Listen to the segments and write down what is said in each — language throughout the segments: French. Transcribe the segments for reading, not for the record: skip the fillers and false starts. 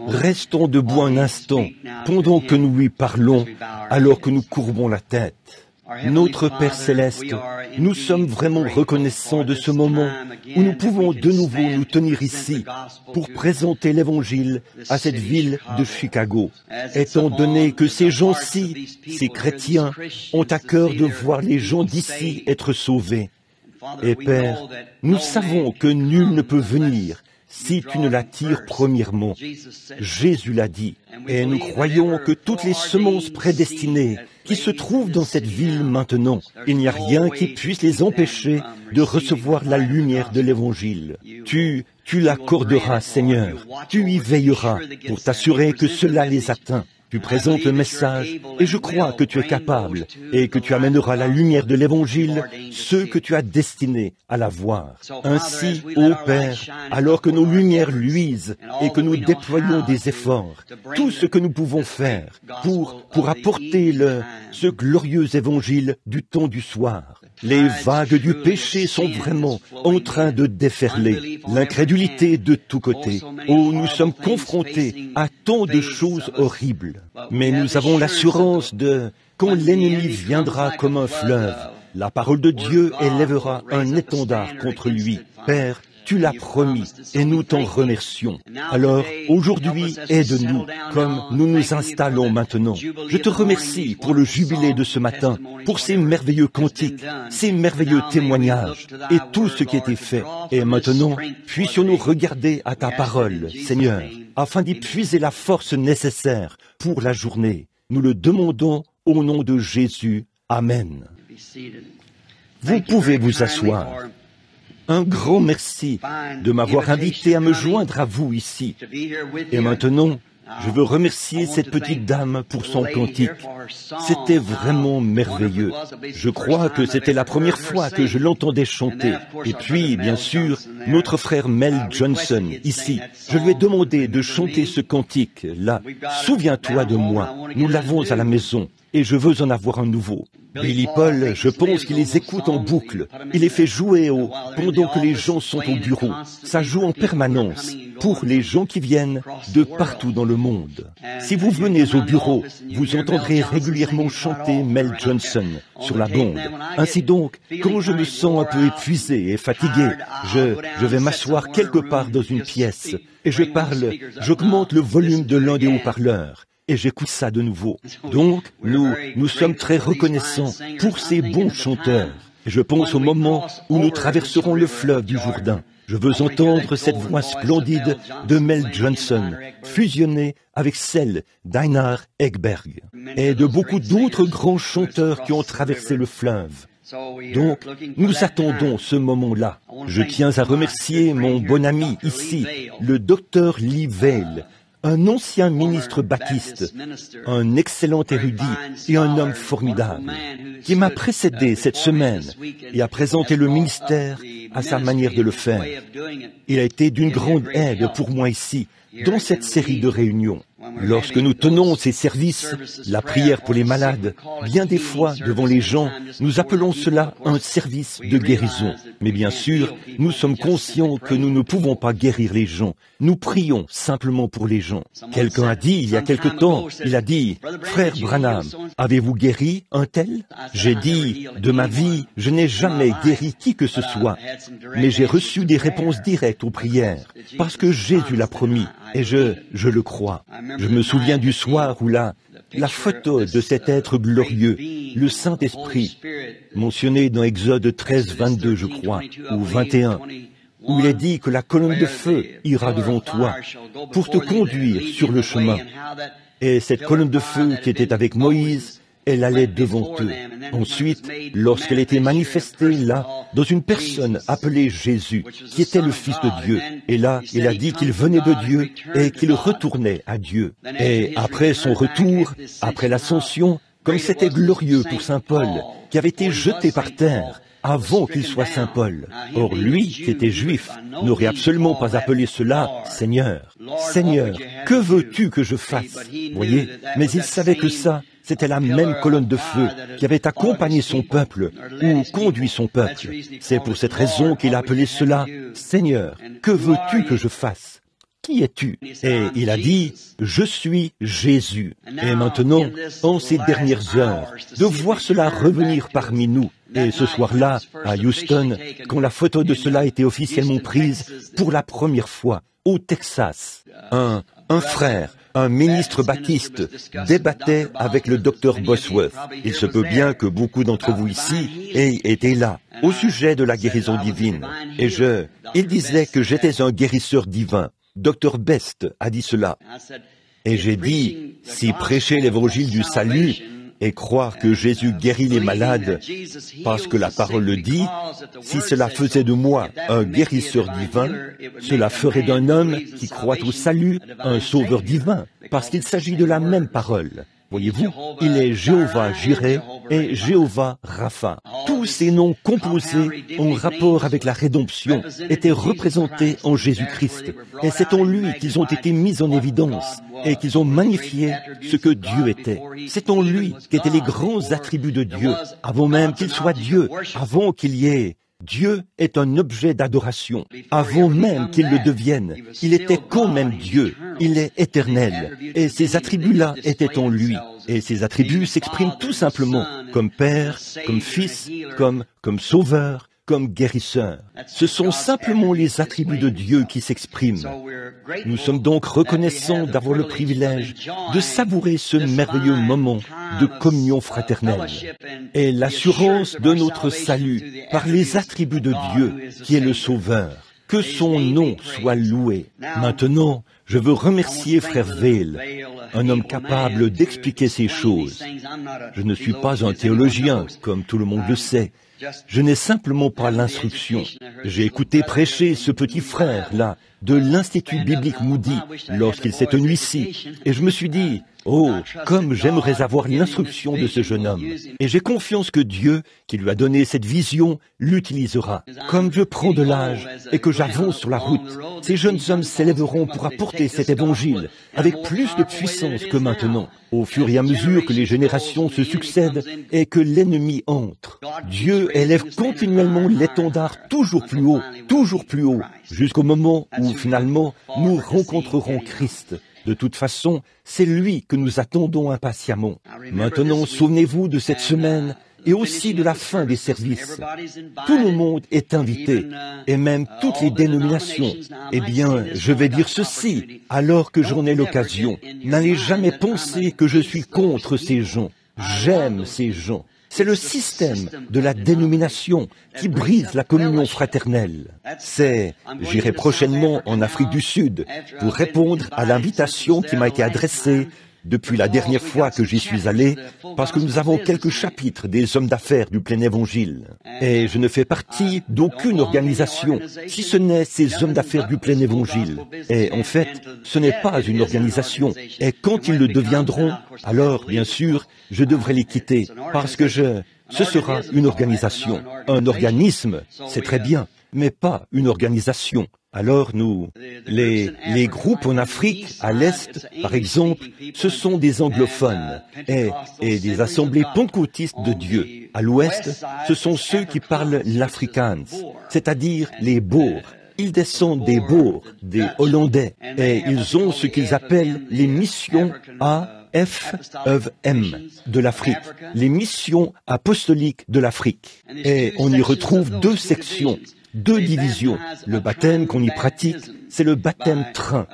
Restons debout un instant, pendant que nous lui parlons, alors que nous courbons la tête. Notre Père Céleste, nous sommes vraiment reconnaissants de ce moment où nous pouvons de nouveau nous tenir ici pour présenter l'Évangile à cette ville de Chicago, étant donné que ces gens-ci, ces chrétiens, ont à cœur de voir les gens d'ici être sauvés. Et Père, nous savons que nul ne peut venir si tu ne l'attires premièrement. Jésus l'a dit, et nous croyons que toutes les semences prédestinées qui se trouvent dans cette ville maintenant, il n'y a rien qui puisse les empêcher de recevoir la lumière de l'Évangile. Tu l'accorderas, Seigneur, tu y veilleras pour t'assurer que cela les atteint. Tu présentes le message et je crois que tu es capable et que tu amèneras la lumière de l'Évangile, ceux que tu as destinés à la voir. Ainsi, ô Père, alors que nos lumières luisent et que nous déployons des efforts, tout ce que nous pouvons faire pour apporter ce glorieux Évangile du temps du soir. Les vagues du péché sont vraiment en train de déferler, l'incrédulité de tous côtés. Oh, nous sommes confrontés à tant de choses horribles. Mais nous avons l'assurance quand l'ennemi viendra comme un fleuve, la parole de Dieu élèvera un étendard contre lui. Père, tu l'as promis et nous t'en remercions. Alors, aujourd'hui, aide-nous comme nous nous installons maintenant. Je te remercie pour le jubilé de ce matin, pour ces merveilleux cantiques, ces merveilleux témoignages et tout ce qui a été fait. Et maintenant, puissions-nous regarder à ta parole, Seigneur, afin d'y puiser la force nécessaire pour la journée. Nous le demandons au nom de Jésus. Amen. Vous pouvez vous asseoir. Un grand merci de m'avoir invité à me joindre à vous ici. Et maintenant, je veux remercier cette petite dame pour son cantique. C'était vraiment merveilleux. Je crois que c'était la première fois que je l'entendais chanter. Et puis, bien sûr, notre frère Mel Johnson, ici. Je lui ai demandé de chanter ce cantique, là. Souviens-toi de moi. Nous l'avons à la maison. Et je veux en avoir un nouveau. Billy Paul, je pense qu'il les écoute en boucle. Il les fait jouer pendant que les gens sont au bureau. Ça joue en permanence pour les gens qui viennent de partout dans le monde. Si vous venez au bureau, vous entendrez régulièrement chanter Mel Johnson sur la bande. Ainsi donc, quand je me sens un peu épuisé et fatigué, je vais m'asseoir quelque part dans une pièce et j'augmente le volume de l'un des haut-parleurs. Et j'écoute ça de nouveau. Donc, nous sommes très reconnaissants pour ces bons chanteurs. Et je pense au moment où nous traverserons le fleuve du Jourdain. Je veux entendre cette voix splendide de Mel Johnson, fusionnée avec celle d'Einar Ekberg et de beaucoup d'autres grands chanteurs qui ont traversé le fleuve. Donc, nous attendons ce moment-là. Je tiens à remercier mon bon ami ici, le docteur Lee Vail, un ancien ministre baptiste, un excellent érudit et un homme formidable, qui m'a précédé cette semaine et a présenté le ministère à sa manière de le faire. Il a été d'une grande aide pour moi ici, dans cette série de réunions. Lorsque nous tenons ces services, la prière pour les malades, bien des fois, devant les gens, nous appelons cela un service de guérison. Mais bien sûr, nous sommes conscients que nous ne pouvons pas guérir les gens. Nous prions simplement pour les gens. Quelqu'un a dit, il y a quelque temps, il a dit, « Frère Branham, avez-vous guéri un tel ?» J'ai dit, « De ma vie, je n'ai jamais guéri qui que ce soit, mais j'ai reçu des réponses directes aux prières, parce que Jésus l'a promis, et je le crois. » Je me souviens du soir où la photo de cet être glorieux, le Saint-Esprit, mentionné dans Exode 13, 22, je crois, ou 21, où il est dit que la colonne de feu ira devant toi pour te conduire sur le chemin. Et cette colonne de feu qui était avec Moïse, elle allait devant eux. Ensuite, lorsqu'elle était manifestée là, dans une personne appelée Jésus, qui était le Fils de Dieu, et là, il a dit qu'il venait de Dieu et qu'il retournait à Dieu. Et après son retour, après l'ascension, comme c'était glorieux pour Saint Paul, qui avait été jeté par terre, avant qu'il soit Saint Paul. Or, lui, qui était juif, n'aurait absolument pas appelé cela Seigneur. Seigneur, que veux-tu que je fasse? Voyez, mais il savait que ça, c'était la même colonne de feu qui avait accompagné son peuple ou conduit son peuple. C'est pour cette raison qu'il a appelé cela Seigneur, que veux-tu que je fasse? qui es-tu? Et il a dit, je suis Jésus. Et maintenant, en ces dernières heures, de voir cela revenir parmi nous, et ce soir-là, à Houston, quand la photo de cela était officiellement prise pour la première fois, au Texas, un frère, un ministre baptiste, débattait avec le docteur Bosworth. Il se peut bien que beaucoup d'entre vous ici aient été là, au sujet de la guérison divine. Et il disait que j'étais un guérisseur divin. Dr Best a dit cela. Et j'ai dit, si prêcher l'évangile du salut et croire que Jésus guérit les malades parce que la parole le dit, si cela faisait de moi un guérisseur divin, cela ferait d'un homme qui croit au salut un sauveur divin, parce qu'il s'agit de la même parole. Voyez-vous, il est Jéhovah Jireh et Jéhovah Rapha. Tous ces noms composés en rapport avec la rédemption étaient représentés en Jésus-Christ. Et c'est en lui qu'ils ont été mis en évidence et qu'ils ont magnifié ce que Dieu était. C'est en lui qu'étaient les grands attributs de Dieu, avant même qu'il soit Dieu, avant qu'il y ait. Dieu est un objet d'adoration. Avant même qu'il le devienne, il était quand même Dieu. Il est éternel. Et ces attributs-là étaient en lui. Et ces attributs s'expriment tout simplement comme Père, comme Fils, comme Sauveur, comme guérisseur. Ce sont simplement les attributs de Dieu qui s'expriment. Nous sommes donc reconnaissants d'avoir le privilège de savourer ce merveilleux moment de communion fraternelle et l'assurance de notre salut par les attributs de Dieu qui est le Sauveur. Que son nom soit loué. Maintenant, je veux remercier Frère Vail, un homme capable d'expliquer ces choses. Je ne suis pas un théologien, comme tout le monde le sait. Je n'ai simplement pas l'instruction. J'ai écouté prêcher ce petit frère-là de l'Institut biblique Moody lorsqu'il s'est tenu ici, et je me suis dit, oh, comme j'aimerais avoir l'instruction de ce jeune homme. Et j'ai confiance que Dieu, qui lui a donné cette vision, l'utilisera. Comme je prends de l'âge et que j'avance sur la route, ces jeunes hommes s'élèveront pour apporter cet évangile avec plus de puissance que maintenant, au fur et à mesure que les générations se succèdent et que l'ennemi entre. Dieu élève continuellement l'étendard toujours plus haut, jusqu'au moment où finalement nous rencontrerons Christ. De toute façon, c'est lui que nous attendons impatiemment. Maintenant, souvenez-vous de cette semaine et aussi de la fin des services. Tout le monde est invité, et même toutes les dénominations. Eh bien, je vais dire ceci, alors que j'en ai l'occasion. N'allez jamais penser que je suis contre ces gens. J'aime ces gens. C'est le système de la dénomination qui brise la communion fraternelle. J'irai prochainement en Afrique du Sud pour répondre à l'invitation qui m'a été adressée depuis la dernière fois que j'y suis allé, parce que nous avons quelques chapitres des hommes d'affaires du plein évangile. Et je ne fais partie d'aucune organisation, si ce n'est ces hommes d'affaires du plein évangile. Et en fait, ce n'est pas une organisation. Et quand ils le deviendront, alors, bien sûr, je devrai les quitter, parce que ce sera une organisation. Un organisme, c'est très bien, mais pas une organisation. Alors les groupes en Afrique, à l'Est, par exemple, ce sont des anglophones et des assemblées pentecôtistes de Dieu. À l'Ouest, ce sont ceux qui parlent l'Afrikaans, c'est-à-dire les Boers. Ils descendent des Boers, des Hollandais, et ils ont ce qu'ils appellent les missions AFM de l'Afrique, les missions apostoliques de l'Afrique. Et on y retrouve deux sections. Deux divisions. Le baptême qu'on y pratique, c'est le baptême train.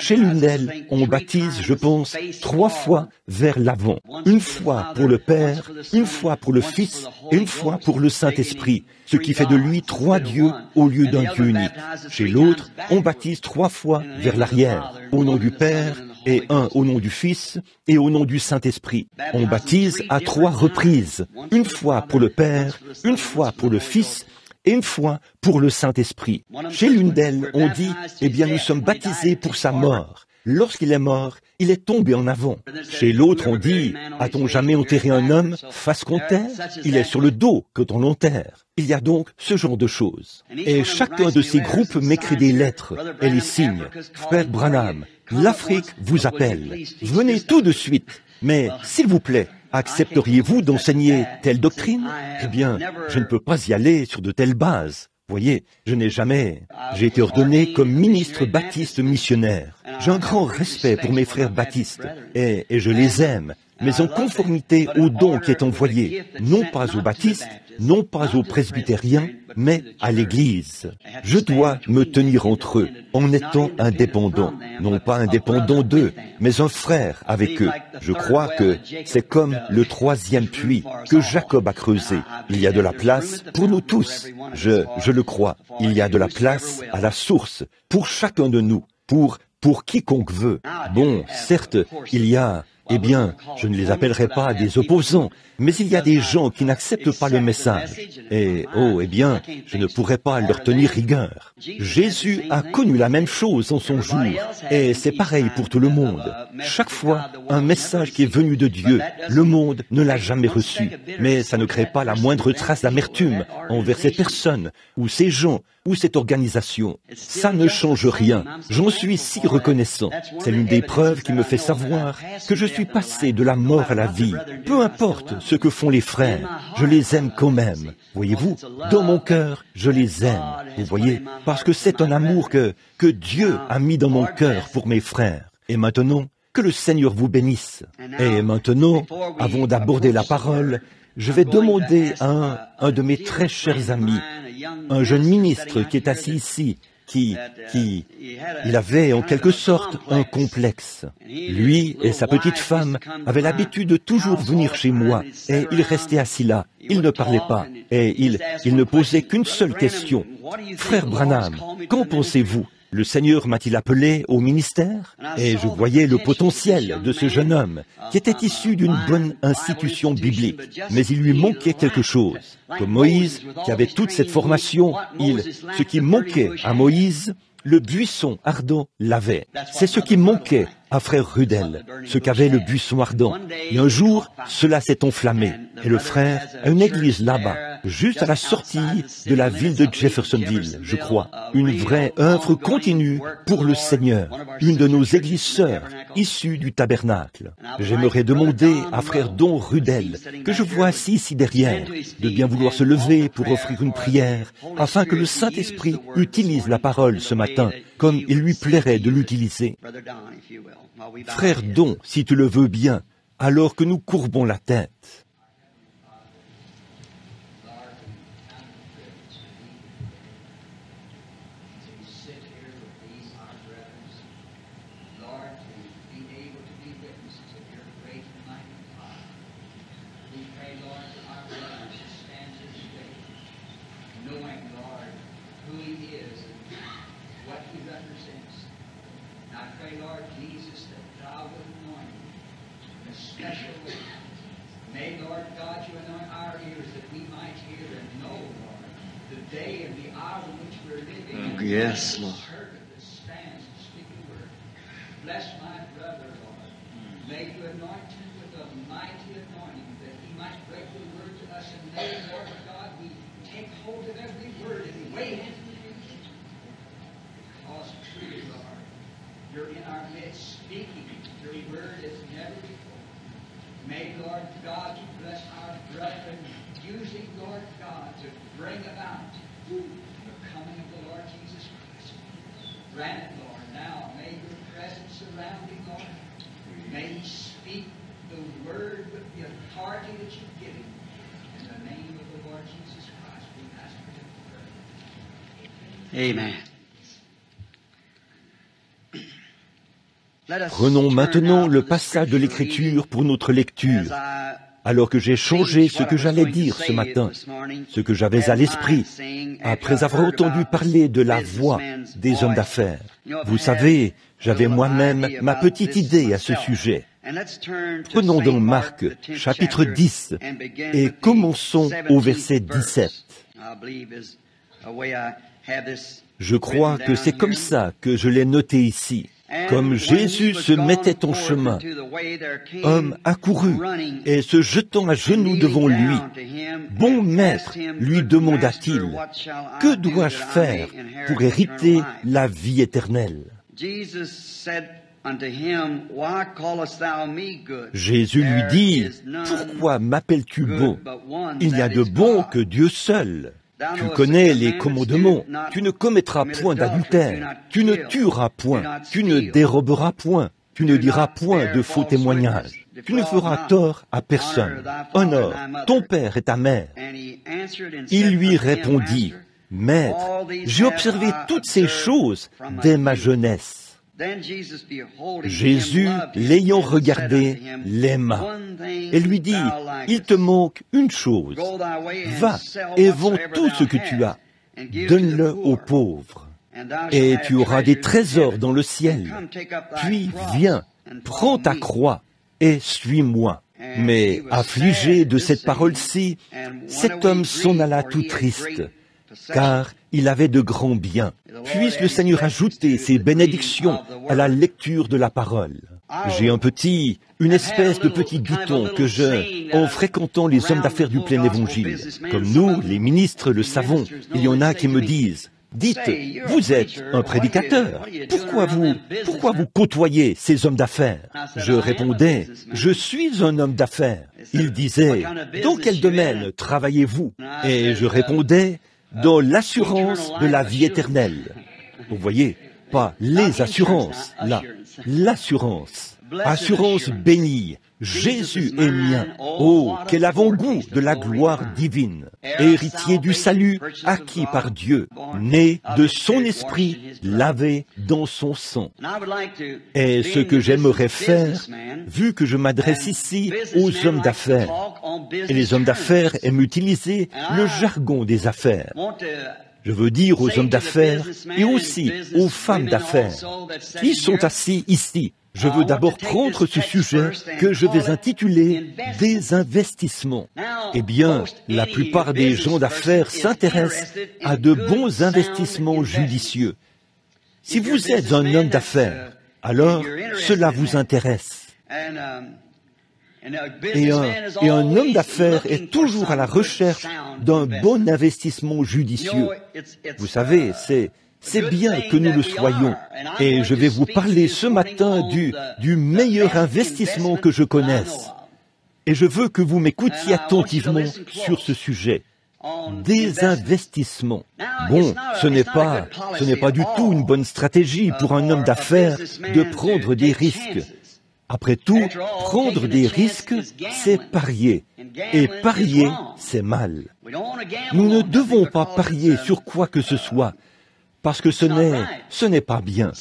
Chez Lundel, on baptise, je pense, 3 fois vers l'avant. Une fois pour le Père, une fois pour le Fils et une fois pour le Saint-Esprit, ce qui fait de lui 3 dieux au lieu d'un Dieu unique. Chez l'autre, on baptise 3 fois vers l'arrière, au nom du Père, et un au nom du Fils et au nom du Saint-Esprit. On baptise à 3 reprises, une fois pour le Père, une fois pour le Fils, et une fois pour le Saint-Esprit. Chez Lundel, on dit, eh bien, nous sommes baptisés pour sa mort. Lorsqu'il est mort, il est tombé en avant. Chez l'autre, on dit, a-t-on jamais enterré un homme face qu'on terre? Il est sur le dos quand on l'enterre. Il y a donc ce genre de choses. Et chacun de ces groupes m'écrit des lettres et les signe. Frère Branham, l'Afrique vous appelle. Venez tout de suite. Mais, s'il vous plaît, accepteriez-vous d'enseigner telle doctrine? Eh bien, je ne peux pas y aller sur de telles bases. Voyez, j'ai été ordonné comme ministre baptiste missionnaire. J'ai un grand respect pour mes frères baptistes et je les aime, mais en conformité au don qui est envoyé, non pas aux baptistes, non pas aux presbytériens, mais à l'Église. Je dois me tenir entre eux en étant indépendant, non pas indépendant d'eux, mais un frère avec eux. Je crois que c'est comme le troisième puits que Jacob a creusé. Il y a de la place pour nous tous. Je le crois. Il y a de la place à la source pour chacun de nous, pour quiconque veut. Bon, certes, il y a... Eh bien, je ne les appellerai pas des opposants, mais il y a des gens qui n'acceptent pas le message. Et, eh bien, je ne pourrais pas leur tenir rigueur. Jésus a connu la même chose en son jour, et c'est pareil pour tout le monde. Chaque fois, un message qui est venu de Dieu, le monde ne l'a jamais reçu. Mais ça ne crée pas la moindre trace d'amertume envers ces personnes, ou ces gens, ou cette organisation. Ça ne change rien. J'en suis si reconnaissant. C'est l'une des preuves qui me fait savoir que je suis passé de la mort à la vie. Peu importe ce que font les frères, je les aime quand même. Voyez-vous, dans mon cœur, je les aime. Vous voyez, parce que c'est un amour que Dieu a mis dans mon cœur pour mes frères. Et maintenant, que le Seigneur vous bénisse. Et maintenant, avant d'aborder la parole, je vais demander à un de mes très chers amis, un jeune ministre qui est assis ici, il avait en quelque sorte un complexe. Lui et sa petite femme avaient l'habitude de toujours venir chez moi et il restait assis là. Il ne parlait pas et il ne posait qu'une seule question. « Frère Branham, qu'en pensez-vous ? Le Seigneur m'a-t-il appelé au ministère ?» Et je voyais le potentiel de ce jeune homme qui était issu d'une bonne institution biblique, mais il lui manquait quelque chose. Comme Moïse, qui avait toute cette formation, ce qui manquait à Moïse, le buisson ardent l'avait. C'est ce qui manquait à frère Rudel, ce qu'avait le buisson ardent. Et un jour, cela s'est enflammé. Et le frère a une église là-bas, juste à la sortie de la ville de Jeffersonville, je crois. Une vraie œuvre continue pour le Seigneur. Une de nos églises sœurs, issue du tabernacle. J'aimerais demander à frère Don Rudel, que je vois assis ici derrière, de bien vouloir se lever pour offrir une prière, afin que le Saint-Esprit utilise la parole ce matin, comme il lui plairait de l'utiliser. Frère Don, si tu le veux bien, alors que nous courbons la tête. Yes, Lord. Bless my brother, Lord. May you anoint him with a mighty anointing that he might break the word to us. And may, Lord God, we take hold of every word and weigh it into the future. Because truly, Lord, you're in our midst speaking your word as never before. May, Lord God, you bless our brethren using, Lord God, to bring about the coming of the Lord Jesus Christ. Grant it, Lord, now. May your presence surround him, Lord. May he speak the word with the authority that you've given him. In the name of the Lord Jesus Christ, we ask for it. Amen. Prenons maintenant le passage de l'Écriture pour notre lecture. Alors que j'ai changé ce que j'allais dire ce matin, ce que j'avais à l'esprit, après avoir entendu parler de la voix des hommes d'affaires. Vous savez, j'avais moi-même ma petite idée à ce sujet. Prenons donc Marc, chapitre 10, et commençons au verset 17. Je crois que c'est comme ça que je l'ai noté ici. Comme Jésus se mettait en chemin, homme accourut et se jetant à genoux devant lui. « Bon maître, lui demanda-t-il, que dois-je faire pour hériter la vie éternelle ?» Jésus lui dit, « Pourquoi m'appelles-tu bon? Il n'y a de bon que Dieu seul. Tu connais les commandements. Tu ne commettras point d'adultère. Tu ne tueras point. Tu ne déroberas point. Tu ne diras point de faux témoignages. Tu ne feras tort à personne. Honore ton père et ta mère. Il lui répondit, « Maître, j'ai observé toutes ces choses dès ma jeunesse. » Jésus, l'ayant regardé, l'aima et lui dit, « Il te manque une chose. Va et vends tout ce que tu as. Donne-le aux pauvres. Et tu auras des trésors dans le ciel. Puis viens, prends ta croix et suis-moi. » Mais affligé de cette parole-ci, cet homme s'en alla tout triste, car il avait de grands biens. Puisse le Seigneur ajouter ses bénédictions à la lecture de la parole. J'ai une espèce de petit dicton que je, en fréquentant les hommes d'affaires du plein évangile, comme nous, les ministres, le savons, il y en a qui me disent, « Dites, vous êtes un prédicateur. Pourquoi vous côtoyez ces hommes d'affaires ?» Je répondais, « Je suis un homme d'affaires. » Il disait, « Dans quel domaine travaillez-vous » Et je répondais, « Dans l'assurance de la vie éternelle. » Vous voyez, pas les assurances, là, l'assurance. Assurance bénie. Jésus est mien. Oh, quel avant-goût de la gloire divine. Héritier du salut, acquis par Dieu, né de son esprit, lavé dans son sang. Et ce que j'aimerais faire, vu que je m'adresse ici aux hommes d'affaires, et les hommes d'affaires aiment utiliser le jargon des affaires. Je veux dire aux hommes d'affaires et aussi aux femmes d'affaires qui sont assis ici. Je veux d'abord prendre ce sujet que je vais intituler « Des investissements ». Eh bien, la plupart des gens d'affaires s'intéressent à de bons investissements judicieux. Si vous êtes un homme d'affaires, alors cela vous intéresse. Et un homme d'affaires est toujours à la recherche d'un bon investissement judicieux. Vous savez, c'est bien que nous le soyons. Et je vais vous parler ce matin du meilleur investissement que je connaisse. Et je veux que vous m'écoutiez attentivement sur ce sujet. Des investissements. Bon, ce n'est pas du tout une bonne stratégie pour un homme d'affaires de prendre des risques. Après tout, prendre des risques, c'est parier. Et parier, c'est mal. Nous ne devons pas parier sur quoi que ce soit, parce que ce n'est pas bien.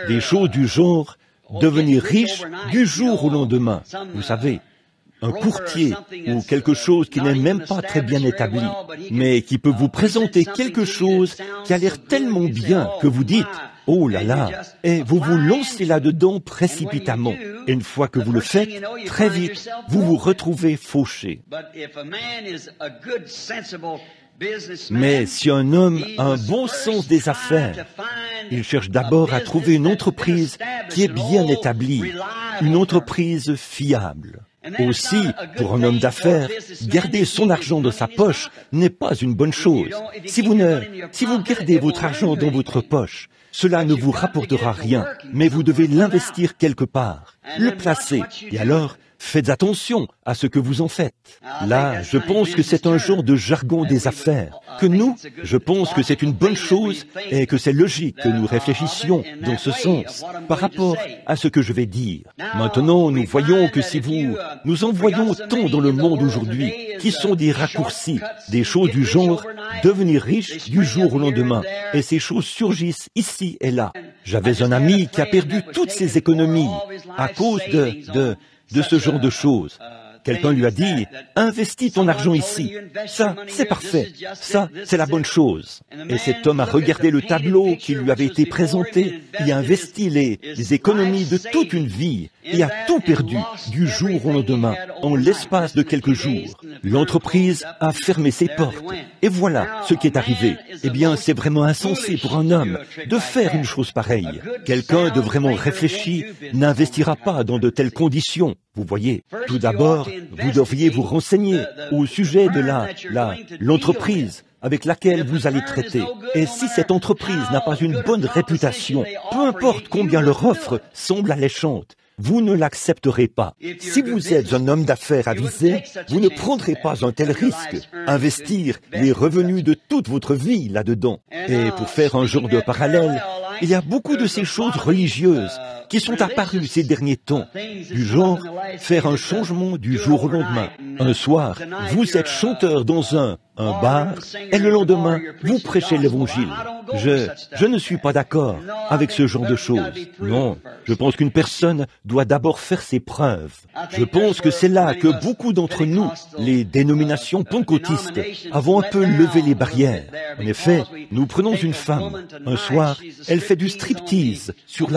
Des choses du genre, devenir riche du jour au lendemain. Vous savez, un courtier ou quelque chose qui n'est même pas très bien établi, mais qui peut vous présenter quelque chose qui a l'air tellement bien que vous dites « Oh là là !» et vous vous lancez là-dedans précipitamment. Et une fois que vous le faites, très vite, vous vous retrouvez fauché. Mais si un homme a un bon sens des affaires, il cherche d'abord à trouver une entreprise qui est bien établie, une entreprise fiable. Aussi, pour un homme d'affaires, garder son argent dans sa poche n'est pas une bonne chose. Si vous gardez votre argent dans votre poche, cela ne vous rapportera rien, mais vous devez l'investir quelque part, le placer, et alors, faites attention à ce que vous en faites. Là, je pense que c'est un genre de jargon des affaires, que nous, je pense que c'est une bonne chose et que c'est logique que nous réfléchissions dans ce sens par rapport à ce que je vais dire. Maintenant, nous voyons que nous en voyons tant dans le monde aujourd'hui qui sont des raccourcis, des choses du genre devenir riche du jour au lendemain. Et ces choses surgissent ici et là. J'avais un ami qui a perdu toutes ses économies à cause de ce genre de choses. Quelqu'un lui a dit, investis ton argent ici. Ça, c'est parfait. Ça, c'est la bonne chose. Et cet homme a regardé le tableau qui lui avait été présenté et a investi les économies de toute une vie et a tout perdu du jour au lendemain, en l'espace de quelques jours. L'entreprise a fermé ses portes. Et voilà ce qui est arrivé. Eh bien, c'est vraiment insensé pour un homme de faire une chose pareille. Quelqu'un de vraiment réfléchi n'investira pas dans de telles conditions. Vous voyez, tout d'abord, vous devriez vous renseigner au sujet de l'entreprise avec laquelle vous allez traiter. Et si cette entreprise n'a pas une bonne réputation, peu importe combien leur offre semble alléchante, vous ne l'accepterez pas. Si vous êtes un homme d'affaires avisé, vous ne prendrez pas un tel risque. Investir les revenus de toute votre vie là-dedans. Et pour faire un genre de parallèle, il y a beaucoup de ces choses religieuses qui sont apparues ces derniers temps, du genre faire un changement du jour au lendemain. Un soir, vous êtes chanteur dans un bar, et le lendemain, vous prêchez l'Évangile. Je ne suis pas d'accord avec ce genre de choses. Non, je pense qu'une personne doit d'abord faire ses preuves. Je pense que c'est là que beaucoup d'entre nous, les dénominations pentecôtistes, avons un peu levé les barrières. En effet, nous prenons une femme. Un soir, elle fait du striptease sur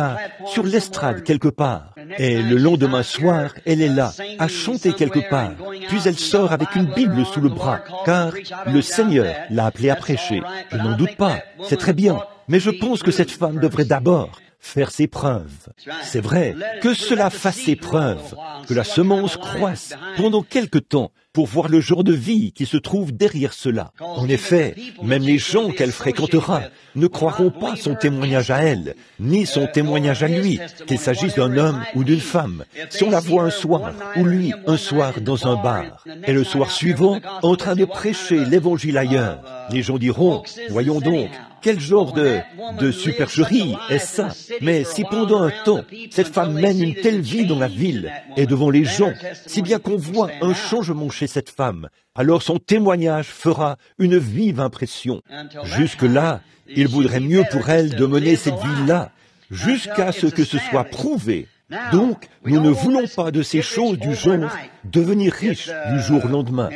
l'estrade quelque part. Et le lendemain soir, elle est là, à chanter quelque part. Puis elle sort avec une Bible sous le bras, car le Seigneur l'a appelée à prêcher. Je n'en doute pas, c'est très bien. Mais je pense que cette femme devrait d'abord faire ses preuves. C'est vrai, que cela fasse ses preuves, que la semence croisse pendant quelque temps pour voir le genre de vie qui se trouve derrière cela. En effet, même les gens qu'elle fréquentera ne croiront pas son témoignage à elle, ni son témoignage à lui, qu'il s'agisse d'un homme ou d'une femme. Si on la voit un soir, ou lui un soir dans un bar, et le soir suivant en train de prêcher l'Évangile ailleurs, les gens diront, voyons donc, quel genre de supercherie est ça? Mais si pendant un temps, cette femme mène une telle vie dans la ville et devant les gens, si bien qu'on voit un changement chez cette femme, alors son témoignage fera une vive impression. Jusque-là, il vaudrait mieux pour elle de mener cette vie-là, jusqu'à ce que ce soit prouvé. Donc, nous ne voulons pas de ces choses du genre devenir riche du jour au lendemain.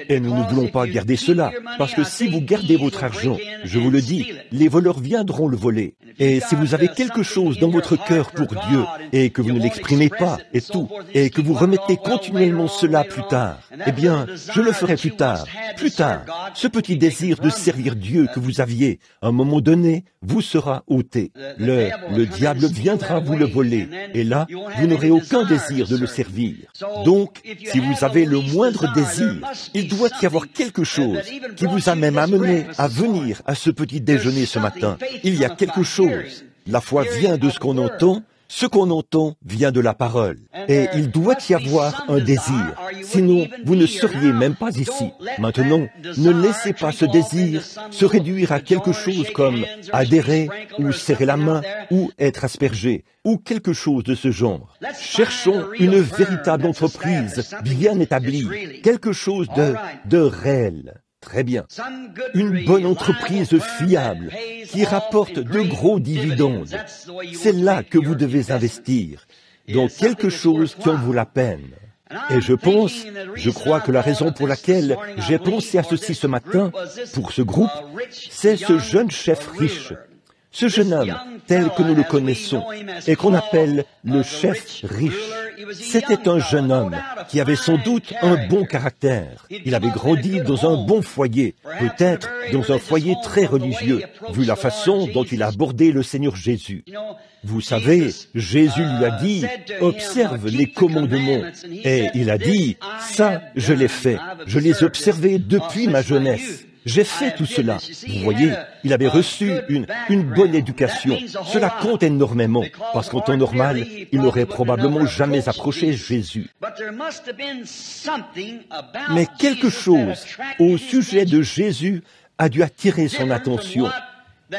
Et nous ne voulons pas garder cela, parce que si vous gardez votre argent, je vous le dis, les voleurs viendront le voler. Et si vous avez quelque chose dans votre cœur pour Dieu, et que vous ne l'exprimez pas, et tout, et que vous remettez continuellement cela plus tard, eh bien, je le ferai plus tard. Plus tard, ce petit désir de servir Dieu que vous aviez, à un moment donné, vous sera ôté. Le diable viendra vous le voler. Et là, vous n'aurez aucun désir de le servir. Donc, si vous avez le moindre désir, il doit y avoir quelque chose qui vous a même amené à venir à ce petit déjeuner ce matin. Il y a quelque chose. La foi vient de ce qu'on entend. Ce qu'on entend vient de la parole. Et il doit y avoir un désir. Sinon, vous ne seriez même pas ici. Maintenant, ne laissez pas ce désir se réduire à quelque chose comme adhérer ou serrer la main ou être aspergé ou quelque chose de ce genre. Cherchons une véritable entreprise bien établie, quelque chose de réel. Très bien. Une bonne entreprise fiable qui rapporte de gros dividendes. C'est là que vous devez investir, dans quelque chose qui en vaut la peine. Et je crois que la raison pour laquelle j'ai pensé à ceci ce matin, pour ce groupe, c'est ce jeune chef riche. Ce jeune homme, tel que nous le connaissons, et qu'on appelle le chef riche, c'était un jeune homme qui avait sans doute un bon caractère. Il avait grandi dans un bon foyer, peut-être dans un foyer très religieux, vu la façon dont il a abordé le Seigneur Jésus. Vous savez, Jésus lui a dit, « Observe les commandements. » Et il a dit, « Ça, je l'ai fait. Je les observais depuis ma jeunesse. » J'ai fait tout cela. Vous voyez, il avait reçu une bonne éducation. Cela compte énormément, parce qu'en temps normal, il n'aurait probablement jamais approché Jésus. Mais quelque chose au sujet de Jésus a dû attirer son attention.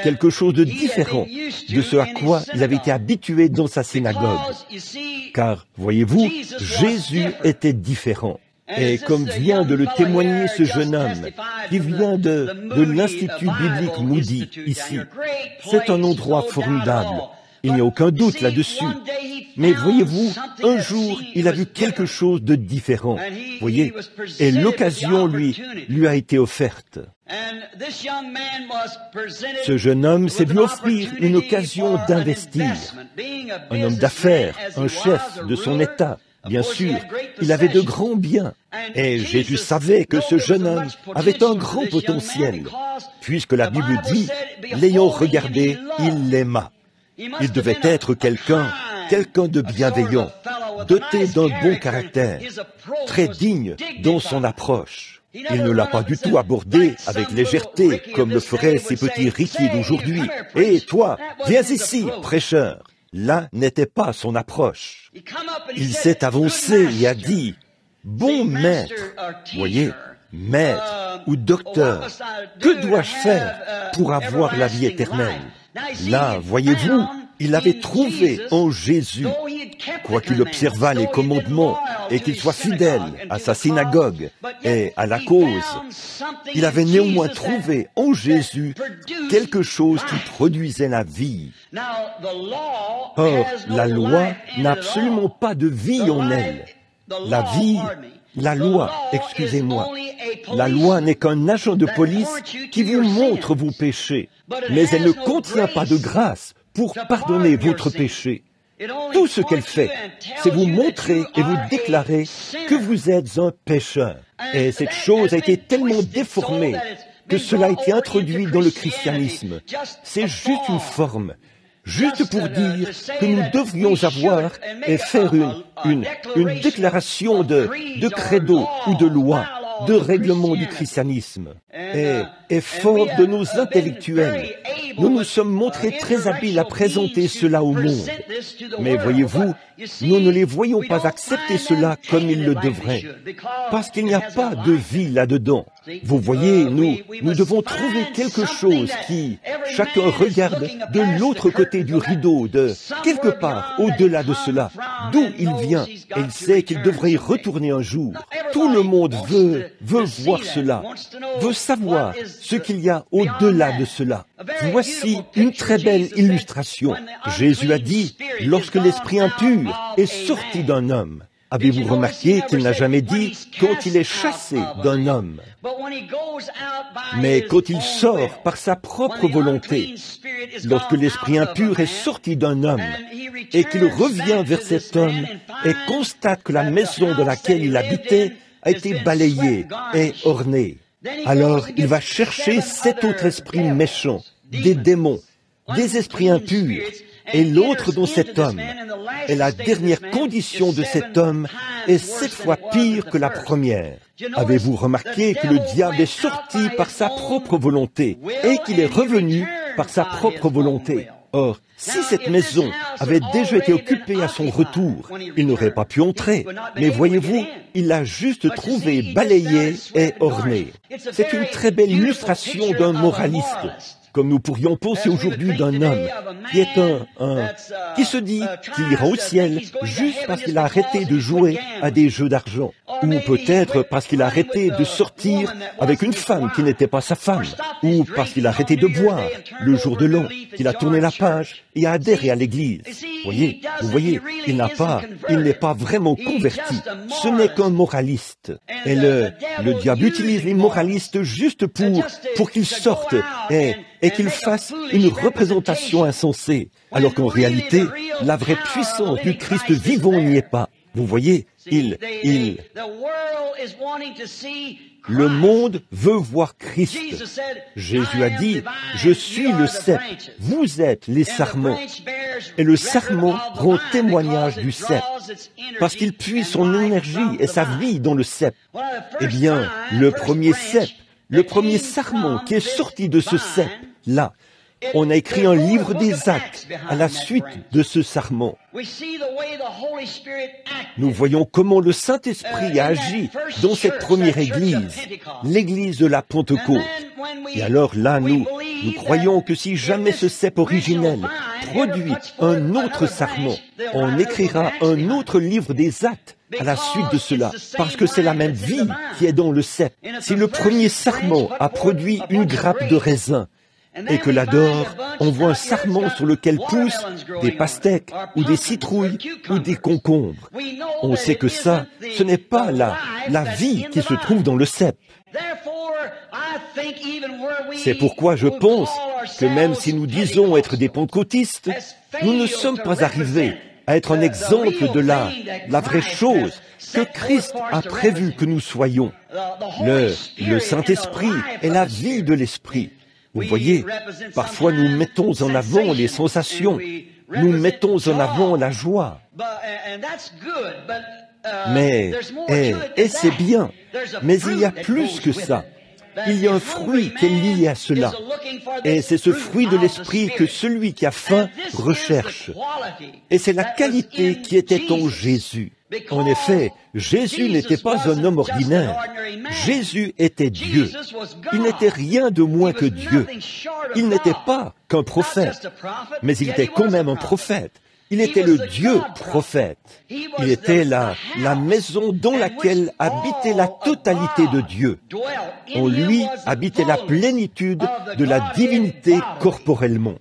Quelque chose de différent de ce à quoi il avait été habitué dans sa synagogue. Car, voyez-vous, Jésus était différent. Et comme vient de le témoigner ce jeune homme, qui vient de l'Institut biblique Moody, ici, c'est un endroit formidable. Il n'y a aucun doute là-dessus. Mais voyez-vous, un jour, il a vu quelque chose de différent. Voyez, et l'occasion lui a été offerte. Ce jeune homme s'est vu offrir une occasion d'investir. Un homme d'affaires, un chef de son État. Bien sûr, il avait de grands biens. Et Jésus savait que ce jeune homme avait un grand potentiel, puisque la Bible dit, l'ayant regardé, il l'aima. Il devait être quelqu'un de bienveillant, doté d'un bon caractère, très digne dans son approche. Il ne l'a pas du tout abordé avec légèreté, comme le feraient ces petits riquiers d'aujourd'hui. « Hé, toi, viens ici, prêcheur !» Là n'était pas son approche. Il s'est avancé et a dit, « Bon maître, voyez, maître ou docteur, que dois-je faire pour avoir la vie éternelle ?» Là, voyez-vous, il avait trouvé en Jésus, quoiqu'il observât les commandements et qu'il soit fidèle à sa synagogue et à la cause, il avait néanmoins trouvé en Jésus quelque chose qui produisait la vie. Or, la loi n'a absolument pas de vie en elle. La loi, la loi n'est qu'un agent de police qui vous montre vos péchés, mais elle ne contient pas de grâce pour pardonner votre péché. Tout ce qu'elle fait, c'est vous montrer et vous déclarer que vous êtes un pécheur. Et cette chose a été tellement déformée que cela a été introduit dans le christianisme. C'est juste une forme, juste pour dire que nous devrions avoir et faire une déclaration de credo ou de loi, de règlement du christianisme. Et fort de nos intellectuels, nous nous sommes montrés très habiles à présenter cela au monde. Mais voyez-vous, nous ne les voyons pas accepter cela comme ils le devraient, parce qu'il n'y a pas de vie là-dedans. Vous voyez, nous devons trouver quelque chose qui, chacun regarde de l'autre côté du rideau, de quelque part au-delà de cela, d'où il vient, et il sait qu'il devrait y retourner un jour. Tout le monde veut voir cela, veut savoir ce qu'il y a au-delà de cela. Voici une très belle illustration. Jésus a dit, lorsque l'esprit impur est sorti d'un homme. Avez-vous remarqué qu'il n'a jamais dit quand il est chassé d'un homme? Mais quand il sort par sa propre volonté, lorsque l'esprit impur est sorti d'un homme et qu'il revient vers cet homme et constate que la maison dans laquelle il habitait a été balayée et ornée, alors il va chercher 7 autres esprits méchants, des démons, des esprits impurs, et l'autre dans cet homme. Et la dernière condition de cet homme est 7 fois pire que la première. Avez-vous remarqué que le diable est sorti par sa propre volonté et qu'il est revenu par sa propre volonté? Or, si cette maison avait déjà été occupée à son retour, il n'aurait pas pu entrer. Mais voyez-vous, il l'a juste trouvé balayé et orné. C'est une très belle illustration d'un moraliste, comme nous pourrions penser aujourd'hui d'un homme qui est qui se dit qu'il ira au ciel juste parce qu'il a arrêté de jouer à des jeux d'argent, ou peut-être parce qu'il a arrêté de sortir avec une femme qui n'était pas sa femme, ou parce qu'il a arrêté de boire le jour de l'an, qu'il a tourné la page et a adhéré à l'église. Vous voyez, il n'est pas vraiment converti. Ce n'est qu'un moraliste. Et le diable utilise les moralistes juste pour qu'ils sortent et qu'ils fassent une représentation insensée, alors qu'en réalité, la vraie puissance du Christ vivant n'y est pas. Vous voyez, le monde veut voir Christ. Jésus a dit, « Je suis le cep, vous êtes les sarments. » Et le sarment rend témoignage du cep, parce qu'il puise son énergie et sa vie dans le cep. Eh bien, le premier sarment qui est sorti de ce cep, là, on a écrit un livre des actes à la suite de ce sarment. Nous voyons comment le Saint-Esprit a agi dans cette première église, l'église de la Pentecôte. Et alors là, nous croyons que si jamais ce cep originel produit un autre sarment, on écrira un autre livre des actes à la suite de cela, parce que c'est la même vie qui est dans le cep. Si le premier sarment a produit une grappe de raisin, et que là-dehors, on voit un sarment sur lequel poussent des pastèques, ou des citrouilles, ou des concombres. On sait que ça, ce n'est pas la vie qui se trouve dans le cep. C'est pourquoi je pense que même si nous disons être des pentecôtistes, nous ne sommes pas arrivés à être un exemple de la vraie chose que Christ a prévu que nous soyons. Le Saint-Esprit est la vie de l'Esprit. Vous voyez, parfois nous mettons en avant les sensations, nous mettons en avant la joie. Mais, et c'est bien, mais il y a plus que ça. il y a un fruit qui est lié à cela. Et c'est ce fruit de l'Esprit que celui qui a faim recherche. Et c'est la qualité qui était en Jésus. En effet, Jésus n'était pas un homme ordinaire. Jésus était Dieu. Il n'était rien de moins que Dieu. Il n'était pas qu'un prophète, mais il était quand même un prophète. Il était le Dieu prophète. Il était la maison dans laquelle habitait la totalité de Dieu. En lui habitait la plénitude de la divinité corporellement.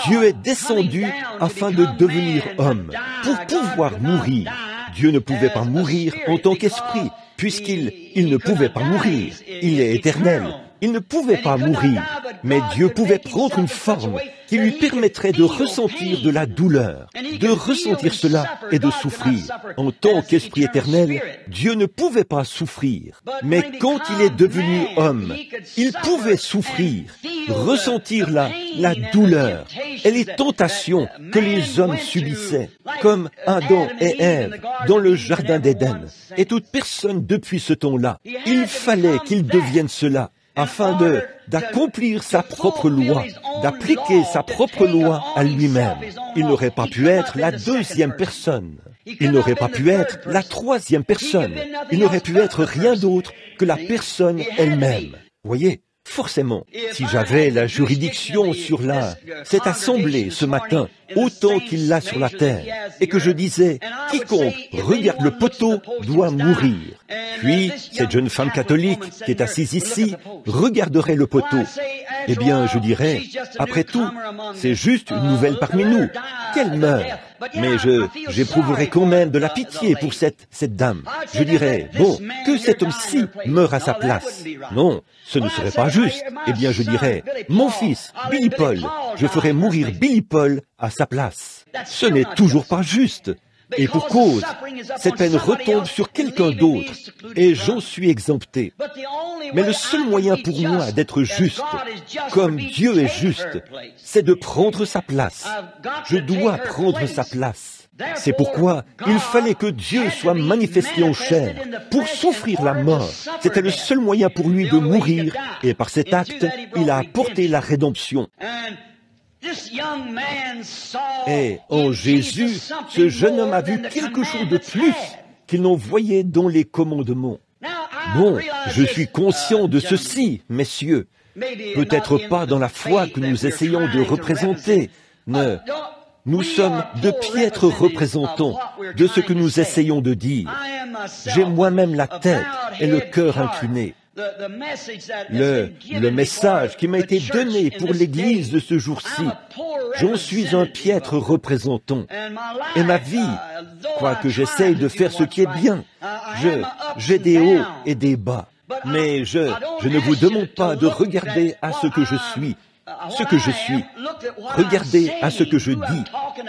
Dieu est descendu afin de devenir homme, pour pouvoir mourir. Dieu ne pouvait pas mourir en tant qu'esprit, puisqu'il ne pouvait pas mourir. Il est éternel. Il ne pouvait pas mourir, mais Dieu pouvait prendre une forme qui lui permettrait de ressentir de la douleur, de ressentir cela et de souffrir. En tant qu'esprit éternel, Dieu ne pouvait pas souffrir, mais quand il est devenu homme, il pouvait souffrir, ressentir la douleur et les tentations que les hommes subissaient, comme Adam et Ève dans le jardin d'Éden, et toute personne depuis ce temps-là. Il fallait qu'il devienne cela, afin d'accomplir sa propre loi, d'appliquer sa propre loi à lui-même. Il n'aurait pas pu être la deuxième personne. Il n'aurait pas pu être la troisième personne. Il n'aurait pu être rien d'autre que la personne elle-même. Voyez, forcément, si j'avais la juridiction sur cette assemblée ce matin, autant qu'il l'a sur la terre, et que je disais, quiconque regarde le poteau doit mourir. Puis, cette jeune femme catholique qui est assise ici regarderait le poteau. Eh bien, je dirais, après tout, c'est juste une nouvelle parmi nous, qu'elle meurt. Mais j'éprouverais quand même de la pitié pour cette dame. Je dirais, bon, que cet homme-ci meure à sa place. Non, ce ne serait pas juste. Eh bien, je dirais, mon fils, Billy Paul, je ferai mourir Billy Paul à sa place. Ce n'est toujours pas juste. Et pour cause, cette peine retombe sur quelqu'un d'autre, et j'en suis exempté. Mais le seul moyen pour moi d'être juste, comme Dieu est juste, c'est de prendre sa place. Je dois prendre sa place. C'est pourquoi il fallait que Dieu soit manifesté en chair pour souffrir la mort. C'était le seul moyen pour lui de mourir, et par cet acte, il a apporté la rédemption. Et en Jésus, ce jeune homme a vu quelque chose de plus qu'il n'en voyait dans les commandements. Bon, je suis conscient de ceci, messieurs. Peut-être pas dans la foi que nous essayons de représenter. Nous sommes de piètres représentants de ce que nous essayons de dire. J'ai moi-même la tête et le cœur incliné. Le message qui m'a été donné pour l'Église de ce jour-ci, j'en suis un piètre représentant. Et ma vie, quoique j'essaye de faire ce qui est bien, j'ai des hauts et des bas. Mais je ne vous demande pas de regarder à ce que je suis. Regardez à ce que je dis,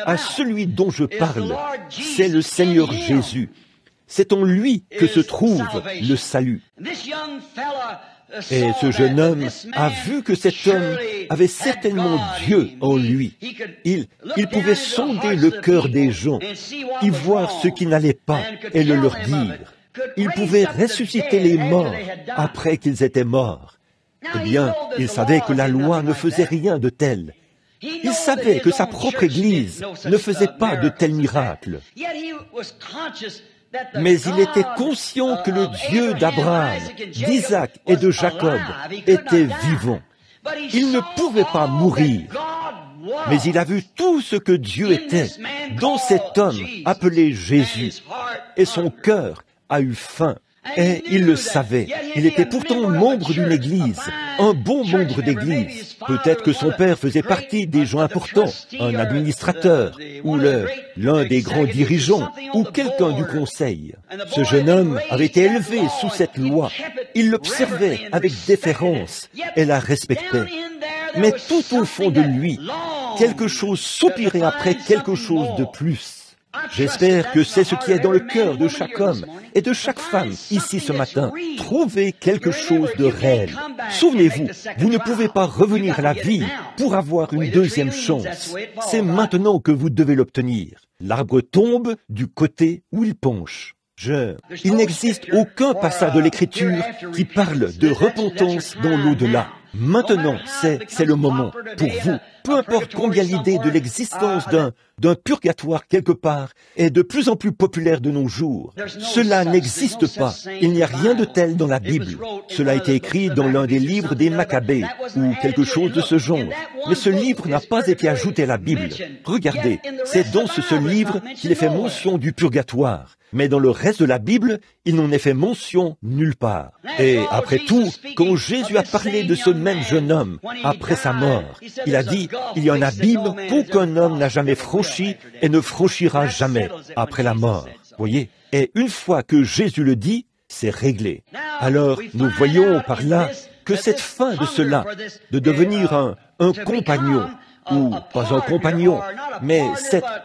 à celui dont je parle. C'est le Seigneur Jésus. C'est en lui que se trouve le salut. Et ce jeune homme a vu que cet homme avait certainement Dieu en lui. Il pouvait sonder le cœur des gens, y voir ce qui n'allait pas et le leur dire. Il pouvait ressusciter les morts après qu'ils étaient morts. Eh bien, il savait que la loi ne faisait rien de tel. Il savait que sa propre Église ne faisait pas de tels miracles. Mais il était conscient que le Dieu d'Abraham, d'Isaac et de Jacob était vivant. Il ne pouvait pas mourir. Mais il a vu tout ce que Dieu était dans cet homme appelé Jésus. Et son cœur a eu faim. Et il le savait. Il était pourtant membre d'une église, un bon membre d'église. Peut-être que son père faisait partie des gens importants, un administrateur, ou l'un des grands dirigeants, ou quelqu'un du conseil. Ce jeune homme avait été élevé sous cette loi. Il l'observait avec déférence et la respectait. Mais tout au fond de lui, quelque chose soupirait après quelque chose de plus. J'espère que c'est ce qui est dans le cœur de chaque homme et de chaque femme ici ce matin. Trouvez quelque chose de réel. Souvenez-vous, vous ne pouvez pas revenir à la vie pour avoir une deuxième chance. C'est maintenant que vous devez l'obtenir. L'arbre tombe du côté où il penche. Il n'existe aucun passage de l'Écriture qui parle de repentance dans l'au-delà. Maintenant, c'est le moment pour vous. Peu importe combien l'idée de l'existence d'un purgatoire quelque part est de plus en plus populaire de nos jours. Cela n'existe pas. Il n'y a rien de tel dans la Bible. Cela a été écrit dans l'un des livres des Maccabées ou quelque chose de ce genre. Mais ce livre n'a pas été ajouté à la Bible. Regardez, c'est dans ce seul livre qu'il est fait mention du purgatoire. Mais dans le reste de la Bible, il n'en est fait mention nulle part. Et après tout, quand Jésus a parlé de ce même jeune homme, après sa mort, il a dit, il y a un abîme qu'aucun homme n'a jamais franchi et ne franchira jamais après la mort. Voyez? Et une fois que Jésus le dit, c'est réglé. Alors, nous voyons par là que cette fin de cela, de devenir un compagnon, ou pas un compagnon, mais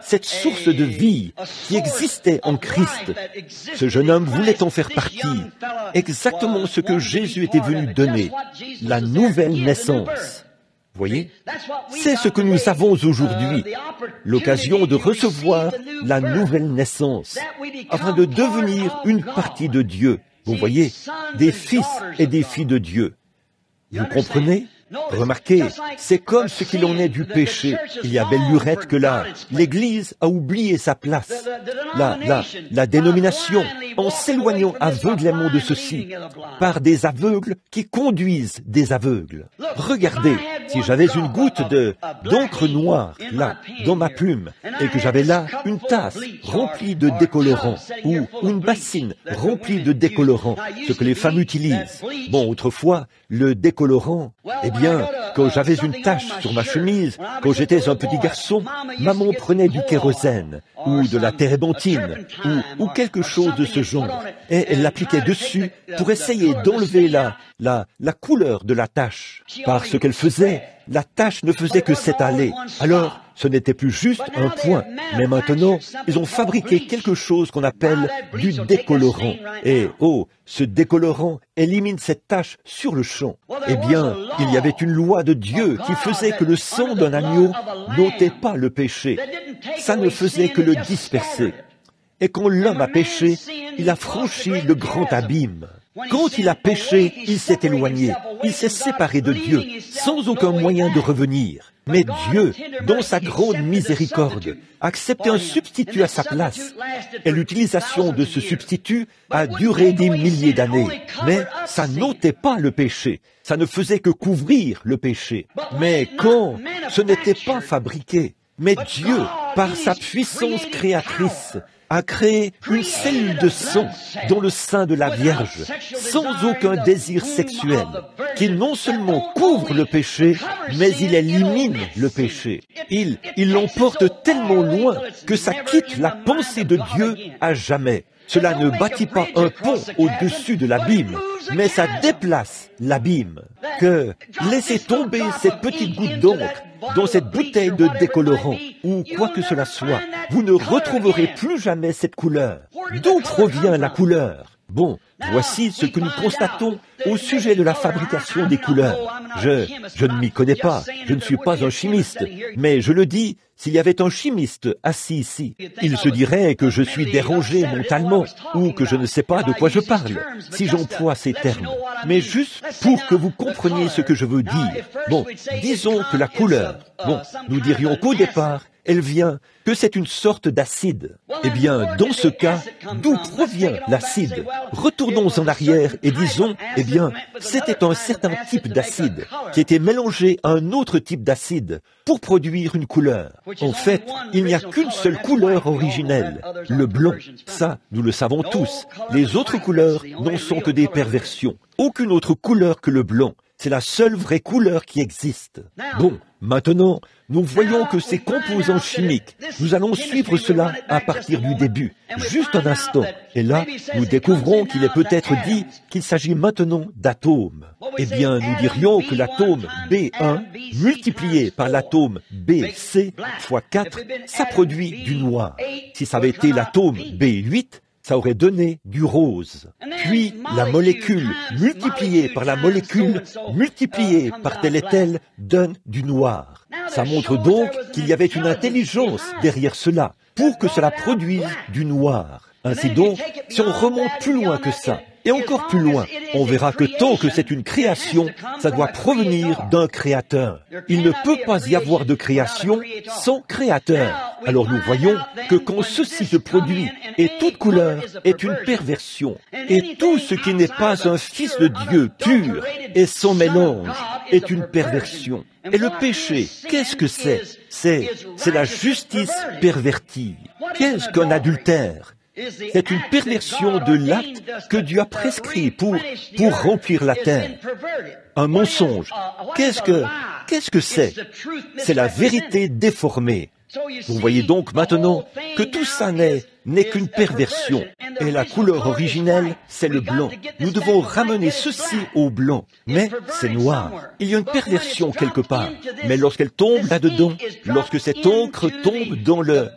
cette source de vie qui existait en Christ. Ce jeune homme voulait en faire partie, exactement ce que Jésus était venu donner, la nouvelle naissance. Voyez, c'est ce que nous avons aujourd'hui, l'occasion de recevoir la nouvelle naissance, afin de devenir une partie de Dieu. Vous voyez, des fils et des filles de Dieu. Vous comprenez? Remarquez, c'est comme ce qu'il en est du péché. Il y a belle lurette que là, l'Église a oublié sa place. La dénomination, en s'éloignant aveuglément de ceci, par des aveugles qui conduisent des aveugles. Regardez, si j'avais une goutte d'encre noire, là, dans ma plume, et que j'avais là une tasse remplie de décolorants, ou une bassine remplie de décolorants, ce que les femmes utilisent. Bon, autrefois, le décolorant, eh bien, quand j'avais une tache sur ma chemise, quand j'étais un petit garçon, maman prenait du kérosène, ou de la térébenthine, ou quelque chose de ce genre, et elle l'appliquait dessus pour essayer d'enlever la couleur de la tache. Par ce qu'elle faisait, la tache ne faisait que s'étaler. Alors, ce n'était plus juste un point, mais maintenant, ils ont fabriqué quelque chose qu'on appelle du décolorant. Et, ce décolorant élimine cette tache sur le champ. Eh bien, il y avait une loi de Dieu qui faisait que le sang d'un agneau n'ôtait pas le péché. Ça ne faisait que le disperser. Et quand l'homme a péché, il a franchi le grand abîme. Quand il a péché, il s'est éloigné, il s'est séparé de Dieu, sans aucun moyen de revenir. Mais Dieu, dans sa grande miséricorde, a accepté un substitut à sa place. Et l'utilisation de ce substitut a duré des milliers d'années. Mais ça n'ôtait pas le péché. Ça ne faisait que couvrir le péché. Mais quand ce n'était pas fabriqué, mais Dieu, par sa puissance créatrice, a créé une cellule de sang dans le sein de la Vierge, sans aucun désir sexuel, qui non seulement couvre le péché, mais il élimine le péché. Il l'emporte tellement loin que ça quitte la pensée de Dieu à jamais. Cela ne bâtit pas un pont au-dessus de l'abîme, mais ça déplace l'abîme. Que laissez tomber cette petite goutte d'encre dans cette bouteille de décolorant, ou quoi que cela soit, vous ne retrouverez plus jamais cette couleur. D'où provient la couleur? Bon, voici ce que nous constatons au sujet de la fabrication des couleurs. Je ne m'y connais pas, je ne suis pas un chimiste, mais je le dis, s'il y avait un chimiste assis ici, il se dirait que je suis dérangé mentalement, ou que je ne sais pas de quoi je parle, si j'emploie ces termes. Mais juste pour que vous compreniez ce que je veux dire. Bon, disons que la couleur, nous dirions qu'au départ, elle vient que c'est une sorte d'acide. Eh bien, dans ce cas, d'où provient l'acide? Retournons en arrière et disons, eh bien, c'était un certain type d'acide qui était mélangé à un autre type d'acide pour produire une couleur. En fait, il n'y a qu'une seule couleur originelle, le blanc. Ça, nous le savons tous. Les autres couleurs n'en sont que des perversions. Aucune autre couleur que le blanc. C'est la seule vraie couleur qui existe. Bon, maintenant, nous voyons que ces composants chimiques, nous allons suivre cela à partir du début, juste un instant. Et là, nous découvrons qu'il est peut-être dit qu'il s'agit maintenant d'atomes. Eh bien, nous dirions que l'atome B1 multiplié par l'atome BC fois 4, ça produit du noir. Si ça avait été l'atome B8, ça aurait donné du rose. Puis, la molécule multipliée par la molécule multipliée par telle et telle donne du noir. Ça montre donc qu'il y avait une intelligence derrière cela, pour que cela produise du noir. Ainsi donc, si on remonte plus loin que ça, et encore plus loin, on verra que tant que c'est une création, ça doit provenir d'un créateur. Il ne peut pas y avoir de création sans créateur. Alors nous voyons que quand ceci se produit, et toute couleur est une perversion, et tout ce qui n'est pas un fils de Dieu pur et sans mélange est une perversion. Et le péché, qu'est-ce que c'est? C'est la justice pervertie. Qu'est-ce qu'un adultère? C'est une perversion de l'acte que Dieu a prescrit pour remplir la terre. Un mensonge. Qu'est-ce que c'est? C'est la vérité déformée. Vous voyez donc maintenant que tout ça n'est qu'une perversion. Et la couleur originelle, c'est le blanc. Nous devons ramener ceci au blanc. Mais c'est noir. Il y a une perversion quelque part. Mais lorsqu'elle tombe là-dedans, lorsque cette encre tombe dans le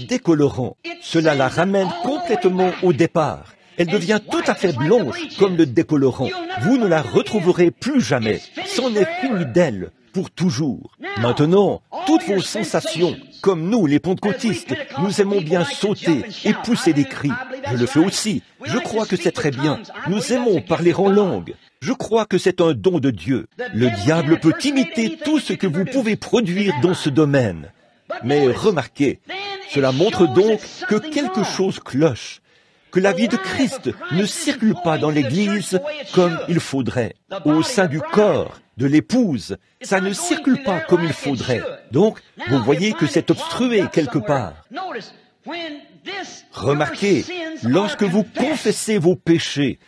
décolorant, cela la ramène complètement au départ. Elle devient tout à fait blanche comme le décolorant. Vous ne la retrouverez plus jamais. C'en est fini d'elle pour toujours. Maintenant, toutes vos sensations, comme nous, les pentecôtistes, nous aimons bien sauter et pousser des cris. Je le fais aussi. Je crois que c'est très bien. Nous aimons parler en langue. Je crois que c'est un don de Dieu. Le diable peut imiter tout ce que vous pouvez produire dans ce domaine. Mais remarquez, cela montre donc que quelque chose cloche, que la vie de Christ ne circule pas dans l'Église comme il faudrait. Au sein du corps de l'épouse, ça ne circule pas comme il faudrait. Donc, vous voyez que c'est obstrué quelque part. Remarquez, lorsque vous confessez vos péchés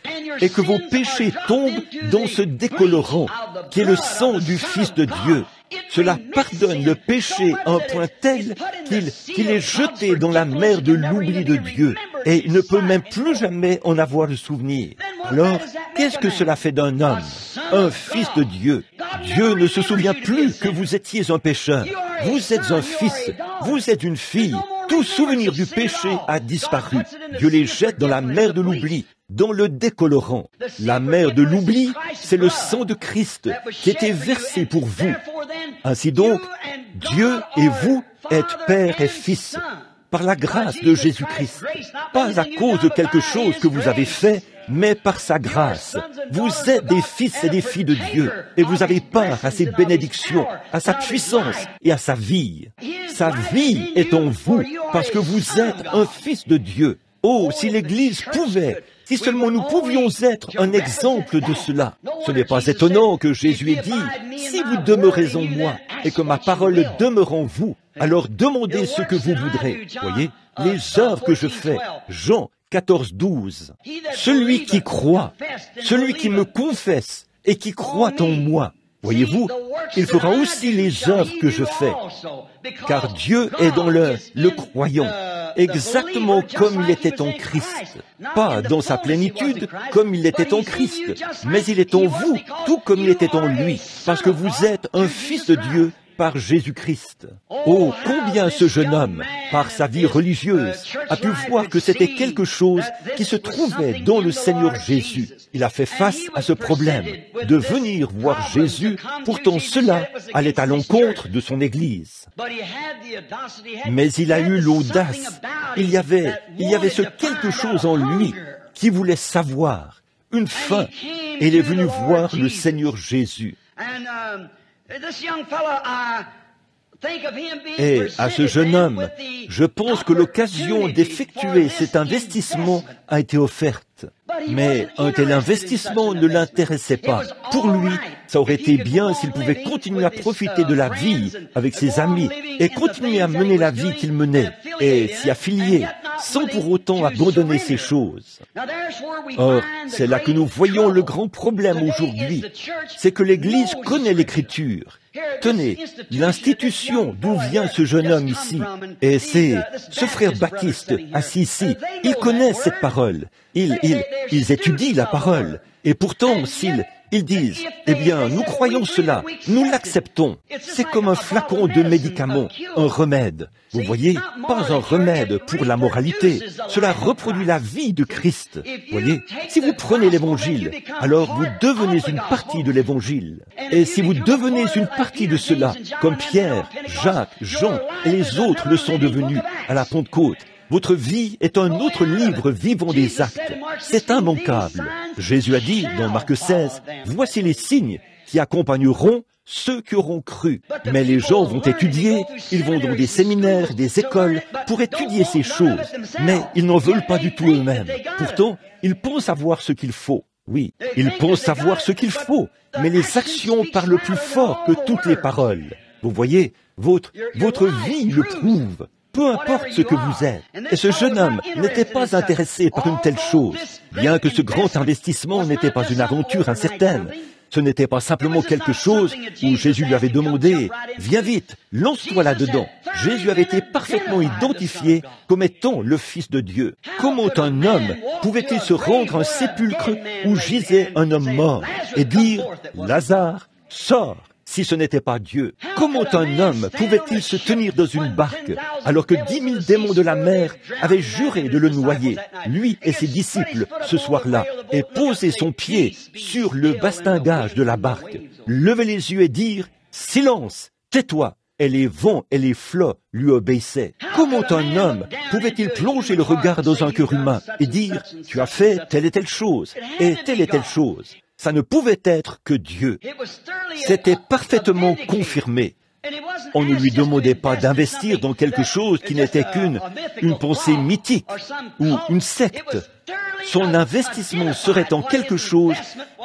et que vos péchés tombent dans ce décolorant qui est le sang du Fils de Dieu, cela pardonne le péché à un point tel qu'il est jeté dans la mer de l'oubli de Dieu et il ne peut même plus jamais en avoir le souvenir. Alors, qu'est-ce que cela fait d'un homme, un fils de Dieu? Dieu ne se souvient plus que vous étiez un pécheur. Vous êtes un fils, vous êtes une fille. Tout souvenir du péché a disparu. Dieu les jette dans la mer de l'oubli, dans le décolorant. La mer de l'oubli, c'est le sang de Christ qui était versé pour vous. Ainsi donc, Dieu et vous êtes père et fils, par la grâce de Jésus-Christ. Pas à cause de quelque chose que vous avez fait, mais par sa grâce. Vous êtes des fils et des filles de Dieu, et vous avez part à ses bénédictions, à sa puissance et à sa vie. Sa vie est en vous, parce que vous êtes un fils de Dieu. Oh, si l'Église pouvait, si seulement nous pouvions être un exemple de cela. Ce n'est pas étonnant que Jésus ait dit, « Si vous demeurez en moi, et que ma parole demeure en vous, alors demandez ce que vous voudrez. » Voyez, les œuvres que je fais, Jean 14, 12. Celui qui croit, celui qui me confesse et qui croit en moi, voyez-vous, il fera aussi les œuvres que je fais, car Dieu est dans le croyant, exactement comme il était en Christ, pas dans sa plénitude comme il était en Christ, mais il est en vous, tout comme il était en lui, parce que vous êtes un fils de Dieu par Jésus-Christ. Oh, combien ce jeune homme, par sa vie religieuse, a pu voir que c'était quelque chose qui se trouvait dans le Seigneur Jésus. Il a fait face à ce problème de venir voir Jésus, pourtant cela allait à l'encontre de son Église. Mais il a eu l'audace, il y avait ce quelque chose en lui qui voulait savoir, une faim, et il est venu voir le Seigneur Jésus. Et à ce jeune homme, je pense que l'occasion d'effectuer cet investissement a été offerte. Mais un tel investissement ne l'intéressait pas. Pour lui, ça aurait été bien s'il pouvait continuer à profiter de la vie avec ses amis et continuer à mener la vie qu'il menait et s'y affilier sans pour autant abandonner ces choses. Or, c'est là que nous voyons le grand problème aujourd'hui. C'est que l'Église connaît l'Écriture. Tenez, l'institution d'où vient ce jeune homme ici, et c'est ce frère Baptiste assis ici, ils connaissent cette parole, ils étudient la parole, et pourtant ils disent, eh bien, nous croyons cela, nous l'acceptons. C'est comme un flacon de médicament, un remède. Vous voyez, pas un remède pour la moralité. Cela reproduit la vie de Christ. Voyez, si vous prenez l'Évangile, alors vous devenez une partie de l'Évangile. Et si vous devenez une partie de cela, comme Pierre, Jacques, Jean et les autres le sont devenus à la Pentecôte, Votre vie est un autre livre vivant des actes. C'est immanquable. Jésus a dit dans Marc 16, « Voici les signes qui accompagneront ceux qui auront cru. » Mais les gens vont étudier, ils vont dans des séminaires, des écoles, pour étudier ces choses. Mais ils n'en veulent pas du tout eux-mêmes. Pourtant, ils pensent savoir ce qu'il faut. Oui, ils pensent savoir ce qu'il faut. Mais les actions parlent plus fort que toutes les paroles. Vous voyez, votre vie le prouve. Peu importe ce que vous êtes. Et ce jeune homme n'était pas intéressé par une telle chose, bien que ce grand investissement n'était pas une aventure incertaine. Ce n'était pas simplement quelque chose où Jésus lui avait demandé « Viens vite, lance-toi là-dedans ». Jésus avait été parfaitement identifié comme étant le Fils de Dieu. Comment un homme pouvait-il se rendre à un sépulcre où gisait un homme mort et dire « Lazare, sors ». Si ce n'était pas Dieu, comment un homme pouvait-il se tenir dans une barque alors que 10 000 démons de la mer avaient juré de le noyer, lui et ses disciples, ce soir-là, et poser son pied sur le bastingage de la barque, lever les yeux et dire « Silence, tais-toi !» Et les vents et les flots lui obéissaient. Comment un homme pouvait-il plonger le regard dans un cœur humain et dire « Tu as fait telle et telle chose, et telle et telle chose ?» Ça ne pouvait être que Dieu. C'était parfaitement confirmé. On ne lui demandait pas d'investir dans quelque chose qui n'était qu'une pensée mythique ou une secte. Son investissement serait en quelque chose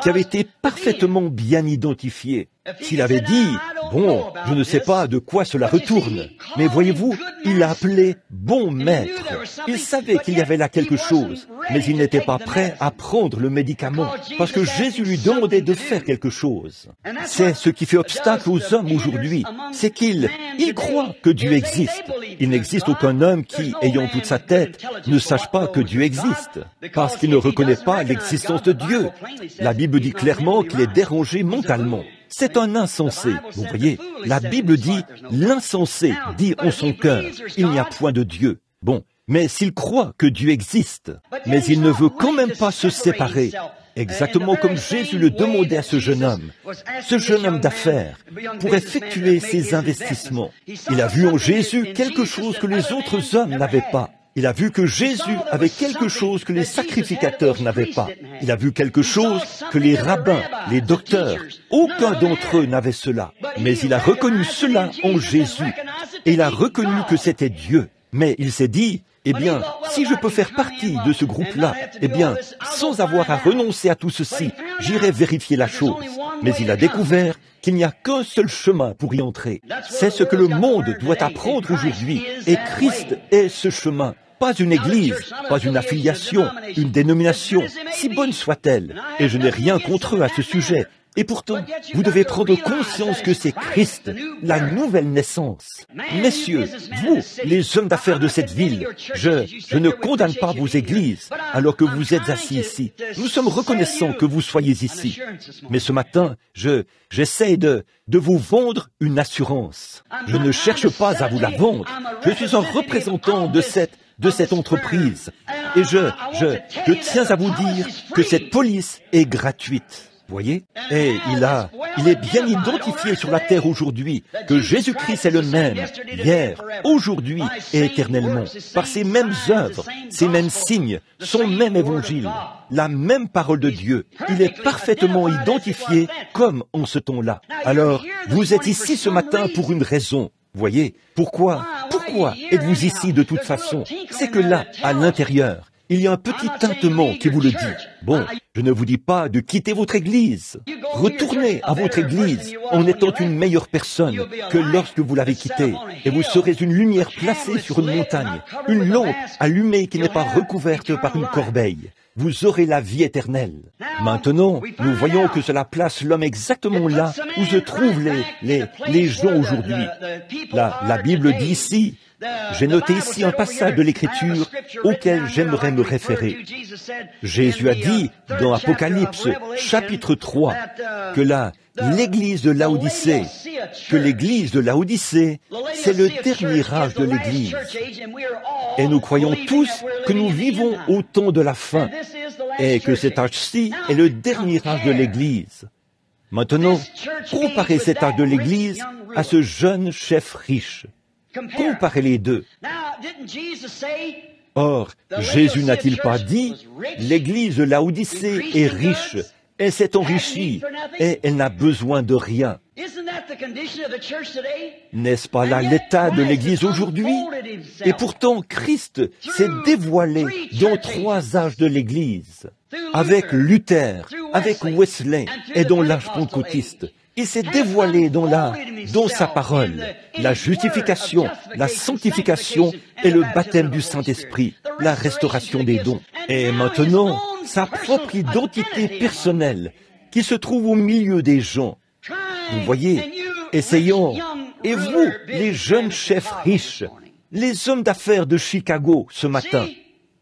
qui avait été parfaitement bien identifié. S'il avait dit « Bon, je ne sais pas de quoi cela retourne », mais voyez-vous, il l'a appelé « bon maître ». Il savait qu'il y avait là quelque chose, mais il n'était pas prêt à prendre le médicament, parce que Jésus lui demandait de faire quelque chose. C'est ce qui fait obstacle aux hommes aujourd'hui, c'est qu'ils croient que Dieu existe. Il n'existe aucun homme qui, ayant toute sa tête, ne sache pas que Dieu existe, parce qu'il ne reconnaît pas l'existence de Dieu. La Bible dit clairement qu'il est dérangé mentalement. C'est un insensé. Vous voyez, la Bible dit, l'insensé dit en son cœur, il n'y a point de Dieu. Bon, mais s'il croit que Dieu existe, mais il ne veut quand même pas se séparer, exactement comme Jésus le demandait à ce jeune homme d'affaires, pour effectuer ses investissements. Il a vu en Jésus quelque chose que les autres hommes n'avaient pas. Il a vu que Jésus avait quelque chose que les sacrificateurs n'avaient pas. Il a vu quelque chose que les rabbins, les docteurs, aucun d'entre eux n'avait cela. Mais il a reconnu cela en Jésus. Et il a reconnu que c'était Dieu. Mais il s'est dit, eh bien, si je peux faire partie de ce groupe-là, eh bien, sans avoir à renoncer à tout ceci, j'irai vérifier la chose. Mais il a découvert qu'il n'y a qu'un seul chemin pour y entrer. C'est ce que le monde doit apprendre aujourd'hui. Et Christ est ce chemin. Pas une église, pas une affiliation, une dénomination, si bonne soit-elle. Et je n'ai rien contre eux à ce sujet. Et pourtant, vous devez prendre conscience que c'est Christ, la nouvelle naissance. Messieurs, vous, les hommes d'affaires de cette ville, je ne condamne pas vos églises alors que vous êtes assis ici. Nous sommes reconnaissants que vous soyez ici. Mais ce matin, j'essaie de vous vendre une assurance. Je ne cherche pas à vous la vendre. Je suis un représentant de cette entreprise. Et je tiens à vous dire que cette police est gratuite. Voyez? Et il est bien identifié sur la terre aujourd'hui que Jésus-Christ est le même, hier, aujourd'hui et éternellement, par ses mêmes œuvres, ses mêmes signes, son même évangile, la même parole de Dieu. Il est parfaitement identifié comme en ce temps-là. Alors, vous êtes ici ce matin pour une raison. Voyez? Pourquoi êtes-vous ici de toute façon? C'est que là, à l'intérieur, il y a un petit tintement qui vous le dit. Bon, je ne vous dis pas de quitter votre église. Retournez à votre église en étant une meilleure personne que lorsque vous l'avez quittée. Et vous serez une lumière placée sur une montagne, une lampe allumée qui n'est pas recouverte par une corbeille. Vous aurez la vie éternelle. Maintenant, nous voyons que cela place l'homme exactement là où se trouvent les gens aujourd'hui. La Bible dit ici, j'ai noté ici un passage de l'Écriture auquel j'aimerais me référer. Jésus a dit dans Apocalypse, chapitre 3, que l'église de Laodicée, c'est le dernier âge de l'église. Et nous croyons tous que nous vivons au temps de la fin et que cet âge-ci est le dernier âge de l'église. Maintenant, comparez cet âge de l'église à ce jeune chef riche. Comparez les deux. Or, Jésus n'a-t-il pas dit, l'Église de Laodicée est riche, elle s'est enrichie et elle n'a besoin de rien. N'est-ce pas là l'état de l'Église aujourd'hui? Et pourtant, Christ s'est dévoilé dans 3 âges de l'Église, avec Luther, avec Wesley et dans l'âge pentecôtiste. Il s'est dévoilé dans sa parole, la justification, la sanctification et le baptême du Saint-Esprit, la restauration des dons. Et maintenant, sa propre identité personnelle qui se trouve au milieu des gens. Vous voyez, essayons. Et vous, les jeunes chefs riches, les hommes d'affaires de Chicago ce matin,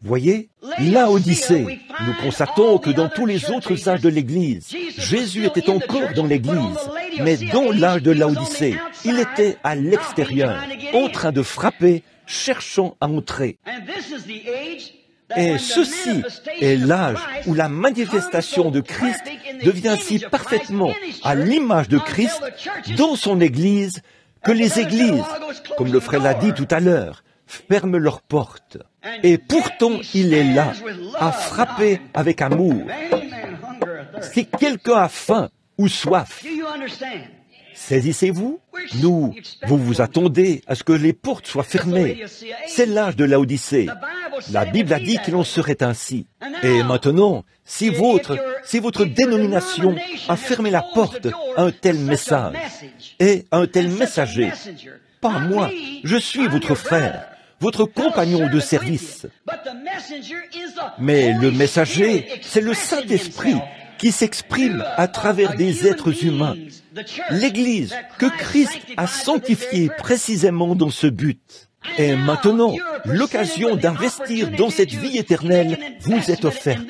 voyez, Laodicée, nous constatons que dans tous les autres âges de l'Église, Jésus était encore dans l'Église, mais dans l'âge de Laodicée, il était à l'extérieur, en train de frapper, cherchant à entrer. Et ceci est l'âge où la manifestation de Christ devient si parfaitement à l'image de Christ dans son Église que les églises, comme le frère l'a dit tout à l'heure, ferment leurs portes. Et pourtant, il est là, à frapper avec amour. Si quelqu'un a faim ou soif, saisissez-vous. Vous vous attendez à ce que les portes soient fermées. C'est l'âge de Laodicée. La Bible a dit qu'il en serait ainsi. Et maintenant, si votre dénomination a fermé la porte à un tel message et à un tel messager, pas moi, je suis votre frère, votre compagnon de service. Mais le messager, c'est le Saint-Esprit qui s'exprime à travers des êtres humains. L'Église que Christ a sanctifiée précisément dans ce but. Et maintenant, l'occasion d'investir dans cette vie éternelle vous est offerte.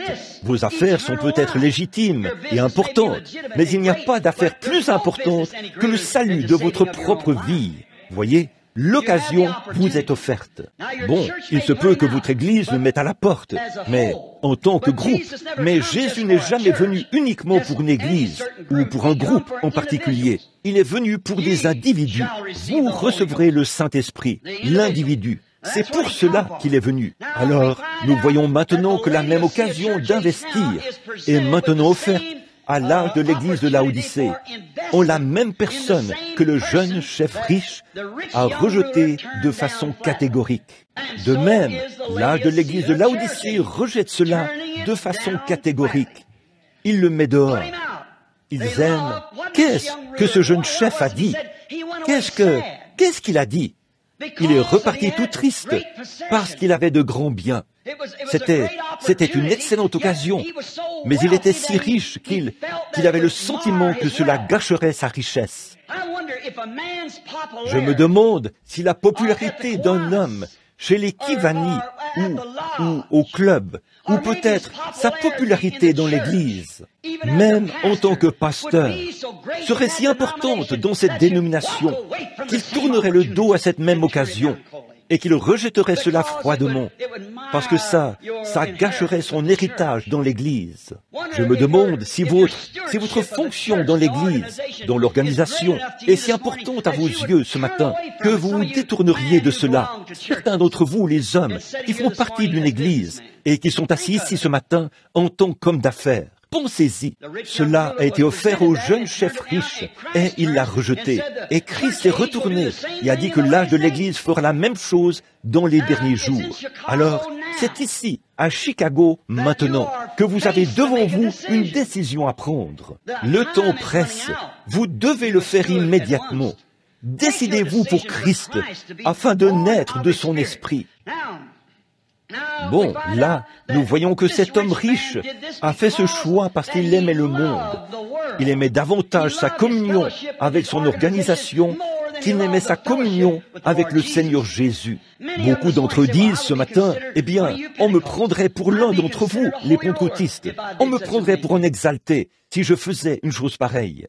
Vos affaires sont peut-être légitimes et importantes, mais il n'y a pas d'affaire plus importante que le salut de votre propre vie. Voyez, l'occasion vous est offerte. Bon, il se peut que votre Église le mette à la porte, mais en tant que groupe. Mais Jésus n'est jamais venu uniquement pour une Église ou pour un groupe en particulier. Il est venu pour des individus. Vous recevrez le Saint-Esprit, l'individu. C'est pour cela qu'il est venu. Alors, nous voyons maintenant que la même occasion d'investir est maintenant offerte à l'âge de l'Église de Laodicée, en la même personne que le jeune chef riche a rejeté de façon catégorique. De même, l'âge de l'Église de Laodicée rejette cela de façon catégorique. Il le met dehors. Ils aiment. Qu'est-ce que ce jeune chef a dit? Qu'est-ce qu'il a dit? Il est reparti tout triste parce qu'il avait de grands biens. C'était une excellente occasion, mais il était si riche qu'il avait le sentiment que cela gâcherait sa richesse. Je me demande si la popularité d'un homme chez les Kivani ou au club, ou peut-être sa popularité dans l'Église, même en tant que pasteur, serait si importante dans cette dénomination qu'il tournerait le dos à cette même occasion et qu'il rejetterait cela froidement, parce que ça gâcherait son héritage dans l'Église. Je me demande si votre fonction dans l'Église, dans l'organisation, est si importante à vos yeux ce matin, que vous vous détourneriez de cela. Certains d'entre vous, les hommes, qui font partie d'une Église et qui sont assis ici ce matin en tant qu'hommes d'affaires. Pensez-y, cela a été offert au jeune chef riche et il l'a rejeté. Et Christ est retourné et a dit que l'âge de l'Église fera la même chose dans les derniers jours. Alors, c'est ici, à Chicago, maintenant, que vous avez devant vous une décision à prendre. Le temps presse, vous devez le faire immédiatement. Décidez-vous pour Christ afin de naître de son esprit. Bon, là, nous voyons que cet homme riche a fait ce choix parce qu'il aimait le monde. Il aimait davantage sa communion avec son organisation qu'il n'aimait sa communion avec le Seigneur Jésus. Beaucoup d'entre eux disent ce matin, eh bien, on me prendrait pour l'un d'entre vous, les pentecôtistes. On me prendrait pour un exalté si je faisais une chose pareille.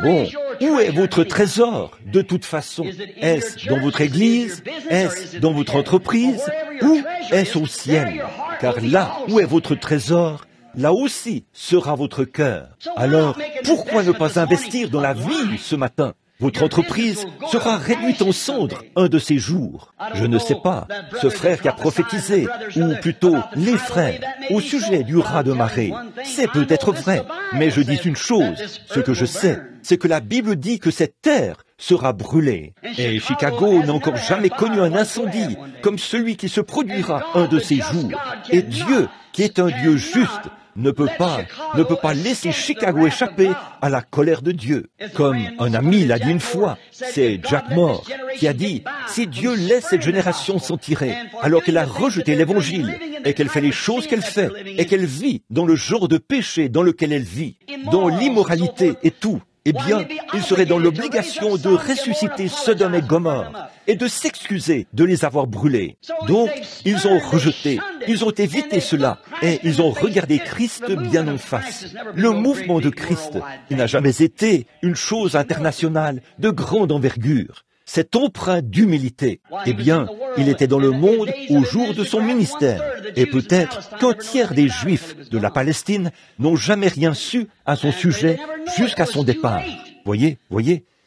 Bon, où est votre trésor, de toute façon? Est-ce dans votre église? Est-ce dans votre entreprise? Ou est-ce au ciel? Car là où est votre trésor, là aussi sera votre cœur. Alors, pourquoi ne pas investir dans la vie ce matin? Votre entreprise sera réduite en cendres un de ces jours. Je ne sais pas, ce frère qui a prophétisé, ou plutôt les frères, au sujet du raz de marée, c'est peut-être vrai, mais je dis une chose, ce que je sais, c'est que la Bible dit que cette terre sera brûlée. Et Chicago n'a encore jamais connu un incendie comme celui qui se produira un de ces jours. Et Dieu, qui est un Dieu juste, ne peut pas laisser Chicago échapper à la colère de Dieu. Comme un ami l'a dit une fois, c'est Jack Moore qui a dit, si Dieu laisse cette génération s'en tirer, alors qu'elle a rejeté l'Évangile, et qu'elle fait les choses qu'elle fait, et qu'elle vit dans le genre de péché dans lequel elle vit, dans l'immoralité et tout, eh bien, il serait dans l'obligation de ressusciter Sodome et Gomorrhe et de s'excuser de les avoir brûlés. Donc, ils ont rejeté, ils ont évité cela et ils ont regardé Christ bien en face. Le mouvement de Christ, il n'a jamais été une chose internationale de grande envergure. Cet empreint d'humilité, eh bien, il était dans le monde au jour de son ministère. Et peut-être qu'un tiers des Juifs de la Palestine n'ont jamais rien su à son sujet jusqu'à son départ. Voyez,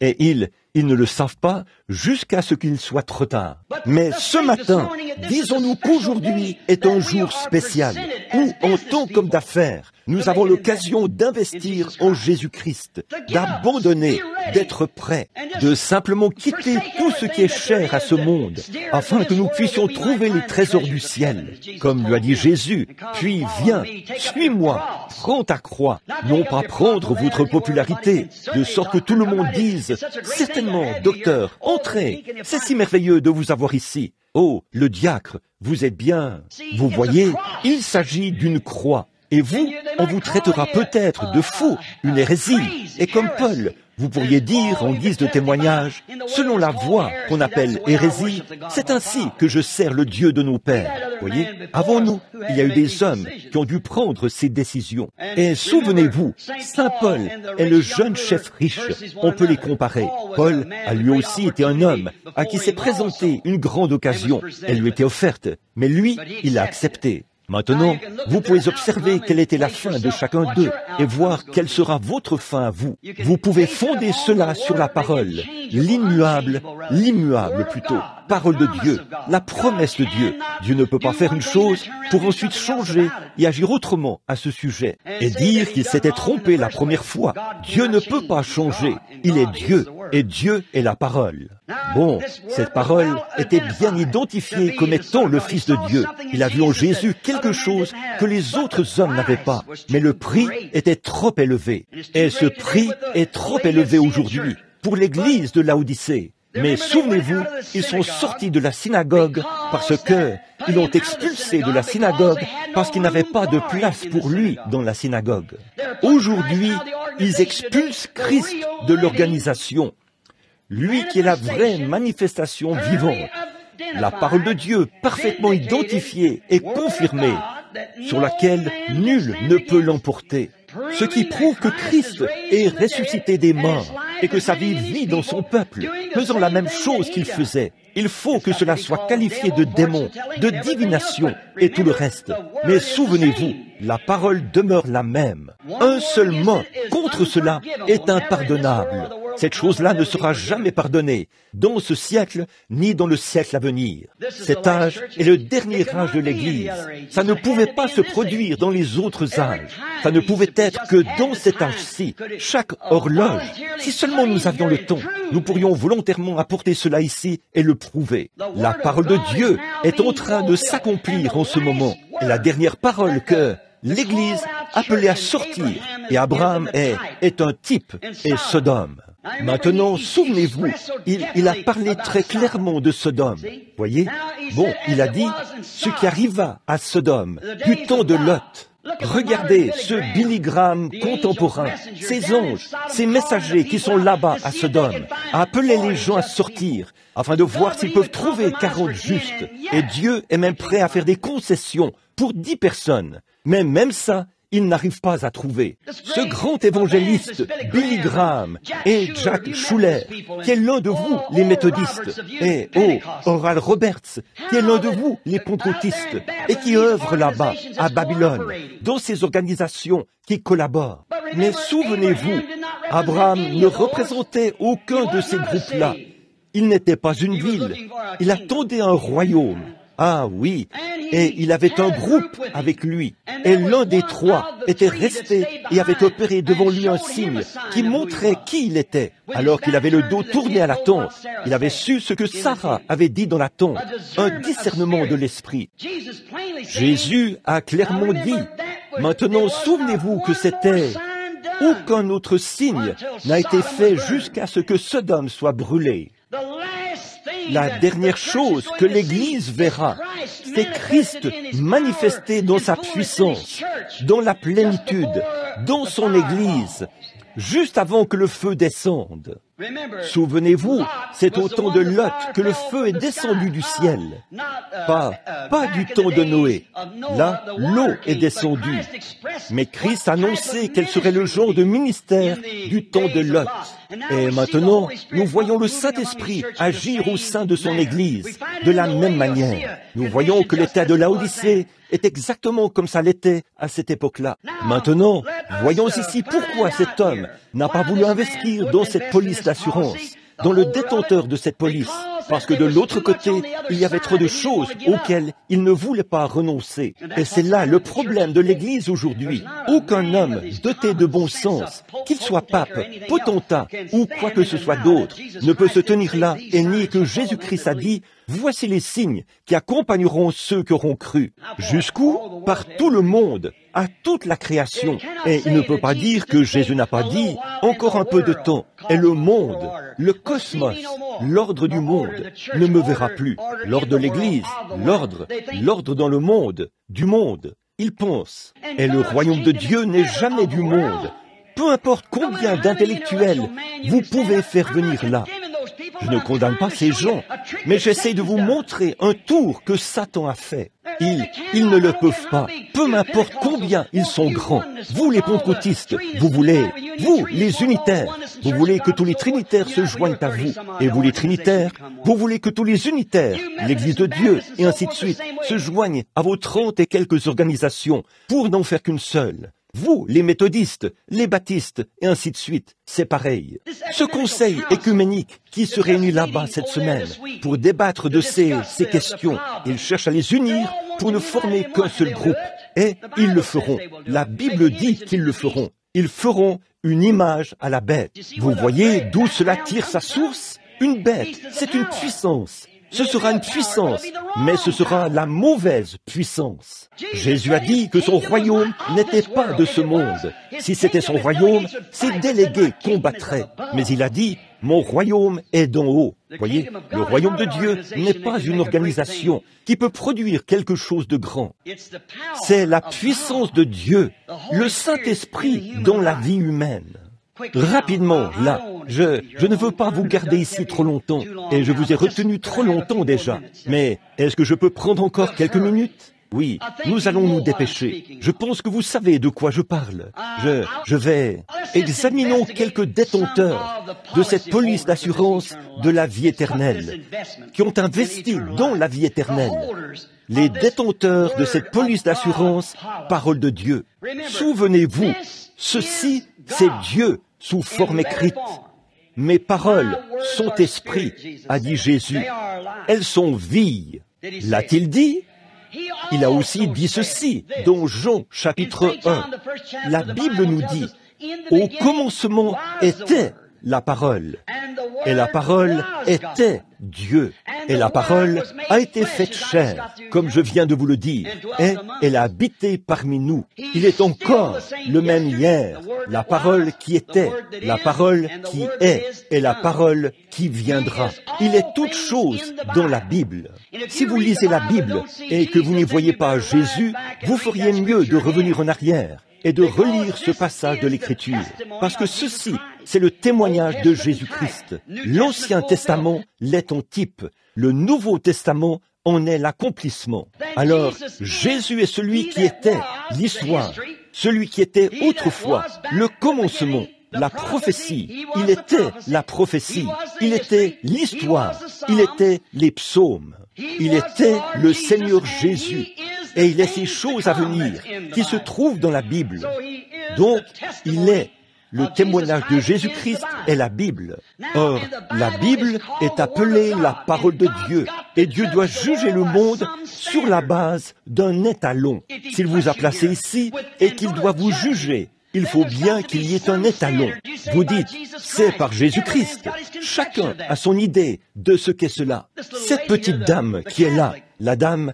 et ils ne le savent pas jusqu'à ce qu'il soit trop tard. Mais ce matin, disons-nous qu'aujourd'hui est un jour spécial où, en tant qu'homme d'affaires, nous avons l'occasion d'investir en Jésus-Christ, d'abandonner, d'être prêts, de simplement quitter tout ce qui est cher à ce monde, afin que nous puissions trouver les trésors du ciel. Comme lui a dit Jésus, puis viens, suis-moi, prends ta croix, non pas prendre votre popularité, de sorte que tout le monde dise, certainement, docteur, entrez, c'est si merveilleux de vous avoir ici. Oh, le diacre, vous êtes bien. Vous voyez, il s'agit d'une croix. Et vous, on vous traitera peut-être de fou, une hérésie. Et comme Paul, vous pourriez dire en guise de témoignage, selon la voie qu'on appelle hérésie, c'est ainsi que je sers le Dieu de nos pères. Voyez, avant nous, il y a eu des hommes qui ont dû prendre ces décisions. Et souvenez-vous, Saint Paul est le jeune chef riche. On peut les comparer. Paul a lui aussi été un homme à qui s'est présentée une grande occasion. Elle lui était offerte, mais lui, il l'a acceptée. Maintenant, vous pouvez observer quelle était la fin de chacun d'eux et voir quelle sera votre fin à vous. Vous pouvez fonder cela sur la parole, l'immuable plutôt, parole de Dieu, la promesse de Dieu. Dieu ne peut pas faire une chose pour ensuite changer et agir autrement à ce sujet. Et dire qu'il s'était trompé la première fois. Dieu ne peut pas changer. Il est Dieu et Dieu est la parole. Bon, cette parole était bien identifiée comme étant le Fils de Dieu. Il a vu en Jésus quelque chose que les autres hommes n'avaient pas. Mais le prix était trop élevé. Et ce prix est trop élevé aujourd'hui pour l'Église de Laodicée. Mais souvenez-vous, ils sont sortis de la synagogue parce que ils l'ont expulsé de la synagogue parce qu'il n'avait pas de place pour lui dans la synagogue. Aujourd'hui, ils expulsent Christ de l'organisation. Lui qui est la vraie manifestation vivante, la parole de Dieu parfaitement identifiée et confirmée, sur laquelle nul ne peut l'emporter. Ce qui prouve que Christ est ressuscité des morts et que sa vie vit dans son peuple, faisant la même chose qu'il faisait. Il faut que cela soit qualifié de démon, de divination et tout le reste. Mais souvenez-vous, la parole demeure la même. Un seul mot contre cela est impardonnable. Cette chose-là ne sera jamais pardonnée, dans ce siècle, ni dans le siècle à venir. Cet âge est le dernier âge de l'Église. Ça ne pouvait pas se produire dans les autres âges. Ça ne pouvait être que dans cet âge-ci. Chaque horloge, si seulement nous avions le temps, nous pourrions volontairement apporter cela ici et le prouver. La parole de Dieu est en train de s'accomplir en ce moment. Et la dernière parole que l'Église appelée à sortir, et Abraham est un type, et Sodome. Maintenant, souvenez-vous, il a parlé très clairement de Sodome. Voyez? Bon, il a dit ce qui arriva à Sodome du temps de Lot. Regardez ce Billy Graham contemporain, ces anges, ces messagers qui sont là-bas à Sodome, à appeler les gens à sortir, afin de voir s'ils peuvent trouver 40 justes. Et Dieu est même prêt à faire des concessions pour 10 personnes. Mais même ça, il n'arrive pas à trouver. Ce grand évangéliste, Billy Graham et Jack Schuller, qui est l'un de vous, les méthodistes, et Oral Roberts, qui est l'un de vous, les pentecôtistes, et qui œuvre là-bas, à Babylone, dans ces organisations qui collaborent. Mais souvenez-vous, Abraham ne représentait aucun de ces groupes-là. Il n'était pas une ville. Il attendait un royaume. Ah oui, et il avait un groupe avec lui, et l'un des trois était resté et avait opéré devant lui un signe qui montrait qui il était, alors qu'il avait le dos tourné à la tente. Il avait su ce que Sarah avait dit dans la tente, un discernement de l'esprit. Jésus a clairement dit, maintenant souvenez-vous que c'était aucun autre signe n'a été fait jusqu'à ce que Sodome soit brûlée. La dernière chose que l'Église verra, c'est Christ manifesté dans sa puissance, dans la plénitude, dans son Église, juste avant que le feu descende. Souvenez-vous, c'est au temps de Lot que le feu est descendu du ciel. Pas du temps de Noé. Là, l'eau est descendue. Mais Christ annonçait quel serait le genre de ministère du temps de Lot. Et maintenant, nous voyons le Saint-Esprit agir au sein de son Église de la même manière. Nous voyons que l'état de Laodicée est exactement comme ça l'était à cette époque-là. Maintenant, voyons ici pourquoi cet homme n'a pas voulu investir dans cette police d'assurance, dans le détenteur de cette police, parce que de l'autre côté, il y avait trop de choses auxquelles il ne voulait pas renoncer. Et c'est là le problème de l'Église aujourd'hui. Aucun homme doté de bon sens, qu'il soit pape, potentat ou quoi que ce soit d'autre, ne peut se tenir là et nier que Jésus-Christ a dit « Voici les signes qui accompagneront ceux qui auront cru. » Jusqu'où? Par tout le monde, à toute la création. Et il ne peut pas dire que Jésus n'a pas dit « Encore un peu de temps, et le monde, le cosmos, l'ordre du monde ne me verra plus. » L'ordre de l'Église, l'ordre dans le monde, du monde. Il pense. Et le royaume de Dieu n'est jamais du monde. Peu importe combien d'intellectuels vous pouvez faire venir là. Je ne condamne pas ces gens, mais j'essaie de vous montrer un tour que Satan a fait. Ils ne le peuvent pas, peu importe combien ils sont grands. Vous les pentecôtistes, vous les unitaires, vous voulez que tous les trinitaires se joignent à vous. Et vous les trinitaires, vous voulez que tous les unitaires, l'Église de Dieu, et ainsi de suite, se joignent à vos 30 et quelques organisations pour n'en faire qu'une seule. Vous, les méthodistes, les baptistes, et ainsi de suite, c'est pareil. Ce conseil écuménique qui se réunit là-bas cette semaine pour débattre de ces questions, ils cherchent à les unir pour ne former qu'un seul groupe. Et ils le feront. La Bible dit qu'ils le feront. Ils feront une image à la bête. Vous voyez d'où cela tire sa source? Une bête, c'est une puissance. Ce sera une puissance, mais ce sera la mauvaise puissance. Jésus a dit que son royaume n'était pas de ce monde. Si c'était son royaume, ses délégués combattraient. Mais il a dit, mon royaume est d'en haut. Voyez, le royaume de Dieu n'est pas une organisation qui peut produire quelque chose de grand. C'est la puissance de Dieu, le Saint-Esprit dans la vie humaine. Rapidement, là, je ne veux pas vous garder ici trop longtemps, et je vous ai retenu trop longtemps déjà. Mais est-ce que je peux prendre encore quelques minutes? Oui, nous allons nous dépêcher. Je pense que vous savez de quoi je parle. Je vais... Examinons quelques détenteurs de cette police d'assurance de la vie éternelle, qui ont investi dans la vie éternelle. Les détenteurs de cette police d'assurance, parole de Dieu. Souvenez-vous, ceci, c'est Dieu sous forme écrite. Mes paroles sont esprit, a dit Jésus. Elles sont vie. L'a-t-il dit? Il a aussi dit ceci dans Jean chapitre 1. La Bible nous dit, au commencement était la parole, et la parole était Dieu, et la parole a été faite chair, comme je viens de vous le dire, et elle a habité parmi nous. Il est encore le même hier, la parole qui était, la parole qui est, et la parole qui viendra. Il est toute chose dans la Bible. Si vous lisez la Bible et que vous n'y voyez pas Jésus, vous feriez mieux de revenir en arrière et de relire ce passage de l'Écriture, parce que ceci, c'est le témoignage de Jésus-Christ. L'Ancien Testament l'est en type, le Nouveau Testament en est l'accomplissement. Alors, Jésus est celui qui était l'histoire, celui qui était autrefois le commencement, la prophétie. Il était la prophétie, il était l'histoire, il était les psaumes, il était le Seigneur Jésus. Et il est ces choses à venir qui se trouvent dans la Bible. Donc, il est le témoignage de Jésus-Christ est la Bible. Or, la Bible est appelée la parole de Dieu, et Dieu doit juger le monde sur la base d'un étalon. S'il vous a placé ici et qu'il doit vous juger, il faut bien qu'il y ait un étalon. Vous dites, c'est par Jésus-Christ. Chacun a son idée de ce qu'est cela. Cette petite dame qui est là, la dame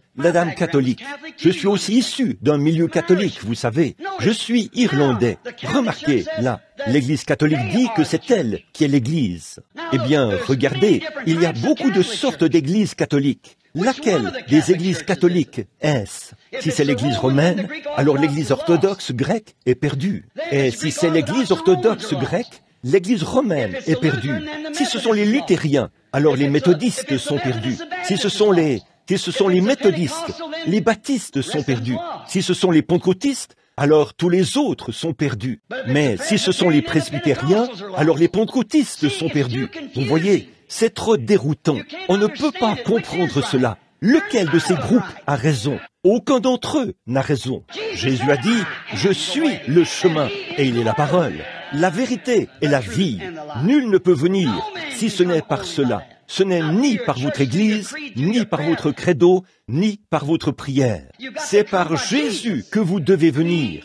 catholique. Je suis aussi issu d'un milieu catholique, vous savez. Je suis irlandais. Remarquez, là, l'Église catholique dit que c'est elle qui est l'Église. Eh bien, regardez, il y a beaucoup de sortes d'églises catholiques. Laquelle des églises catholiques est-ce? Si c'est l'église romaine, alors l'église orthodoxe grecque est perdue. Et si c'est l'église orthodoxe grecque, l'église romaine est perdue. Si ce sont les luthériens, alors les méthodistes sont perdus. Si ce sont les méthodistes, les baptistes sont perdus. Si ce sont les pentecôtistes, alors tous les autres sont perdus. Mais si ce sont les presbytériens, alors les pentecôtistes sont perdus. Vous voyez, c'est trop déroutant. On ne peut pas comprendre cela. Lequel de ces groupes a raison? Aucun d'entre eux n'a raison. Jésus a dit, « Je suis le chemin et il est la parole, la vérité et la vie. Nul ne peut venir si ce n'est par cela. Ce n'est ni par votre Église, ni par votre credo, ni par votre prière. C'est par Jésus que vous devez venir.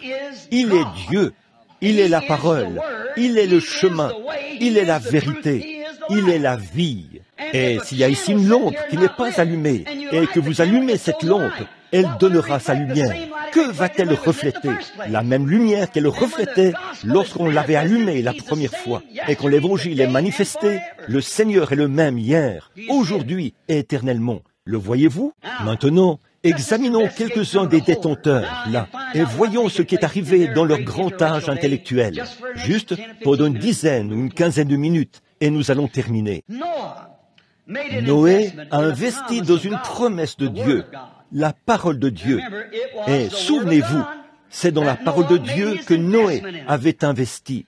Il est Dieu, il est la parole, il est le chemin, il est la vérité, il est la vie. Et s'il y a ici une lampe qui n'est pas allumée, et que vous allumez cette lampe, elle donnera sa lumière. Que va-t-elle refléter? La même lumière qu'elle reflétait lorsqu'on l'avait allumée la première fois. Et quand l'Évangile est manifesté, le Seigneur est le même hier, aujourd'hui et éternellement. Le voyez-vous? Maintenant, examinons quelques-uns des détenteurs, là, et voyons ce qui est arrivé dans leur grand âge intellectuel. Juste pendant une dizaine ou une quinzaine de minutes, et nous allons terminer. Noé a investi dans une promesse de Dieu, la parole de Dieu. Et souvenez-vous, c'est dans la parole de Dieu que Noé avait investi.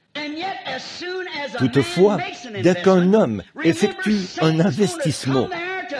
Toutefois, dès qu'un homme effectue un investissement,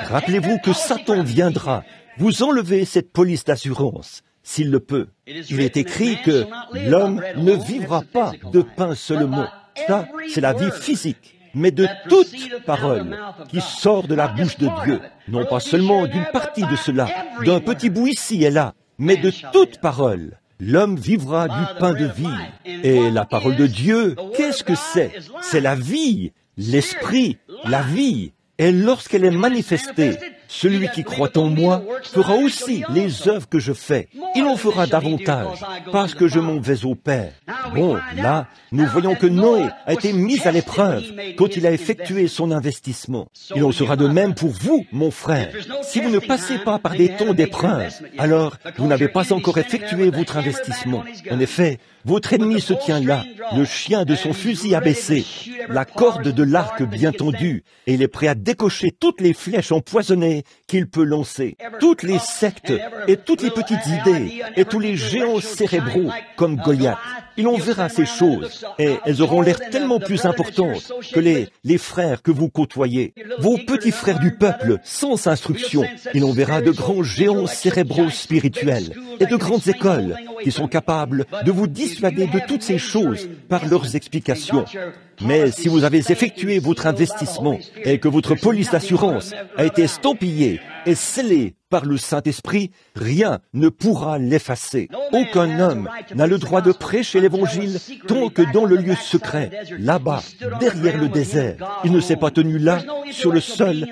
rappelez-vous que Satan viendra vous enlever cette police d'assurance, s'il le peut. Il est écrit que l'homme ne vivra pas de pain seulement. Ça, c'est la vie physique, mais de toute parole qui sort de la bouche de Dieu. Non pas seulement d'une partie de cela, d'un petit bout ici et là, mais de toute parole. L'homme vivra du pain de vie. Et la parole de Dieu, qu'est-ce que c'est? C'est la vie, l'esprit, la vie. Et lorsqu'elle est manifestée, celui qui croit en moi fera aussi les œuvres que je fais. Il en fera davantage, parce que je m'en vais au Père. Bon, là, nous voyons que Noé a été mis à l'épreuve quand il a effectué son investissement. Il en sera de même pour vous, mon frère. Si vous ne passez pas par des temps d'épreuve, alors vous n'avez pas encore effectué votre investissement. En effet, votre ennemi se tient là, le chien de son fusil abaissé, la corde de l'arc bien tendue, et il est prêt à décocher toutes les flèches empoisonnées qu'il peut lancer. Toutes les sectes et toutes les petites idées et tous les géants cérébraux comme Goliath. Il en verra ces choses et elles auront l'air tellement plus importantes que les frères que vous côtoyez. Vos petits frères du peuple, sans instruction, il en verra de grands géants cérébraux spirituels et de grandes écoles qui sont capables de vous dissuader de toutes ces choses par leurs explications. Mais si vous avez effectué votre investissement et que votre police d'assurance a été estampillée et scellée par le Saint-Esprit, rien ne pourra l'effacer. Aucun homme n'a le droit de prêcher l'Évangile tant que dans le lieu secret, là-bas, derrière le désert. Il ne s'est pas tenu là, sur le seul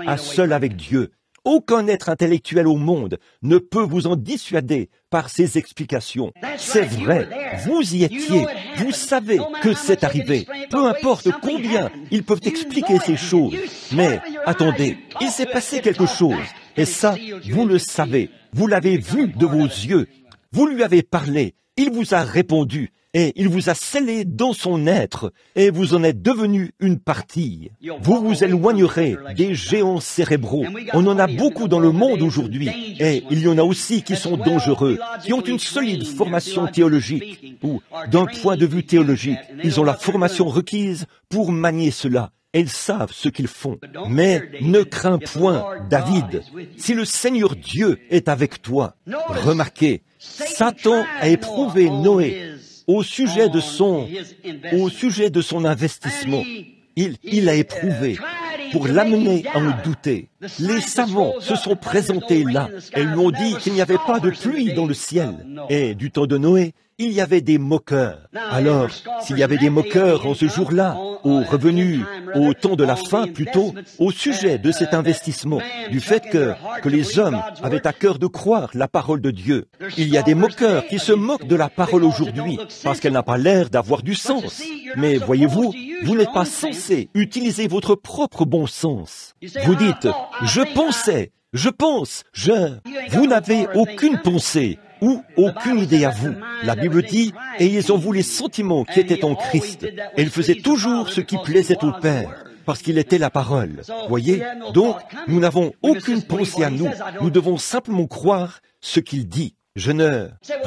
à seul avec Dieu. Aucun être intellectuel au monde ne peut vous en dissuader par ses explications. C'est vrai, vous y étiez, vous savez que c'est arrivé. Peu importe combien ils peuvent expliquer ces choses. Mais attendez, il s'est passé quelque chose. Et ça, vous le savez, vous l'avez vu de vos yeux. Vous lui avez parlé, il vous a répondu. Et il vous a scellé dans son être, et vous en êtes devenu une partie. Vous vous éloignerez des géants cérébraux. On en a beaucoup dans le monde aujourd'hui, et il y en a aussi qui sont dangereux, qui ont une solide formation théologique, ou d'un point de vue théologique, ils ont la formation requise pour manier cela. Ils savent ce qu'ils font. Mais ne crains point, David, si le Seigneur Dieu est avec toi. Remarquez, Satan a éprouvé Noé au sujet de son investissement. Il a éprouvé pour l'amener à en douter. Les savants se sont présentés là et lui ont dit qu'il n'y avait pas de pluie dans le ciel. Et du temps de Noé, il y avait des moqueurs. Alors, s'il y avait des moqueurs en ce jour-là, au temps de la fin plutôt, au sujet de cet investissement, du fait que les hommes avaient à cœur de croire la parole de Dieu, il y a des moqueurs qui se moquent de la parole aujourd'hui parce qu'elle n'a pas l'air d'avoir du sens. Mais voyez-vous, vous n'êtes pas censé utiliser votre propre bon sens. Vous dites, je pense. Vous n'avez aucune pensée ou aucune idée à vous. La Bible dit, et ils ont voulu les sentiments qui étaient en Christ. Et ils faisaient toujours ce qui plaisait au Père, parce qu'il était la parole. Voyez? Donc, nous n'avons aucune pensée à nous. Nous devons simplement croire ce qu'il dit.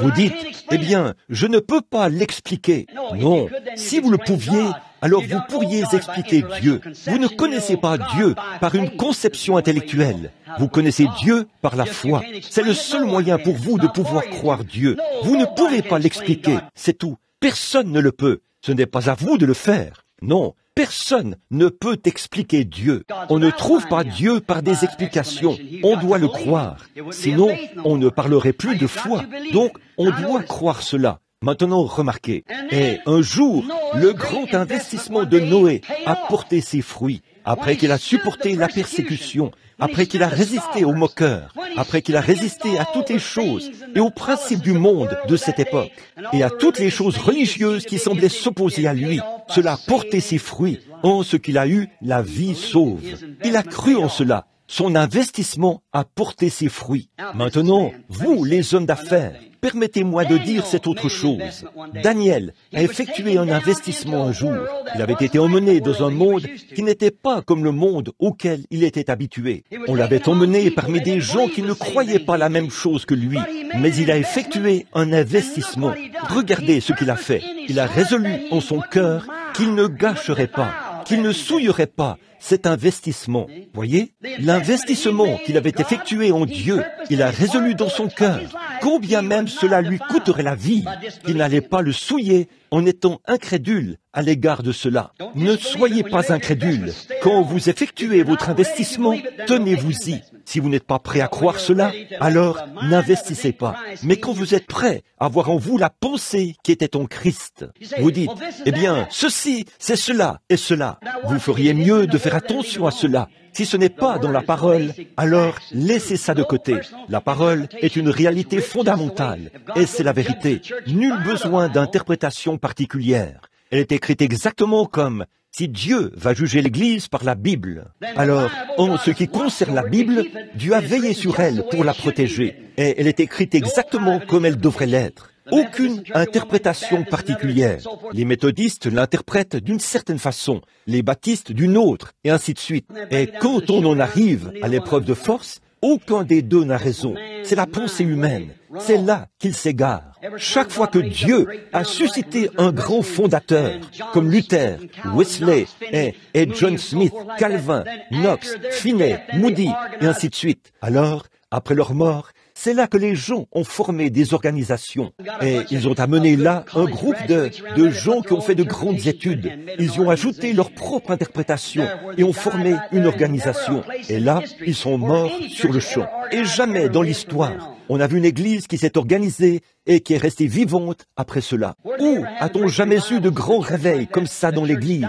Vous dites, eh bien, je ne peux pas l'expliquer. Non, si vous le pouviez, alors vous pourriez expliquer Dieu. Vous ne connaissez pas Dieu par une conception intellectuelle. Vous connaissez Dieu par la foi. C'est le seul moyen pour vous de pouvoir croire Dieu. Vous ne pouvez pas l'expliquer, c'est tout. Personne ne le peut. Ce n'est pas à vous de le faire. Non, personne ne peut expliquer Dieu. On ne trouve pas Dieu par des explications. On doit le croire. Sinon, on ne parlerait plus de foi. Donc, on doit croire cela. Maintenant, remarquez. Et un jour, le grand investissement de Noé a porté ses fruits. Après qu'il a supporté la persécution, après qu'il a résisté aux moqueurs, après qu'il a résisté à toutes les choses et aux principes du monde de cette époque, et à toutes les choses religieuses qui semblaient s'opposer à lui, cela a porté ses fruits en ce qu'il a eu la vie sauve. Il a cru en cela. Son investissement a porté ses fruits. Maintenant, vous, les hommes d'affaires, permettez-moi de dire cette autre chose. Daniel a effectué un investissement un jour. Il avait été emmené dans un monde qui n'était pas comme le monde auquel il était habitué. On l'avait emmené parmi des gens qui ne croyaient pas la même chose que lui. Mais il a effectué un investissement. Regardez ce qu'il a fait. Il a résolu en son cœur qu'il ne gâcherait pas, qu'il ne souillerait pas cet investissement. Voyez, l'investissement qu'il avait effectué en Dieu, il a résolu dans son cœur, combien même cela lui coûterait la vie, qu'il n'allait pas le souiller en étant incrédule à l'égard de cela. Ne soyez pas incrédule. Quand vous effectuez votre investissement, tenez-vous-y. Si vous n'êtes pas prêt à croire cela, alors n'investissez pas. Mais quand vous êtes prêt à avoir en vous la pensée qui était en Christ, vous dites, eh bien, ceci, c'est cela et cela. Vous feriez mieux de faire attention à cela. Si ce n'est pas dans la parole, alors laissez ça de côté. La parole est une réalité fondamentale et c'est la vérité. Nul besoin d'interprétation particulière. Elle est écrite exactement comme si Dieu va juger l'Église par la Bible. Alors, en ce qui concerne la Bible, Dieu a veillé sur elle pour la protéger. Et elle est écrite exactement comme elle devrait l'être. Aucune interprétation particulière. Les méthodistes l'interprètent d'une certaine façon, les baptistes d'une autre, et ainsi de suite. Et quand on en arrive à l'épreuve de force, aucun des deux n'a raison. C'est la pensée humaine. C'est là qu'il s'égare. Chaque fois que Dieu a suscité un grand fondateur, comme Luther, Wesley et John Smith, Calvin, Knox, Finney, Moody, et ainsi de suite, alors, après leur mort, c'est là que les gens ont formé des organisations. Et ils ont amené là un groupe de gens qui ont fait de grandes études. Ils y ont ajouté leur propre interprétation et ont formé une organisation. Et là, ils sont morts sur le champ. Et jamais dans l'histoire, on a vu une église qui s'est organisée et qui est restée vivante après cela. Où a-t-on jamais eu de grands réveils comme ça dans l'église?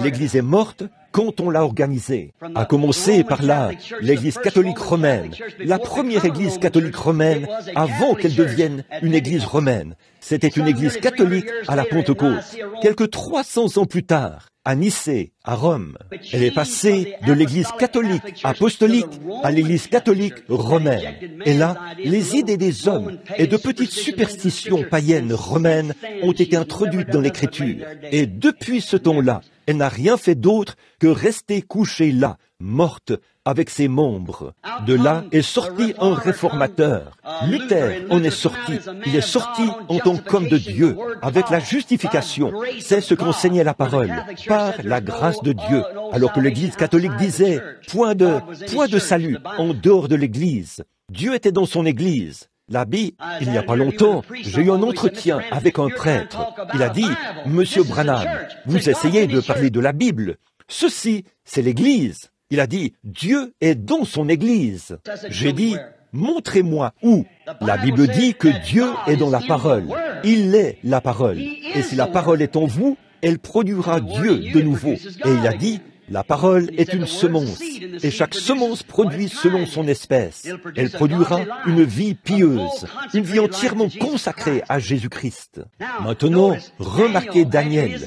L'église est morte quand on l'a organisée. À commencer par là, l'église catholique romaine, la première église catholique romaine avant qu'elle devienne une église romaine. C'était une église catholique à la Pentecôte. Quelques 300 ans plus tard, à Nicée, à Rome, elle est passée de l'église catholique apostolique à l'église catholique romaine. Et là, les idées des hommes et de petites superstitions païennes romaines ont été introduites dans l'écriture. Et depuis ce temps-là, elle n'a rien fait d'autre que rester couchée là, morte, avec ses membres. De là est sorti un réformateur. Luther en est sorti. Il est sorti en tant qu'homme de Dieu, avec la justification. C'est ce qu'enseignait la parole, par la grâce de Dieu. Alors que l'Église catholique disait, point de salut en dehors de l'Église. Dieu était dans son Église. L'habit, il n'y a pas longtemps, j'ai eu un entretien avec un prêtre. Il a dit, « Monsieur Branham, vous essayez de parler de la Bible. Ceci, c'est l'Église. » Il a dit, « Dieu est dans son Église. » J'ai dit, « Montrez-moi où. » La Bible dit que Dieu est dans la parole. Il est la parole. Et si la parole est en vous, elle produira Dieu de nouveau. Et il a dit, la parole est une semence, et chaque semence produit selon son espèce. Elle produira une vie pieuse, une vie entièrement consacrée à Jésus-Christ. Maintenant, remarquez Daniel.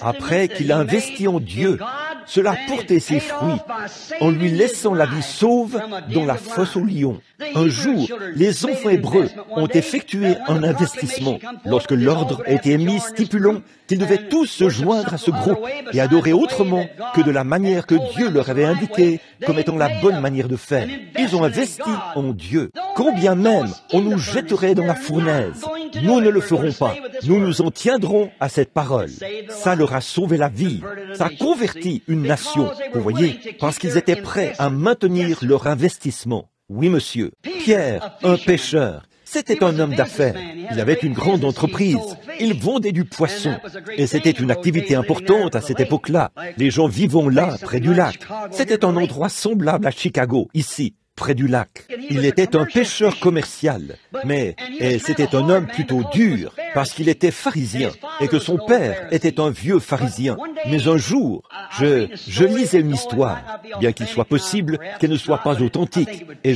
Après qu'il a investi en Dieu, cela a porté ses fruits, en lui laissant la vie sauve dans la fosse aux lions. Un jour, les enfants hébreux ont effectué un investissement lorsque l'ordre a été émis stipulant qu'ils devaient tous se joindre à ce groupe et adorer autrement que de la manière que Dieu leur avait indiqué comme étant la bonne manière de faire. Ils ont investi en Dieu. Combien même on nous jetterait dans la fournaise, nous ne le ferons pas. Nous nous en tiendrons à cette parole. Ça leur a sauvé la vie. Ça a converti une nation. Vous voyez, parce qu'ils étaient prêts à maintenir leur investissement. Oui, monsieur. Pierre, un pêcheur, c'était un homme d'affaires. Il avait une grande entreprise. Il vendait du poisson. Et c'était une activité importante à cette époque-là. Les gens vivant là, près du lac. C'était un endroit semblable à Chicago, ici, près du lac. Il était un pêcheur commercial. Mais c'était un homme plutôt dur, parce qu'il était pharisien, et que son père était un vieux pharisien. Mais un jour, je lisais une histoire, bien qu'il soit possible qu'elle ne soit pas authentique, et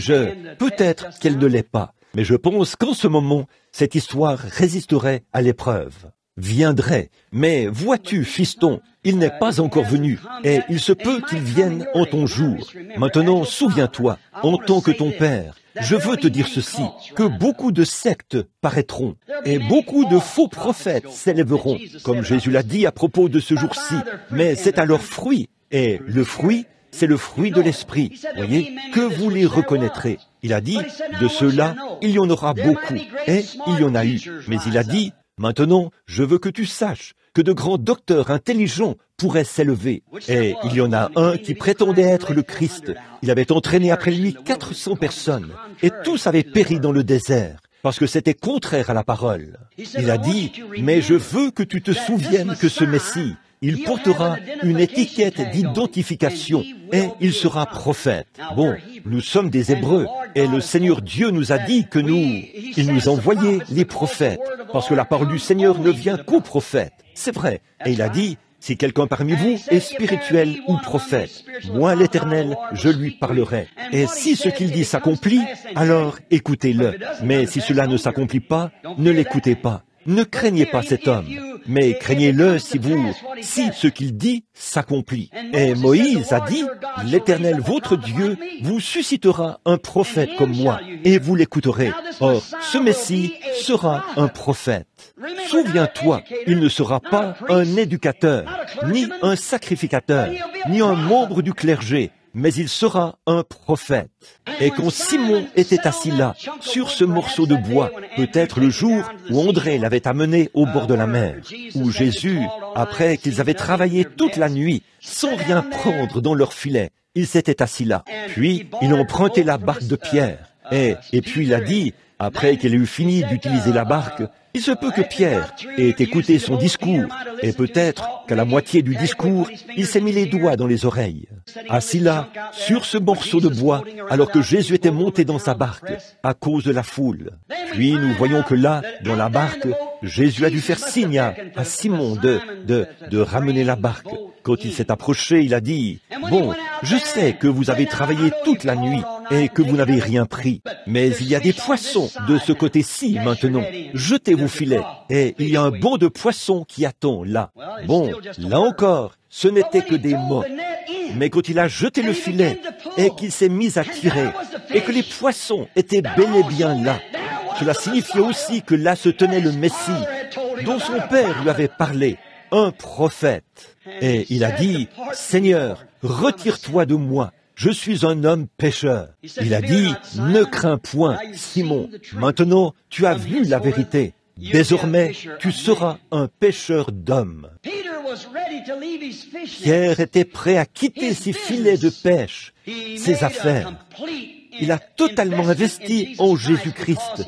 peut-être qu'elle ne l'est pas. Mais je pense qu'en ce moment, cette histoire résisterait à l'épreuve. Viendrait. Mais vois-tu, fiston, il n'est pas encore venu, et il se peut qu'il vienne en ton jour. Maintenant, souviens-toi, en tant que ton père, je veux te dire ceci, que beaucoup de sectes paraîtront, et beaucoup de faux prophètes s'élèveront, comme Jésus l'a dit à propos de ce jour-ci, mais c'est à leur fruit, et le fruit, c'est le fruit de l'esprit, voyez, que vous les reconnaîtrez. Il a dit, de ceux-là, il y en aura beaucoup, et il y en a eu. Mais il a dit, maintenant, je veux que tu saches que de grands docteurs intelligents pourraient s'élever. Et il y en a un qui prétendait être le Christ. Il avait entraîné après lui 400 personnes, et tous avaient péri dans le désert, parce que c'était contraire à la parole. Il a dit, mais je veux que tu te souviennes que ce Messie, il portera une étiquette d'identification et il sera prophète. Bon, nous sommes des Hébreux et le Seigneur Dieu nous a dit que il nous envoyait les prophètes parce que la parole du Seigneur ne vient qu'aux prophètes. C'est vrai. Et il a dit, si quelqu'un parmi vous est spirituel ou prophète, moi l'Éternel, je lui parlerai. Et si ce qu'il dit s'accomplit, alors écoutez-le. Mais si cela ne s'accomplit pas, ne l'écoutez pas. Ne craignez pas cet homme, mais craignez-le si ce qu'il dit s'accomplit. Et Moïse a dit, l'Éternel votre Dieu vous suscitera un prophète comme moi, et vous l'écouterez. Or, ce Messie sera un prophète. Souviens-toi, il ne sera pas un éducateur, ni un sacrificateur, ni un membre du clergé, mais il sera un prophète. Et quand Simon était assis là, sur ce morceau de bois, peut-être le jour où André l'avait amené au bord de la mer, où Jésus, après qu'ils avaient travaillé toute la nuit, sans rien prendre dans leur filet, il s'était assis là. Puis, il empruntait la barque de Pierre. Et puis il a dit, après qu'il ait eu fini d'utiliser la barque, il se peut que Pierre ait écouté son discours, et peut-être qu'à la moitié du discours, il s'est mis les doigts dans les oreilles. Assis là, sur ce morceau de bois, alors que Jésus était monté dans sa barque, à cause de la foule. Puis nous voyons que là, dans la barque, Jésus a dû faire signe à Simon de ramener la barque. Quand il s'est approché, il a dit, « Bon, je sais que vous avez travaillé toute la nuit et que vous n'avez rien pris, mais il y a des poissons de ce côté-ci maintenant. Jetez vos filets, et il y a un banc de poissons qui attend là. » Bon, là encore, ce n'était que des mots. Mais quand il a jeté le filet et qu'il s'est mis à tirer, et que les poissons étaient bel et bien là, cela signifiait aussi que là se tenait le Messie, dont son père lui avait parlé, un prophète. Et il a dit, « Seigneur, retire-toi de moi, je suis un homme pécheur. » Il a dit, « Ne crains point, Simon, maintenant tu as vu la vérité. Désormais, tu seras un pêcheur d'hommes. » Pierre était prêt à quitter ses filets de pêche, ses affaires. il a totalement investi en Jésus-Christ,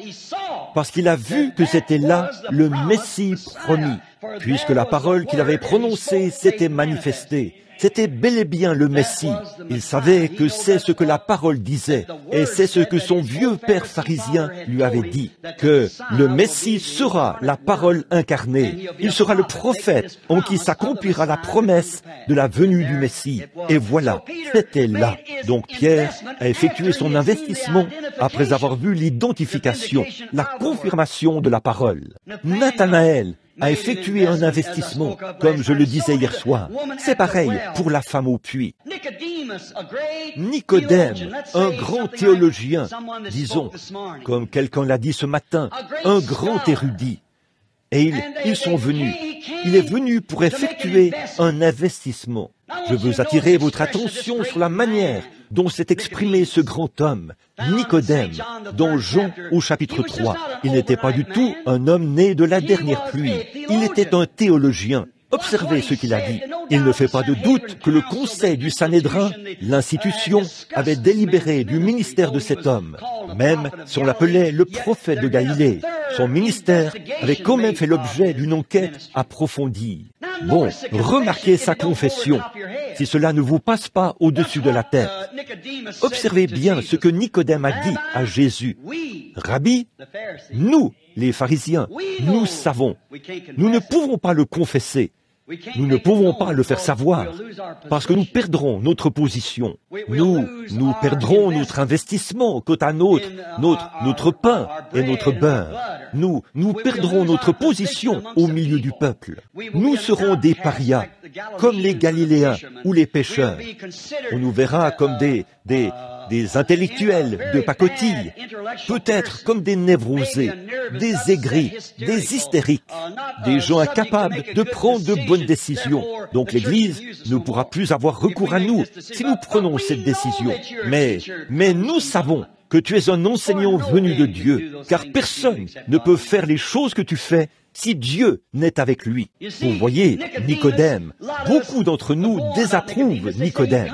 parce qu'il a vu que c'était là le Messie promis, puisque la parole qu'il avait prononcée s'était manifestée. C'était bel et bien le Messie. Il savait que c'est ce que la parole disait, et c'est ce que son vieux père pharisien lui avait dit, que le Messie sera la parole incarnée. Il sera le prophète en qui s'accomplira la promesse de la venue du Messie. Et voilà, c'était là. Donc Pierre a effectué son investissement après avoir vu l'identification, la confirmation de la parole. Nathanaël a effectué un investissement, comme je le disais hier soir. C'est pareil pour la femme au puits. Nicodème, un grand théologien, disons, comme quelqu'un l'a dit ce matin, un grand érudit. Et ils sont venus. Il est venu pour effectuer un investissement. Je veux attirer votre attention sur la manière dont s'est exprimé ce grand homme, Nicodème, dans Jean au chapitre 3. Il n'était pas du tout un homme né de la dernière pluie. Il était un théologien. Observez ce qu'il a dit. Il ne fait pas de doute que le conseil du Sanhédrin, l'institution, avait délibéré du ministère de cet homme. Même si on l'appelait le prophète de Galilée, son ministère avait quand même fait l'objet d'une enquête approfondie. Bon, remarquez sa confession, si cela ne vous passe pas au-dessus de la tête. Observez bien ce que Nicodème a dit à Jésus. Rabbi, nous, les pharisiens, nous savons. Nous ne pouvons pas le confesser. Nous ne pouvons pas le faire savoir, parce que nous perdrons notre position. Nous perdrons notre investissement quant à notre pain et notre beurre. Nous perdrons notre position au milieu du peuple. Nous serons des parias, comme les Galiléens ou les pêcheurs. On nous verra comme des intellectuels de pacotille, peut-être comme des névrosés, des aigris, des hystériques, des gens incapables de prendre de bonnes décisions. Donc l'Église ne pourra plus avoir recours à nous si nous prenons cette décision. Mais nous savons que tu es un enseignant venu de Dieu, car personne ne peut faire les choses que tu fais si Dieu n'est avec lui. Vous voyez, Nicodème, beaucoup d'entre nous désapprouvent Nicodème.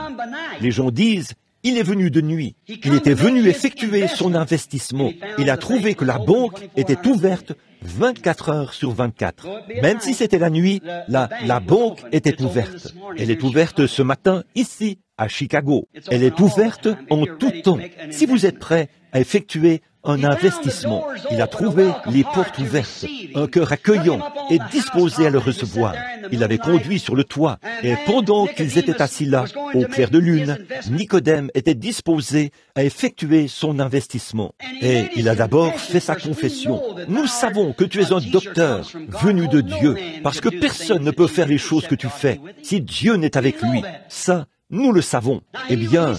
Les gens disent, il est venu de nuit. Il était venu effectuer son investissement. Il a trouvé que la banque était ouverte 24 heures sur 24. Même si c'était la nuit, la banque était ouverte. Elle est ouverte ce matin, ici, à Chicago. Elle est ouverte en tout temps. Si vous êtes prêt à effectuer un investissement, il a trouvé les portes ouvertes, un cœur accueillant et disposé à le recevoir. Il l'avait conduit sur le toit, et pendant qu'ils étaient assis là, au clair de lune, Nicodème était disposé à effectuer son investissement. Et il a d'abord fait sa confession. Nous savons que tu es un docteur venu de Dieu, parce que personne ne peut faire les choses que tu fais si Dieu n'est avec lui. Ça, nous le savons. Eh bien,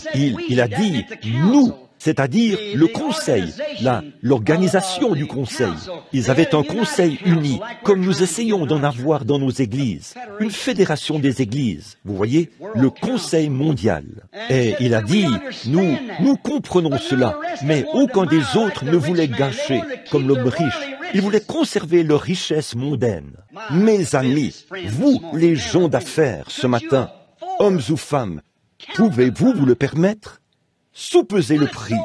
il a dit « nous ». C'est-à-dire le conseil, l'organisation du conseil. Ils avaient un conseil uni, comme nous essayons d'en avoir dans nos églises, une fédération des églises, vous voyez, le conseil mondial. Et il a dit, nous comprenons cela, mais aucun des autres ne voulait gâcher, comme l'homme riche. Ils voulaient conserver leur richesse mondaine. Mes amis, vous, les gens d'affaires, ce matin, hommes ou femmes, pouvez-vous vous le permettre ? Soupesez le prix.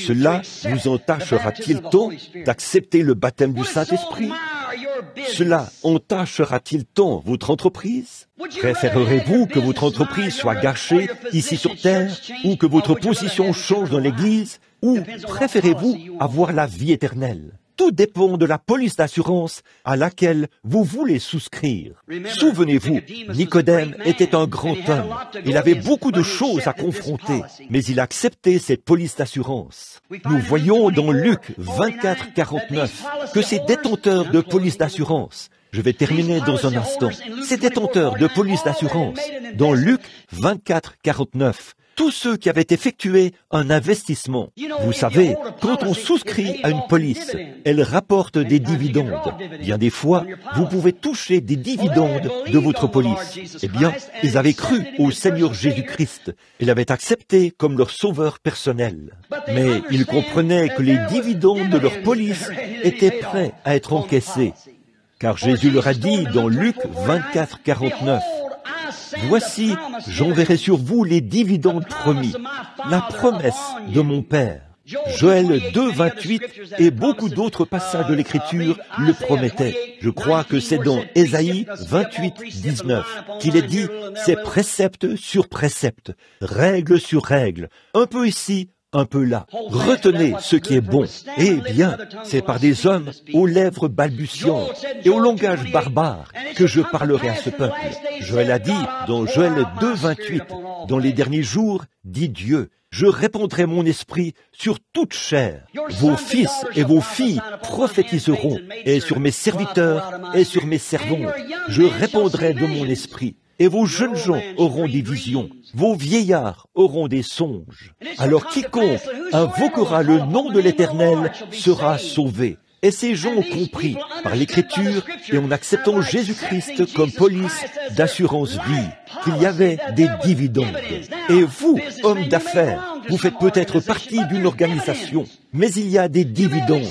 Cela vous entachera-t-il tant d'accepter le baptême du Saint-Esprit? Cela entachera-t-il tant votre entreprise? Préférerez-vous que votre entreprise soit gâchée ici sur terre ou que votre position change dans l'Église ou préférez-vous avoir la vie éternelle? Tout dépend de la police d'assurance à laquelle vous voulez souscrire. Souvenez-vous, Nicodème était un grand homme. Il avait beaucoup de choses à confronter, mais il a accepté cette police d'assurance. Nous voyons dans Luc 24, 49 que ces détenteurs de police d'assurance, je vais terminer dans un instant, ces détenteurs de police d'assurance, dans Luc 24, 49, tous ceux qui avaient effectué un investissement. Vous savez, quand on souscrit à une police, elle rapporte des dividendes. Bien des fois, vous pouvez toucher des dividendes de votre police. Eh bien, ils avaient cru au Seigneur Jésus-Christ et l'avaient accepté comme leur sauveur personnel. Mais ils comprenaient que les dividendes de leur police étaient prêts à être encaissés. Car Jésus leur a dit dans Luc 24, 49, « voici, j'enverrai sur vous les dividendes promis, la promesse de mon Père. Joël 2, 28 et beaucoup d'autres passages de l'Écriture le promettaient. Je crois que c'est dans Ésaïe 28, 19 qu'il est dit, c'est précepte sur précepte, règle sur règle, un peu ici, un peu là. Retenez ce qui est bon. Eh bien, c'est par des hommes aux lèvres balbutiantes et au langage barbare que je parlerai à ce peuple. Joël a dit dans Joël 2, 28, dans les derniers jours, dit Dieu, je répandrai mon esprit sur toute chair. Vos fils et vos filles prophétiseront, et sur mes serviteurs et sur mes servantes, je répandrai de mon esprit. Et vos jeunes gens auront des visions, vos vieillards auront des songes. Alors quiconque invoquera le nom de l'Éternel sera sauvé. Et ces gens ont compris, par l'Écriture et en acceptant Jésus-Christ comme police d'assurance vie, qu'il y avait des dividendes. Et vous, hommes d'affaires, vous faites peut-être partie d'une organisation, mais il y a des dividendes.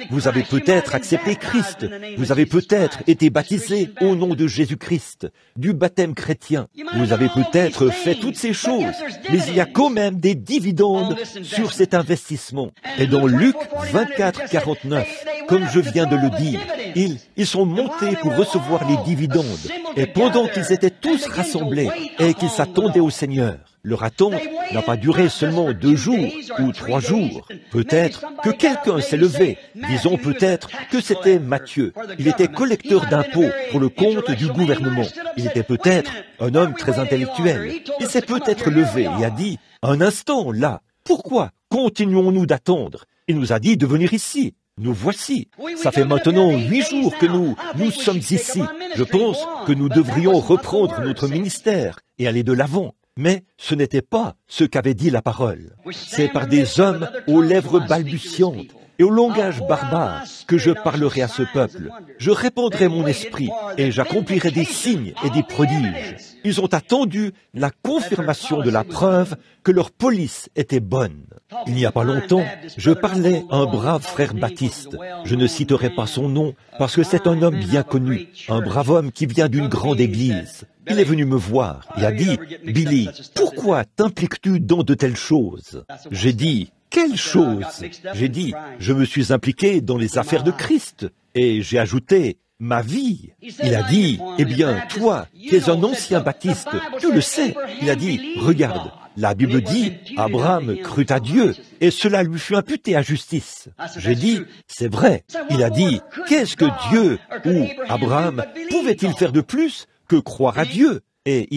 Vous avez peut-être accepté Christ, vous avez peut-être été baptisé au nom de Jésus-Christ, du baptême chrétien. Vous avez peut-être fait toutes ces choses, mais il y a quand même des dividendes sur cet investissement. Et dans Luc 24, 49, comme je viens de le dire, ils sont montés pour recevoir les dividendes. Et pendant qu'ils étaient tous rassemblés et qu'ils s'attendaient au Seigneur, leur attente n'a pas duré seulement 2 jours ou 3 jours. Peut-être que quelqu'un s'est levé. Disons peut-être que c'était Matthieu. Il était collecteur d'impôts pour le compte du gouvernement. Il était peut-être un homme très intellectuel. Il s'est peut-être levé et a dit, un instant là, pourquoi continuons-nous d'attendre? Il nous a dit de venir ici. Nous voici. Ça fait maintenant 8 jours que nous sommes ici. Je pense que nous devrions reprendre notre ministère et aller de l'avant. Mais ce n'était pas ce qu'avait dit la parole. C'est par des hommes aux lèvres balbutiantes et au langage barbare que je parlerai à ce peuple. Je répandrai mon esprit et j'accomplirai des signes et des prodiges. Ils ont attendu la confirmation de la preuve que leur police était bonne. Il n'y a pas longtemps, je parlais à un brave frère baptiste. Je ne citerai pas son nom parce que c'est un homme bien connu, un brave homme qui vient d'une grande église. Il est venu me voir et a dit, « Billy, pourquoi t'impliques-tu dans de telles choses ?» J'ai dit, « Quelles choses ?» J'ai dit, « Je me suis impliqué dans les affaires de Christ. » Et j'ai ajouté, « Ma vie. » Il a dit, « Eh bien, toi, qui es un ancien baptiste, tu le sais. » Il a dit, « Regarde, la Bible dit, Abraham crut à Dieu, et cela lui fut imputé à justice. » J'ai dit, c'est vrai. Il a dit, qu'est-ce que Dieu ou Abraham pouvait-il faire de plus que croire à Dieu? Et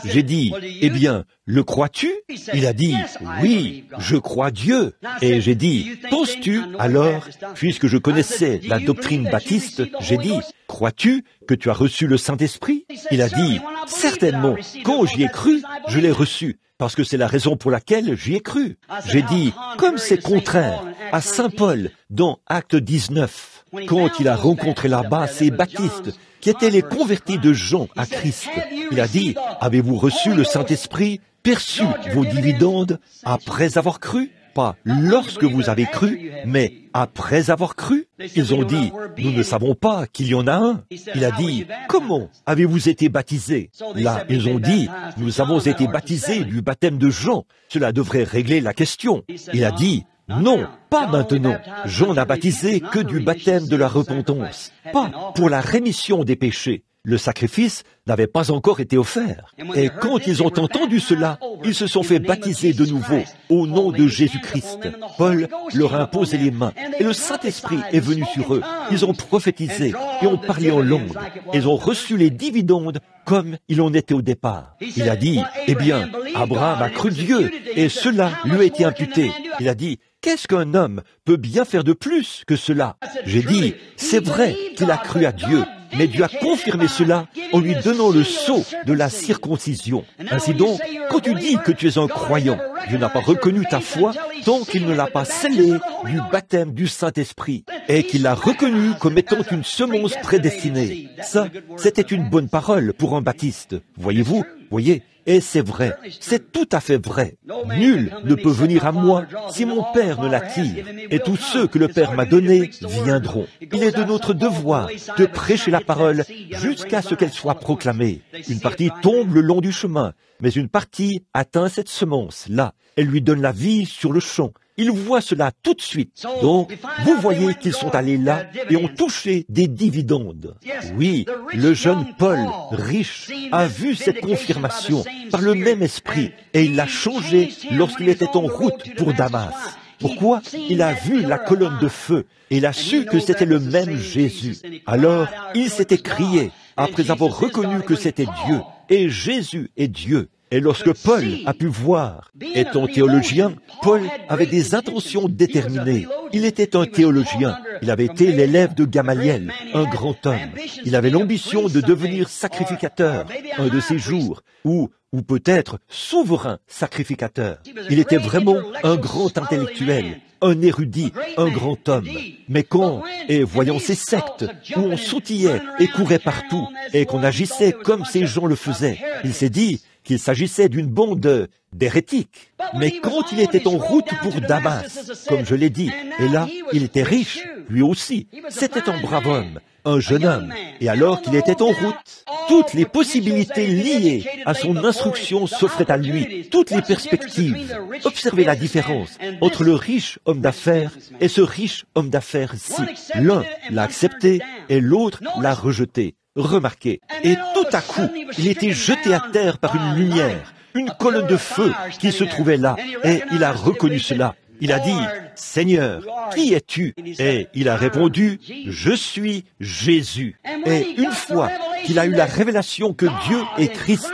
j'ai dit, eh bien, le crois-tu? Il a dit, oui, je crois Dieu. Et j'ai dit, penses-tu alors, puisque je connaissais la doctrine baptiste, j'ai dit, crois-tu que tu as reçu le Saint-Esprit? Il a dit, certainement, quand j'y ai cru, je l'ai reçu, parce que c'est la raison pour laquelle j'y ai cru. J'ai dit, comme c'est contraire à Saint Paul dans Acte 19, quand il a rencontré là-bas ces baptistes, qui étaient les convertis de Jean à Christ. Il a dit, avez-vous reçu le Saint-Esprit, perçu vos dividendes après avoir cru? Pas lorsque vous avez cru, mais après avoir cru. Ils ont dit, nous ne savons pas qu'il y en a un. Il a dit, comment avez-vous été baptisés? Là, ils ont dit, nous avons été baptisés du baptême de Jean. Cela devrait régler la question. Il a dit, non, pas maintenant. Jean n'a baptisé que du baptême de la repentance, pas pour la rémission des péchés. Le sacrifice n'avait pas encore été offert. Et quand ils ont entendu cela, ils se sont fait baptiser de nouveau au nom de Jésus-Christ. Paul leur a imposé les mains et le Saint-Esprit est venu sur eux. Ils ont prophétisé et ont parlé en langue. Ils ont reçu les dividendes comme il en était au départ. Il a dit, eh bien, Abraham a cru Dieu et cela lui a été imputé. Il a dit, qu'est-ce qu'un homme peut bien faire de plus que cela? J'ai dit, c'est vrai qu'il a cru à Dieu, mais Dieu a confirmé cela en lui donnant le sceau de la circoncision. Ainsi donc, quand tu dis que tu es un croyant, Dieu n'a pas reconnu ta foi tant qu'il ne l'a pas scellé du baptême du Saint-Esprit et qu'il l'a reconnu comme étant une semence prédestinée. Ça, c'était une bonne parole pour un baptiste. Voyez-vous? Voyez? Et c'est vrai, c'est tout à fait vrai. Nul ne peut venir à moi si mon Père ne l'attire, et tous ceux que le Père m'a donnés viendront. Il est de notre devoir de prêcher la parole jusqu'à ce qu'elle soit proclamée. Une partie tombe le long du chemin, mais une partie atteint cette semence-là. Elle lui donne la vie sur le champ. Ils voient cela tout de suite. Donc, vous voyez qu'ils sont allés là et ont touché des dividendes. Oui, le jeune Paul, riche, a vu cette confirmation par le même esprit et il l'a changé lorsqu'il était en route pour Damas. Pourquoi? Il a vu la colonne de feu et il a su que c'était le même Jésus. Alors, il s'est écrié après avoir reconnu que c'était Dieu et Jésus est Dieu. Et lorsque Paul a pu voir, étant théologien, Paul avait des intentions déterminées. Il était un théologien. Il avait été l'élève de Gamaliel, un grand homme. Il avait l'ambition de devenir sacrificateur un de ces jours, ou peut-être souverain sacrificateur. Il était vraiment un grand intellectuel, un érudit, un grand homme. Mais quand, et voyant ces sectes, où on sautillait et courait partout, et qu'on agissait comme ces gens le faisaient, il s'est dit qu'il s'agissait d'une bande d'hérétiques. Mais quand il était en route pour Damas, comme je l'ai dit, et là, il était riche, lui aussi, c'était un brave homme, un jeune homme, et alors qu'il était en route, toutes les possibilités liées à son instruction s'offraient à lui, toutes les perspectives. Observez la différence entre le riche homme d'affaires et ce riche homme d'affaires-ci. L'un l'a accepté et l'autre l'a rejeté. Remarquez, et tout à coup, il était jeté à terre par une lumière, une colonne de feu qui se trouvait là, et il a reconnu cela. Il a dit, « Seigneur, qui es-tu » Et il a répondu, « Je suis Jésus ». Et une fois qu'il a eu la révélation que Dieu et Christ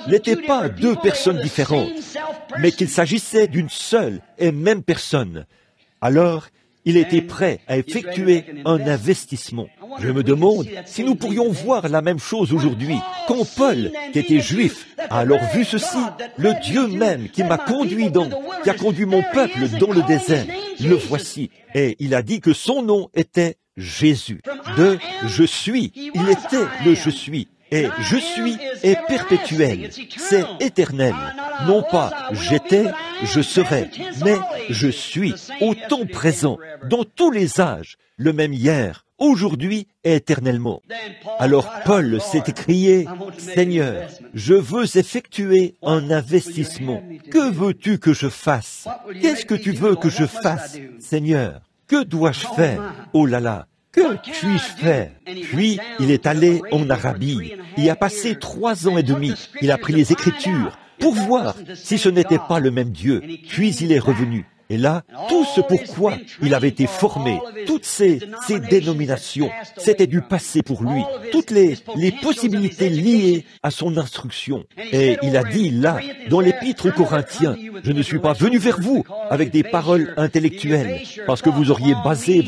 n'étaient pas deux personnes différentes, mais qu'il s'agissait d'une seule et même personne, alors il était prêt à effectuer un investissement. Je me demande si nous pourrions voir la même chose aujourd'hui. Quand Paul, qui était juif, a alors vu ceci, le Dieu même qui m'a conduit qui a conduit mon peuple dans le désert, le voici. Et il a dit que son nom était Jésus. De « je suis », il était le « je suis ». Et « je suis » est perpétuel, c'est éternel. Non pas « j'étais », « je serai », mais « je suis » au temps présent, dans tous les âges, le même hier, aujourd'hui et éternellement. Alors Paul s'est écrié, « Seigneur, je veux effectuer un investissement. Que veux-tu que je fasse? Qu'est-ce que tu veux que je fasse, Seigneur? Que dois-je faire? Oh là là! Que puis-je faire? » Puis, il est allé en Arabie. Il y a passé 3 ans et demi. Il a pris les Écritures pour voir si ce n'était pas le même Dieu. Puis il est revenu. Et là, tout ce pourquoi il avait été formé, toutes ces dénominations, c'était du passé pour lui. Toutes les possibilités liées à son instruction. Et il a dit là, dans l'Épître aux Corinthiens, « Je ne suis pas venu vers vous avec des paroles intellectuelles, parce que vous auriez basé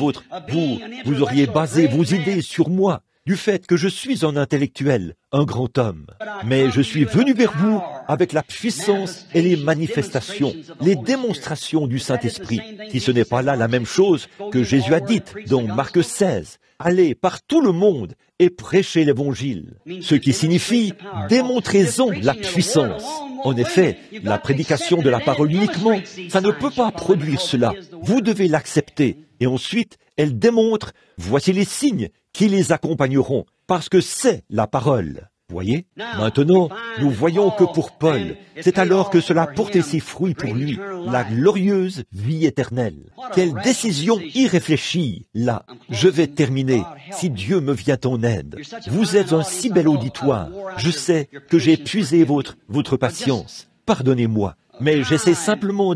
vous auriez basé vos idées sur moi, du fait que je suis un intellectuel, un grand homme. Mais je suis venu vers vous avec la puissance et les manifestations, les démonstrations du Saint-Esprit. Si ce n'est pas là la même chose que Jésus a dite dans Marc 16, « Allez par tout le monde et prêchez l'Évangile », ce qui signifie « démontrez-en la puissance ». En effet, la prédication de la parole uniquement, ça ne peut pas produire cela. Vous devez l'accepter. Et ensuite, elle démontre, voici les signes qui les accompagneront, parce que c'est la parole. Voyez? Maintenant, nous voyons que pour Paul, c'est alors que cela portait ses fruits pour lui, la glorieuse vie éternelle. Quelle décision irréfléchie, là. Je vais terminer, si Dieu me vient en aide. Vous êtes un si bel auditoire. Je sais que j'ai épuisé votre patience. Pardonnez-moi. Mais j'essaie simplement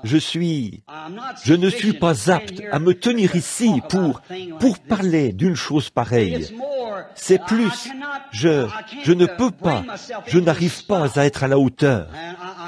je ne suis pas apte à me tenir ici pour parler d'une chose pareille. C'est plus, je ne peux pas, je n'arrive pas à être à la hauteur.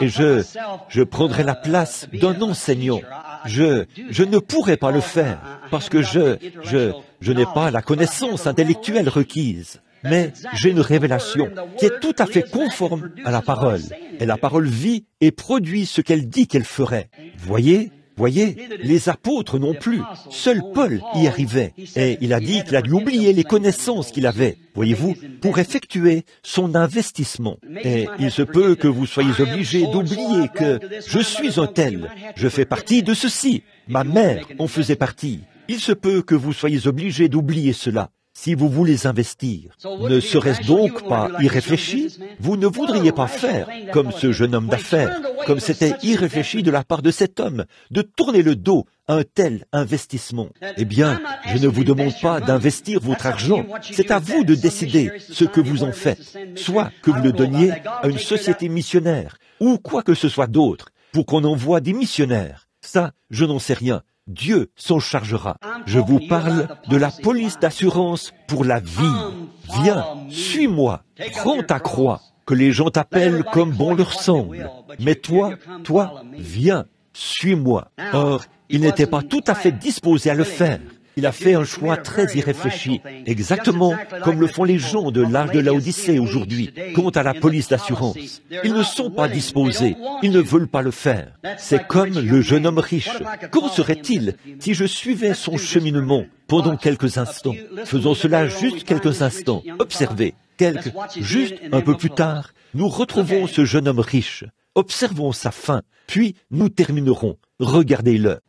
Et je prendrai la place d'un enseignant. Je ne pourrai pas le faire parce que je n'ai pas la connaissance intellectuelle requise. Mais j'ai une révélation qui est tout à fait conforme à la parole. Et la parole vit et produit ce qu'elle dit qu'elle ferait. Voyez, Voyez, les apôtres non plus. Seul Paul y arrivait. Et il a dit qu'il a dû oublier les connaissances qu'il avait, voyez-vous, pour effectuer son investissement. Et il se peut que vous soyez obligés d'oublier que je suis un tel, je fais partie de ceci, ma mère en faisait partie. Il se peut que vous soyez obligés d'oublier cela. Si vous voulez investir, ne serait-ce donc pas irréfléchi? Vous ne voudriez pas faire comme ce jeune homme d'affaires, comme c'était irréfléchi de la part de cet homme, de tourner le dos à un tel investissement. Eh bien, je ne vous demande pas d'investir votre argent, c'est à vous de décider ce que vous en faites, soit que vous le donniez à une société missionnaire, ou quoi que ce soit d'autre, pour qu'on envoie des missionnaires. Ça, je n'en sais rien. Dieu s'en chargera. Je vous parle de la police d'assurance pour la vie. Viens, suis-moi, prends ta croix, que les gens t'appellent comme bon leur semble. Mais toi, viens, suis-moi. Or, il n'était pas tout à fait disposé à le faire. Il a fait un choix très irréfléchi, exactement comme le font les gens de l'âge de Laodicée aujourd'hui, quant à la police d'assurance. Ils ne sont pas disposés, ils ne veulent pas le faire. C'est comme le jeune homme riche. Qu'en serait-il si je suivais son cheminement pendant quelques instants? Faisons cela juste quelques instants. Observez, juste un peu plus tard, nous retrouvons ce jeune homme riche. Observons sa fin, puis nous terminerons. Regardez-le.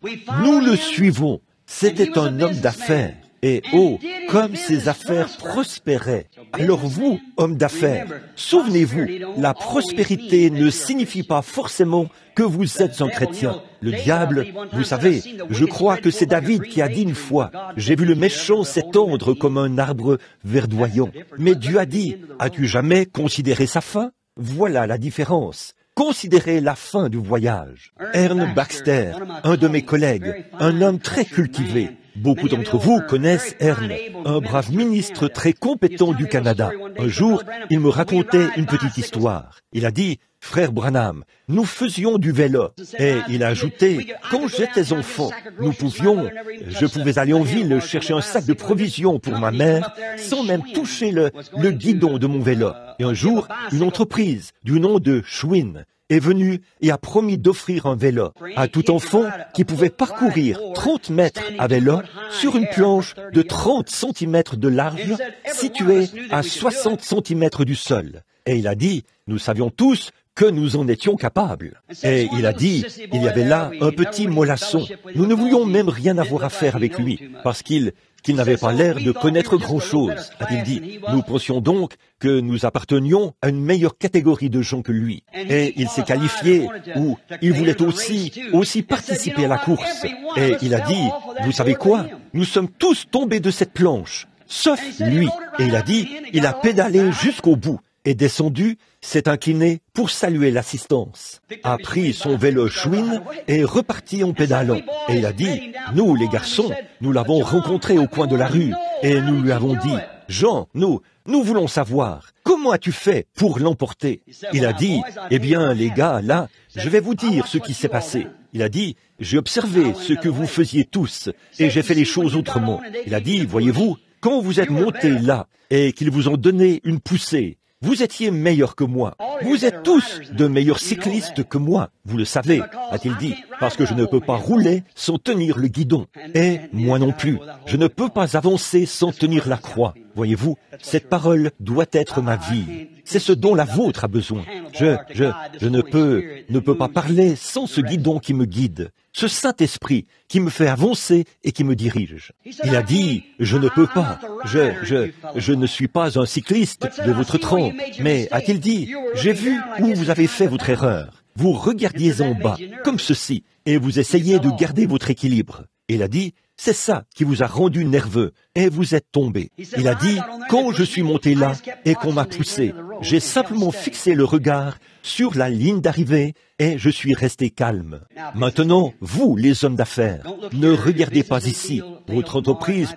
Nous le suivons. C'était un homme d'affaires. Et oh, comme ses affaires prospéraient. Alors vous, homme d'affaires, souvenez-vous, la prospérité ne signifie pas forcément que vous êtes un chrétien. Le diable, vous savez, je crois que c'est David qui a dit une fois, « J'ai vu le méchant s'étendre comme un arbre verdoyant. » Mais Dieu a dit, « As-tu jamais considéré sa fin ?» Voilà la différence. Considérez la fin du voyage. Ern Baxter, un de mes collègues, un homme très cultivé. Beaucoup d'entre vous connaissent Ern, un brave ministre très compétent du Canada. Un jour, il me racontait une petite histoire. Il a dit, « Frère Branham, nous faisions du vélo. » Et il a ajouté, « Quand j'étais enfant, je pouvais aller en ville chercher un sac de provisions pour ma mère sans même toucher le guidon de mon vélo. Et un jour, une entreprise du nom de Schwinn est venue et a promis d'offrir un vélo à tout enfant qui pouvait parcourir 30 mètres à vélo sur une planche de 30 cm de large située à 60 cm du sol. Et il a dit, nous savions tous que nous en étions capables. Et il a dit, il y avait là un petit mollasson. Nous ne voulions même rien avoir à faire avec lui, parce qu'il n'avait pas l'air de connaître grand-chose, a-t-il dit. Nous pensions donc que nous appartenions à une meilleure catégorie de gens que lui. Et il s'est qualifié, ou il voulait aussi participer à la course. Et il a dit, vous savez quoi? Nous sommes tous tombés de cette planche, sauf lui. Et il a dit, il a pédalé jusqu'au bout. Est descendu, s'est incliné pour saluer l'assistance, a pris son vélo Schwinn et reparti en pédalant. Et il a dit, nous les garçons, nous l'avons rencontré au coin de la rue et nous lui avons dit, Jean, nous voulons savoir, comment as-tu fait pour l'emporter? Il a dit, eh bien les gars, là, je vais vous dire ce qui s'est passé. Il a dit, j'ai observé ce que vous faisiez tous et j'ai fait les choses autrement. Il a dit, voyez-vous, quand vous êtes montés là et qu'ils vous ont donné une poussée, vous étiez meilleurs que moi. Vous êtes tous de meilleurs cyclistes que moi. Vous le savez, a-t-il dit, parce que je ne peux pas rouler sans tenir le guidon. Et moi non plus. Je ne peux pas avancer sans tenir la croix. Voyez-vous, cette parole doit être ma vie. C'est ce dont la vôtre a besoin. Je ne peux pas parler sans ce guidon qui me guide. Ce Saint-Esprit qui me fait avancer et qui me dirige. Il a dit, je ne peux pas, je ne suis pas un cycliste de votre trempe, mais a-t-il dit, j'ai vu où vous avez fait votre erreur. Vous regardiez en bas, comme ceci, et vous essayez de garder votre équilibre. Il a dit, c'est ça qui vous a rendu nerveux, et vous êtes tombé. Il a dit, quand je suis monté là et qu'on m'a poussé, j'ai simplement fixé le regard sur la ligne d'arrivée et je suis resté calme. Maintenant, vous, les hommes d'affaires, ne regardez pas ici. Votre entreprise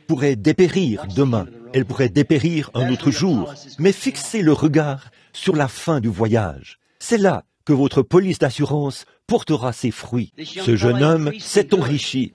pourrait dépérir demain. Elle pourrait dépérir un autre jour. Mais fixez le regard sur la fin du voyage. C'est là que votre police d'assurance portera ses fruits. Ce jeune homme s'est enrichi.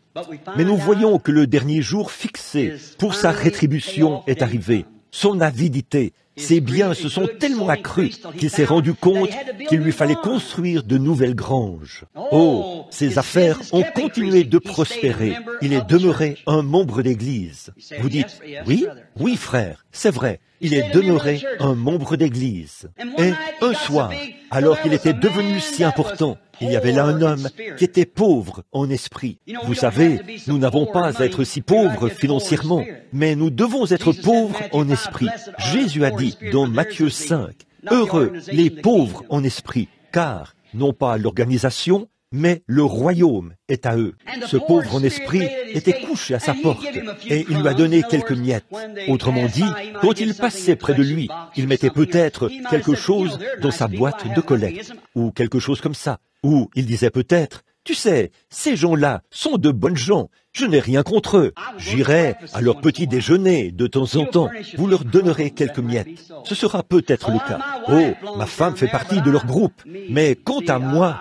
Mais nous voyons que le dernier jour fixé pour sa rétribution est arrivé. Son avidité Ses biens se sont tellement accrus qu'il s'est rendu compte qu'il lui fallait construire de nouvelles granges. Oh, ses affaires ont continué de prospérer. Il est demeuré un membre d'Église. Vous dites, oui, oui frère, c'est vrai. Il est demeuré un membre d'Église. Et un soir, alors qu'il était devenu si important, il y avait là un homme qui était pauvre en esprit. Vous savez, nous n'avons pas à être si pauvres financièrement, mais nous devons être pauvres en esprit. Jésus a dit dans Matthieu 5, « Heureux les pauvres en esprit, car, non pas l'organisation, mais le royaume est à eux. » Ce pauvre en esprit était couché à sa porte, et il lui a donné quelques miettes. Autrement dit, quand il passait près de lui, il mettait peut-être quelque chose dans sa boîte de collecte, ou quelque chose comme ça. Ou il disait peut-être, « Tu sais, ces gens-là sont de bonnes gens, je n'ai rien contre eux. J'irai à leur petit déjeuner de temps en temps, vous leur donnerez quelques miettes. » Ce sera peut-être le cas. « Oh, ma femme fait partie de leur groupe, mais quant à moi,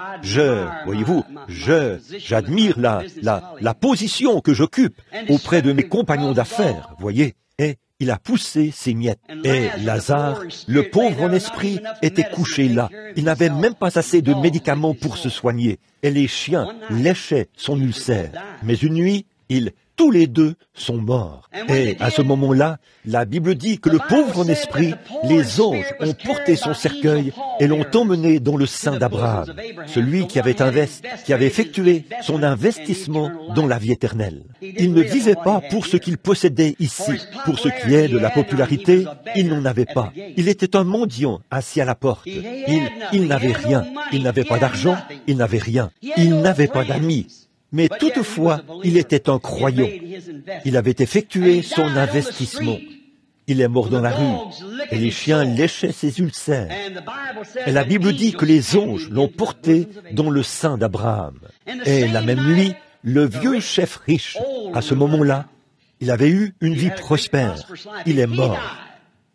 voyez-vous, j'admire la position que j'occupe auprès de mes compagnons d'affaires, voyez. » Et il a poussé ses miettes. Et Lazare, le pauvre en esprit, était couché là. Il n'avait même pas assez de médicaments pour se soigner. Et les chiens léchaient son ulcère. Mais une nuit, tous les deux sont morts. Et à ce moment-là, la Bible dit que le pauvre en esprit, les anges ont porté son cercueil et l'ont emmené dans le sein d'Abraham, celui qui avait effectué son investissement dans la vie éternelle. Il ne vivait pas pour ce qu'il possédait ici, pour ce qui est de la popularité, il n'en avait pas. Il était un mendiant assis à la porte. Il n'avait rien, il n'avait pas d'argent, il n'avait rien, il n'avait pas d'amis. Mais toutefois, il était un croyant. Il avait effectué son investissement. Il est mort dans la rue, et les chiens léchaient ses ulcères. Et la Bible dit que les anges l'ont porté dans le sein d'Abraham. Et la même nuit, le vieux chef riche, à ce moment-là, il avait eu une vie prospère. Il est mort.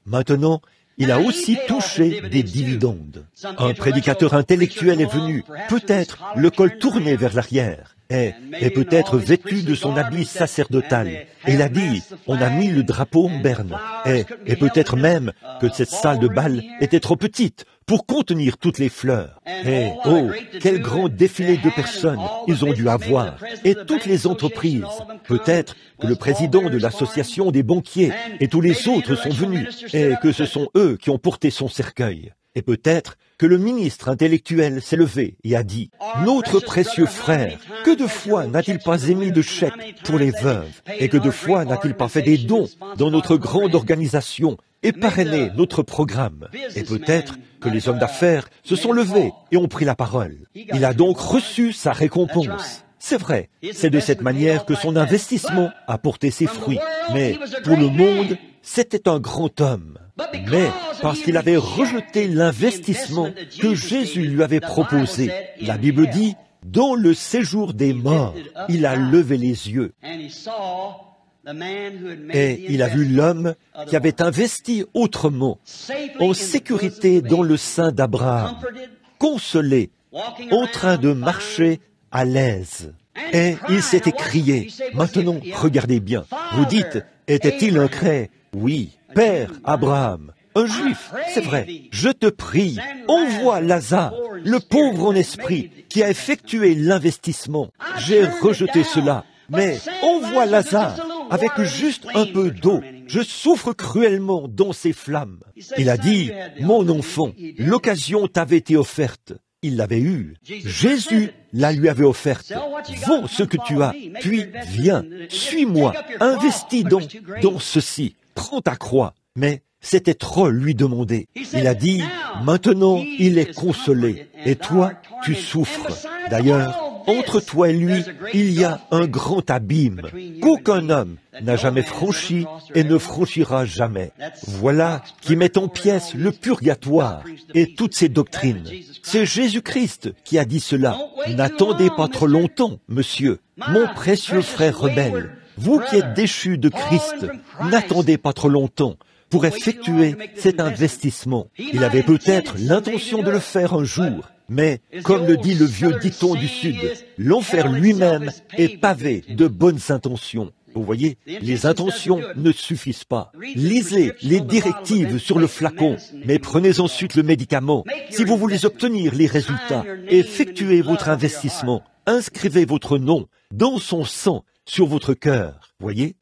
Maintenant, il a aussi touché des dividendes. Un prédicateur intellectuel est venu, peut-être le col tourné vers l'arrière, et peut-être vêtu de son habit sacerdotal. Et il a dit, on a mis le drapeau en berne, et peut-être même que cette salle de bal était trop petite pour contenir toutes les fleurs. Et oh, quel grand défilé de personnes ils ont dû avoir, et toutes les entreprises. Peut-être que le président de l'association des banquiers et tous les autres sont venus, et que ce sont eux qui ont porté son cercueil. Et peut-être que le ministre intellectuel s'est levé et a dit, « Notre précieux frère, que de fois n'a-t-il pas émis de chèques pour les veuves, et que de fois n'a-t-il pas fait des dons dans notre grande organisation et parrainé notre programme ?» Et peut-être que les hommes d'affaires se sont levés et ont pris la parole. Il a donc reçu sa récompense. C'est vrai, c'est de cette manière que son investissement a porté ses fruits. Mais pour le monde, c'était un grand homme. Mais parce qu'il avait rejeté l'investissement que Jésus lui avait proposé, la Bible dit, dans le séjour des morts, il a levé les yeux. Et il a vu l'homme qui avait investi autrement, en sécurité dans le sein d'Abraham, consolé, en train de marcher à l'aise. Et il s'est écrié, maintenant, regardez bien, vous dites, était-il un cret? Oui, Père Abraham, un juif, c'est vrai, je te prie, envoie Lazare, le pauvre en esprit, qui a effectué l'investissement. J'ai rejeté cela, mais envoie Lazare, avec juste un peu d'eau. Je souffre cruellement dans ces flammes. Il a dit, mon enfant, l'occasion t'avait été offerte. Il l'avait eue. Jésus la lui avait offerte. Vends ce que tu as, puis viens, suis-moi, investis dans ceci, prends ta croix. Mais c'était trop lui demander. Il a dit, maintenant il est consolé, et toi tu souffres. D'ailleurs, entre toi et lui, il y a un grand abîme qu'aucun homme n'a jamais franchi et ne franchira jamais. Voilà qui met en pièces le purgatoire et toutes ses doctrines. C'est Jésus-Christ qui a dit cela. N'attendez pas trop longtemps, monsieur, mon précieux frère rebelle. Vous qui êtes déchus de Christ, n'attendez pas trop longtemps pour effectuer cet investissement. Il avait peut-être l'intention de le faire un jour, mais, comme le dit le vieux dicton du Sud, l'enfer lui-même est pavé de bonnes intentions. Vous voyez, les intentions ne suffisent pas. Lisez les directives sur le flacon, mais prenez ensuite le médicament. Si vous voulez obtenir les résultats, effectuez votre investissement. Inscrivez votre nom dans son sang sur votre cœur. Voyez?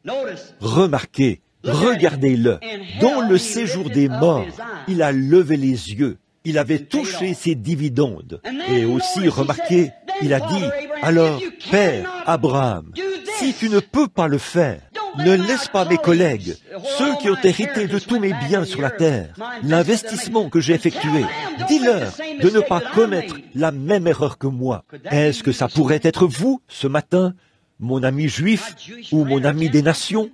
Remarquez, regardez-le. Dans le séjour des morts, il a levé les yeux. Il avait touché ses dividendes. Et aussi, remarquez, il a dit, « Alors, Père Abraham, si tu ne peux pas le faire, ne laisse pas mes collègues, ceux qui ont hérité de tous mes biens sur la terre, l'investissement que j'ai effectué, dis-leur de ne pas commettre la même erreur que moi. » Est-ce que ça pourrait être vous, ce matin, mon ami juif ou mon ami des nations?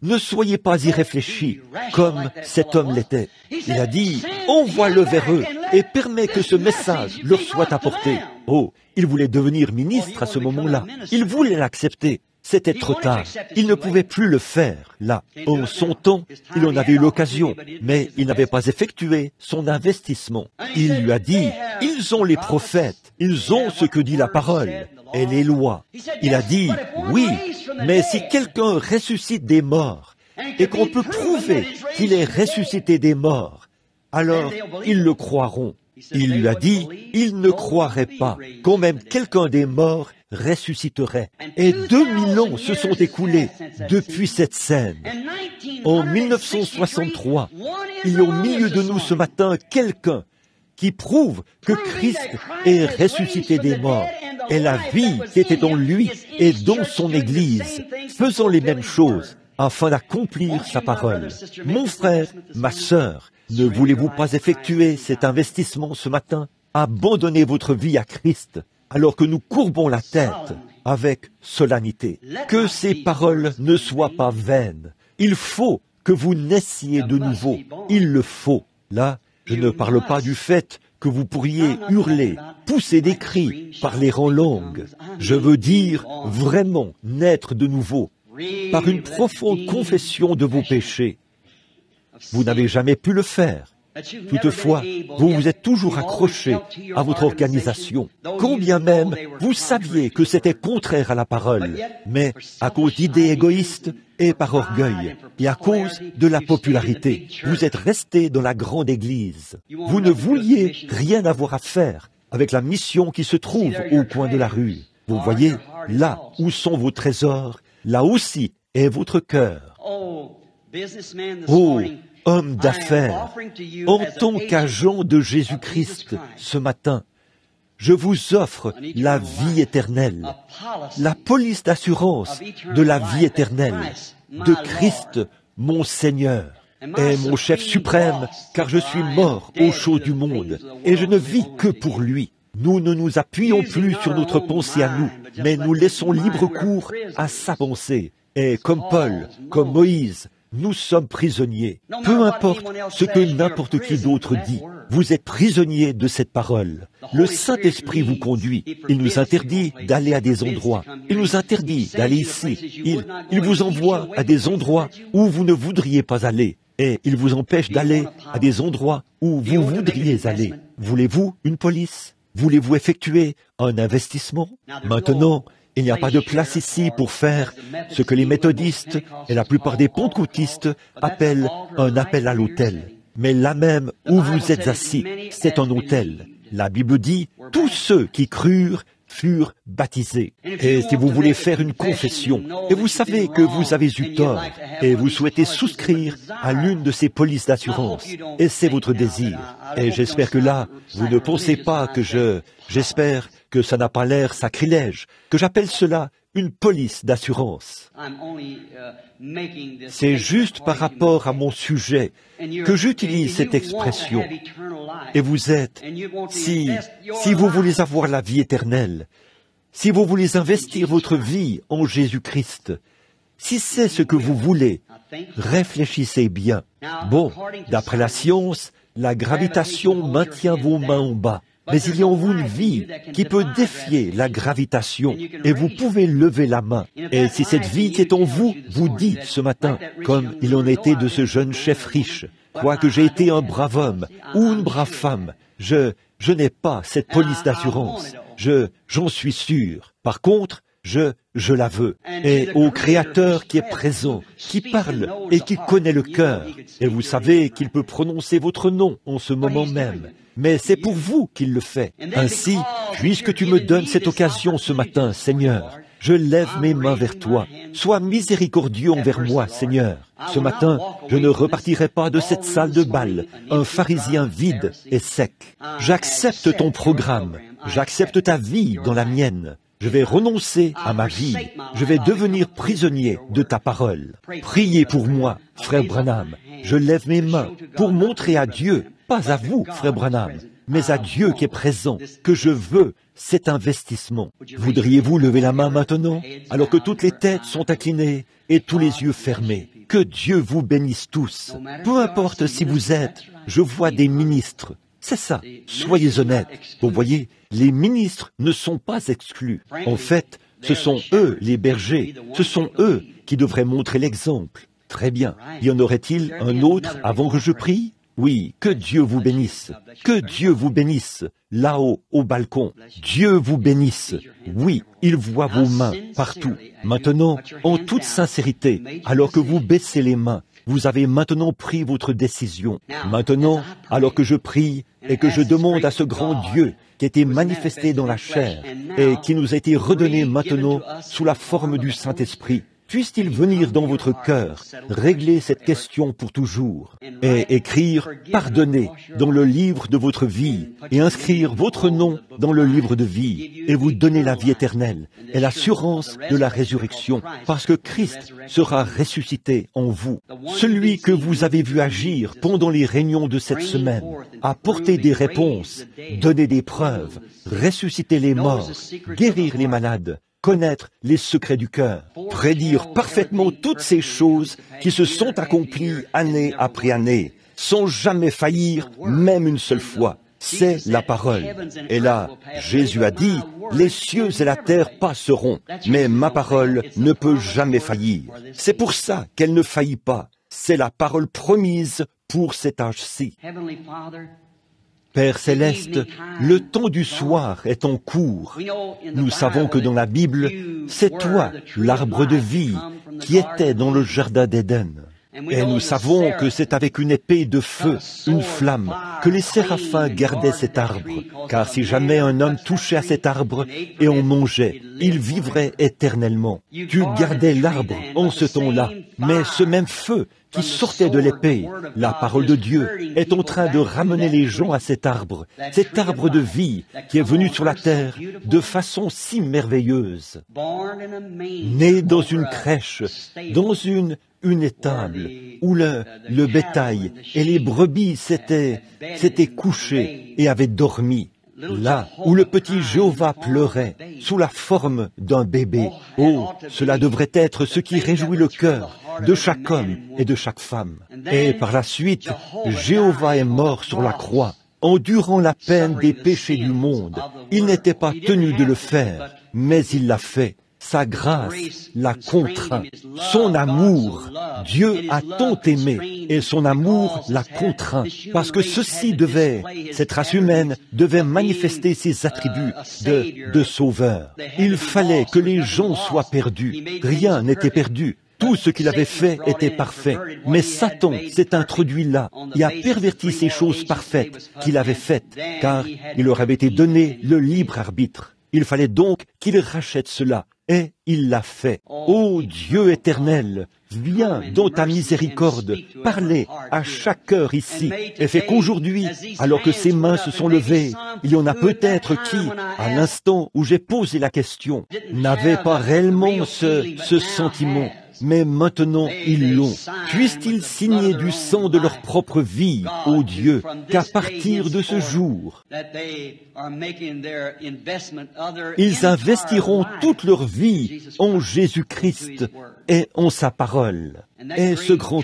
Ne soyez pas irréfléchis, comme cet homme l'était. Il a dit, envoie-le vers eux et permets que ce message leur soit apporté. Oh, il voulait devenir ministre à ce moment-là. Il voulait l'accepter. C'était trop tard. Il ne pouvait plus le faire, là. En son temps, il en avait eu l'occasion, mais il n'avait pas effectué son investissement. Il lui a dit, ils ont les prophètes, ils ont ce que dit la parole et les lois. Il a dit, oui, mais si quelqu'un ressuscite des morts et qu'on peut prouver qu'il est ressuscité des morts, alors ils le croiront. Il lui a dit, il ne croirait pas quand même quelqu'un des morts ressusciterait. Et 2000 ans se sont écoulés depuis cette scène. En 1963, il y a au milieu de nous ce matin quelqu'un qui prouve que Christ est ressuscité des morts. Et la vie qui était en lui et dans son Église, faisant les mêmes choses afin d'accomplir sa parole. Mon frère, ma sœur, ne voulez-vous pas effectuer cet investissement ce matin? Abandonnez votre vie à Christ alors que nous courbons la tête avec solennité. Que ces paroles ne soient pas vaines. Il faut que vous naissiez de nouveau. Il le faut. Là, je ne parle pas du fait que vous pourriez hurler, pousser des cris, parler en langue. Je veux dire vraiment naître de nouveau par une profonde confession de vos péchés. Vous n'avez jamais pu le faire. Toutefois, vous vous êtes toujours accroché à votre organisation, combien même vous saviez que c'était contraire à la parole, mais à cause d'idées égoïstes et par orgueil, et à cause de la popularité, vous êtes resté dans la grande église. Vous ne vouliez rien avoir à faire avec la mission qui se trouve au coin de la rue. Vous voyez, là où sont vos trésors, là aussi est votre cœur. Oh, homme d'affaires, en tant qu'agent de Jésus-Christ ce matin, je vous offre la vie éternelle, la police d'assurance de la vie éternelle, de Christ, mon Seigneur, et mon chef suprême, car je suis mort aux choses du monde, et je ne vis que pour lui. Nous ne nous appuyons plus sur notre pensée à nous, mais nous laissons libre cours à sa pensée. Et comme Paul, comme Moïse, nous sommes prisonniers. Peu importe ce que n'importe qui d'autre dit, vous êtes prisonniers de cette parole. Le Saint-Esprit vous conduit. Il nous interdit d'aller à des endroits. Il nous interdit d'aller ici. Il vous envoie à des endroits où vous ne voudriez pas aller. Et il vous empêche d'aller à des endroits où vous voudriez aller. Voulez-vous une police? Voulez-vous effectuer un investissement? Maintenant, il n'y a pas de place ici pour faire ce que les méthodistes et la plupart des pentecôtistes appellent un appel à l'autel. Mais là même où vous êtes assis, c'est un autel. La Bible dit, tous ceux qui crurent furent baptisés. Et si vous voulez faire une confession, et vous savez que vous avez eu tort, et vous souhaitez souscrire à l'une de ces polices d'assurance, et c'est votre désir, et j'espère que là, vous ne pensez pas que j'espère que ça n'a pas l'air sacrilège, que j'appelle cela une police d'assurance. C'est juste par rapport à mon sujet que j'utilise cette expression. Et vous êtes, si vous voulez avoir la vie éternelle, si vous voulez investir votre vie en Jésus-Christ, si c'est ce que vous voulez, réfléchissez bien. Bon, d'après la science, la gravitation maintient vos mains en bas. Mais il y a en vous une vie qui peut défier la gravitation et vous pouvez lever la main. Et si cette vie qui est en vous vous dit ce matin, comme il en était de ce jeune chef riche, quoique j'ai été un brave homme ou une brave femme, je n'ai pas cette police d'assurance. J'en suis sûr. Par contre, je la veux. Et au Créateur qui est présent, qui parle et qui connaît le cœur. Et vous savez qu'il peut prononcer votre nom en ce moment même. Mais c'est pour vous qu'il le fait. Ainsi, puisque tu me donnes cette occasion ce matin, Seigneur, je lève mes mains vers toi. Sois miséricordieux envers moi, Seigneur. Ce matin, je ne repartirai pas de cette salle de bal, un pharisien vide et sec. J'accepte ton programme. J'accepte ta vie dans la mienne. Je vais renoncer à ma vie. Je vais devenir prisonnier de ta parole. Priez pour moi, frère Branham. Je lève mes mains pour montrer à Dieu, pas à vous, frère Branham, mais à Dieu qui est présent, que je veux cet investissement. Voudriez-vous lever la main maintenant, alors que toutes les têtes sont inclinées et tous les yeux fermés? Que Dieu vous bénisse tous. Peu importe si vous êtes, je vois des ministres. C'est ça, soyez honnêtes. Vous voyez, les ministres ne sont pas exclus. En fait, ce sont eux les bergers, ce sont eux qui devraient montrer l'exemple. Très bien. Y en aurait-il un autre avant que je prie? Oui, que Dieu vous bénisse. Que Dieu vous bénisse. Là-haut, au balcon. Dieu vous bénisse. Oui, il voit vos mains partout. Maintenant, en toute sincérité, alors que vous baissez les mains, vous avez maintenant pris votre décision. Maintenant, alors que je prie et que je demande à ce grand Dieu qui a été manifesté dans la chair et qui nous a été redonné maintenant sous la forme du Saint-Esprit, puisse-t-il venir dans votre cœur, régler cette question pour toujours, et écrire « Pardonnez » dans le livre de votre vie, et inscrire votre nom dans le livre de vie, et vous donner la vie éternelle, et l'assurance de la résurrection, parce que Christ sera ressuscité en vous. Celui que vous avez vu agir pendant les réunions de cette semaine, apporter des réponses, donner des preuves, ressusciter les morts, guérir les malades, connaître les secrets du cœur, prédire parfaitement toutes ces choses qui se sont accomplies année après année, sans jamais faillir, même une seule fois. C'est la parole. Et là, Jésus a dit, « Les cieux et la terre passeront, mais ma parole ne peut jamais faillir. » C'est pour ça qu'elle ne faillit pas. C'est la parole promise pour cet âge-ci. Père céleste, le temps du soir est en cours. Nous savons que dans la Bible, c'est toi, l'arbre de vie, qui était dans le jardin d'Éden. Et nous savons que c'est avec une épée de feu, une flamme, que les séraphins gardaient cet arbre. Car si jamais un homme touchait à cet arbre et en mangeait, il vivrait éternellement. Tu gardais l'arbre en ce temps-là, mais ce même feu qui sortait de l'épée, la parole de Dieu, est en train de ramener les gens à cet arbre de vie qui est venu sur la terre de façon si merveilleuse. Né dans une crèche, dans une étable, où le bétail et les brebis s'étaient couchés et avaient dormi. Là où le petit Jéhovah pleurait, sous la forme d'un bébé. Oh, cela devrait être ce qui réjouit le cœur de chaque homme et de chaque femme. Et par la suite, Jéhovah est mort sur la croix, endurant la peine des péchés du monde. Il n'était pas tenu de le faire, mais il l'a fait. Sa grâce l'a contraint. Son amour, Dieu a tant aimé, et son amour l'a contraint, parce que cette race humaine devait manifester ses attributs de sauveur. Il fallait que les gens soient perdus. Rien n'était perdu. Tout ce qu'il avait fait était parfait. Mais Satan s'est introduit là et a perverti ces choses parfaites qu'il avait faites, car il leur avait été donné le libre arbitre. Il fallait donc qu'il rachète cela. Et il l'a fait. Ô Dieu éternel, viens dans ta miséricorde, parlez à chaque cœur ici, et fais qu'aujourd'hui, alors que ses mains se sont levées, il y en a peut-être qui, à l'instant où j'ai posé la question, n'avaient pas réellement ce sentiment. Mais maintenant ils l'ont. Puissent-ils signer du sang de leur propre vie, ô Dieu, qu'à partir de ce jour, ils investiront toute leur vie en Jésus-Christ et en sa parole. Et ce grand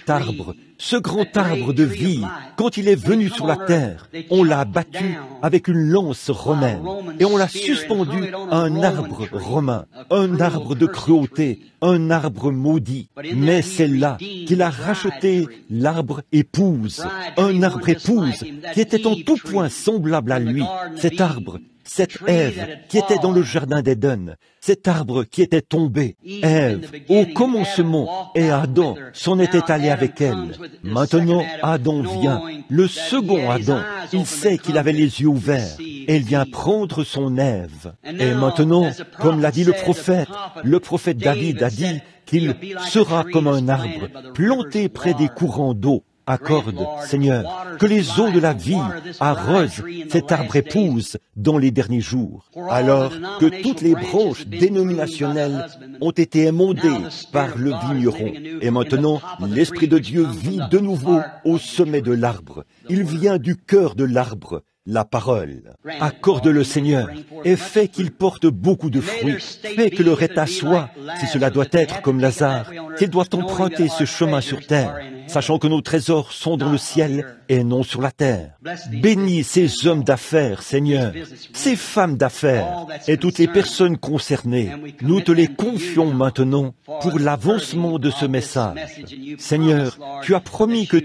arbre de vie, quand il est venu sur la terre, on l'a abattu avec une lance romaine et on l'a suspendu à un arbre romain, un arbre de cruauté, un arbre maudit. Mais c'est là qu'il a racheté l'arbre épouse, un arbre épouse qui était en tout point semblable à lui. Cet arbre cette Ève qui était dans le jardin d'Éden, cet arbre qui était tombé. Ève, au commencement, et Adam s'en était allé avec elle. Maintenant, Adam vient, le second Adam. Il sait qu'il avait les yeux ouverts, et il vient prendre son Ève. Et maintenant, comme l'a dit le prophète David a dit qu'il sera comme un arbre planté près des courants d'eau. Accorde, Seigneur, que les eaux de la vie arrosent cet arbre épouse dans les derniers jours, alors que toutes les branches dénominationnelles ont été émondées par le vigneron. Et maintenant, l'Esprit de Dieu vit de nouveau au sommet de l'arbre. Il vient du cœur de l'arbre, la parole. Accorde-le, Seigneur, et fais qu'il porte beaucoup de fruits. Fais que le rétat soit, si cela doit être comme Lazare, qu'il doit emprunter ce chemin sur terre, sachant que nos trésors sont dans le ciel et non sur la terre. Bénis ces hommes d'affaires, Seigneur, ces femmes d'affaires et toutes les personnes concernées. Nous te les confions maintenant pour l'avancement de ce message. Seigneur, tu as promis que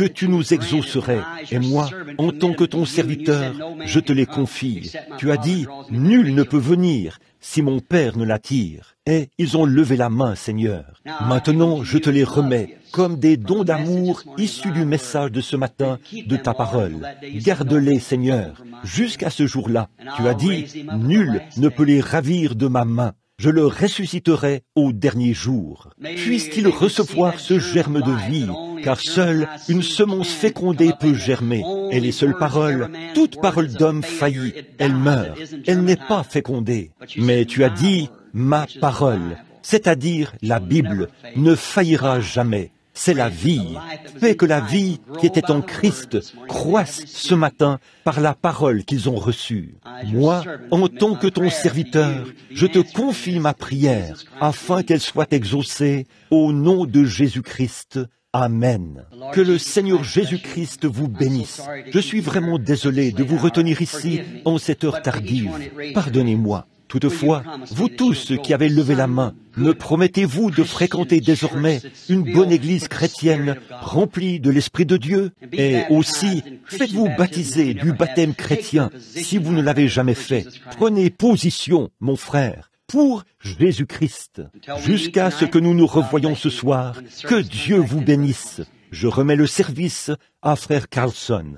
tu nous exaucerais, et moi, en tant que ton serviteur, je te les confie. Tu as dit, nul ne peut venir si mon Père ne l'attire. Et ils ont levé la main, Seigneur. Maintenant, je te les remets comme des dons d'amour issus du message de ce matin de ta parole. Garde-les, Seigneur, jusqu'à ce jour-là. Tu as dit, nul ne peut les ravir de ma main. Je le ressusciterai au dernier jour. Puisse-t-il recevoir ce germe de vie, car seule une semence fécondée peut germer, et les seules paroles, toute parole d'homme faillit, elle meurt, elle n'est pas fécondée. Mais tu as dit, ma parole, c'est-à-dire la Bible, ne faillira jamais. C'est la vie. Fais que la vie qui était en Christ croisse ce matin par la parole qu'ils ont reçue. Moi, en tant que ton serviteur, je te confie ma prière afin qu'elle soit exaucée au nom de Jésus-Christ. Amen. Que le Seigneur Jésus-Christ vous bénisse. Je suis vraiment désolé de vous retenir ici en cette heure tardive. Pardonnez-moi. Toutefois, vous tous qui avez levé la main, me promettez-vous de fréquenter désormais une bonne église chrétienne remplie de l'Esprit de Dieu? Et aussi, faites-vous baptiser du baptême chrétien si vous ne l'avez jamais fait. Prenez position, mon frère, pour Jésus-Christ. Jusqu'à ce que nous nous revoyions ce soir, que Dieu vous bénisse. Je remets le service à frère Carlson.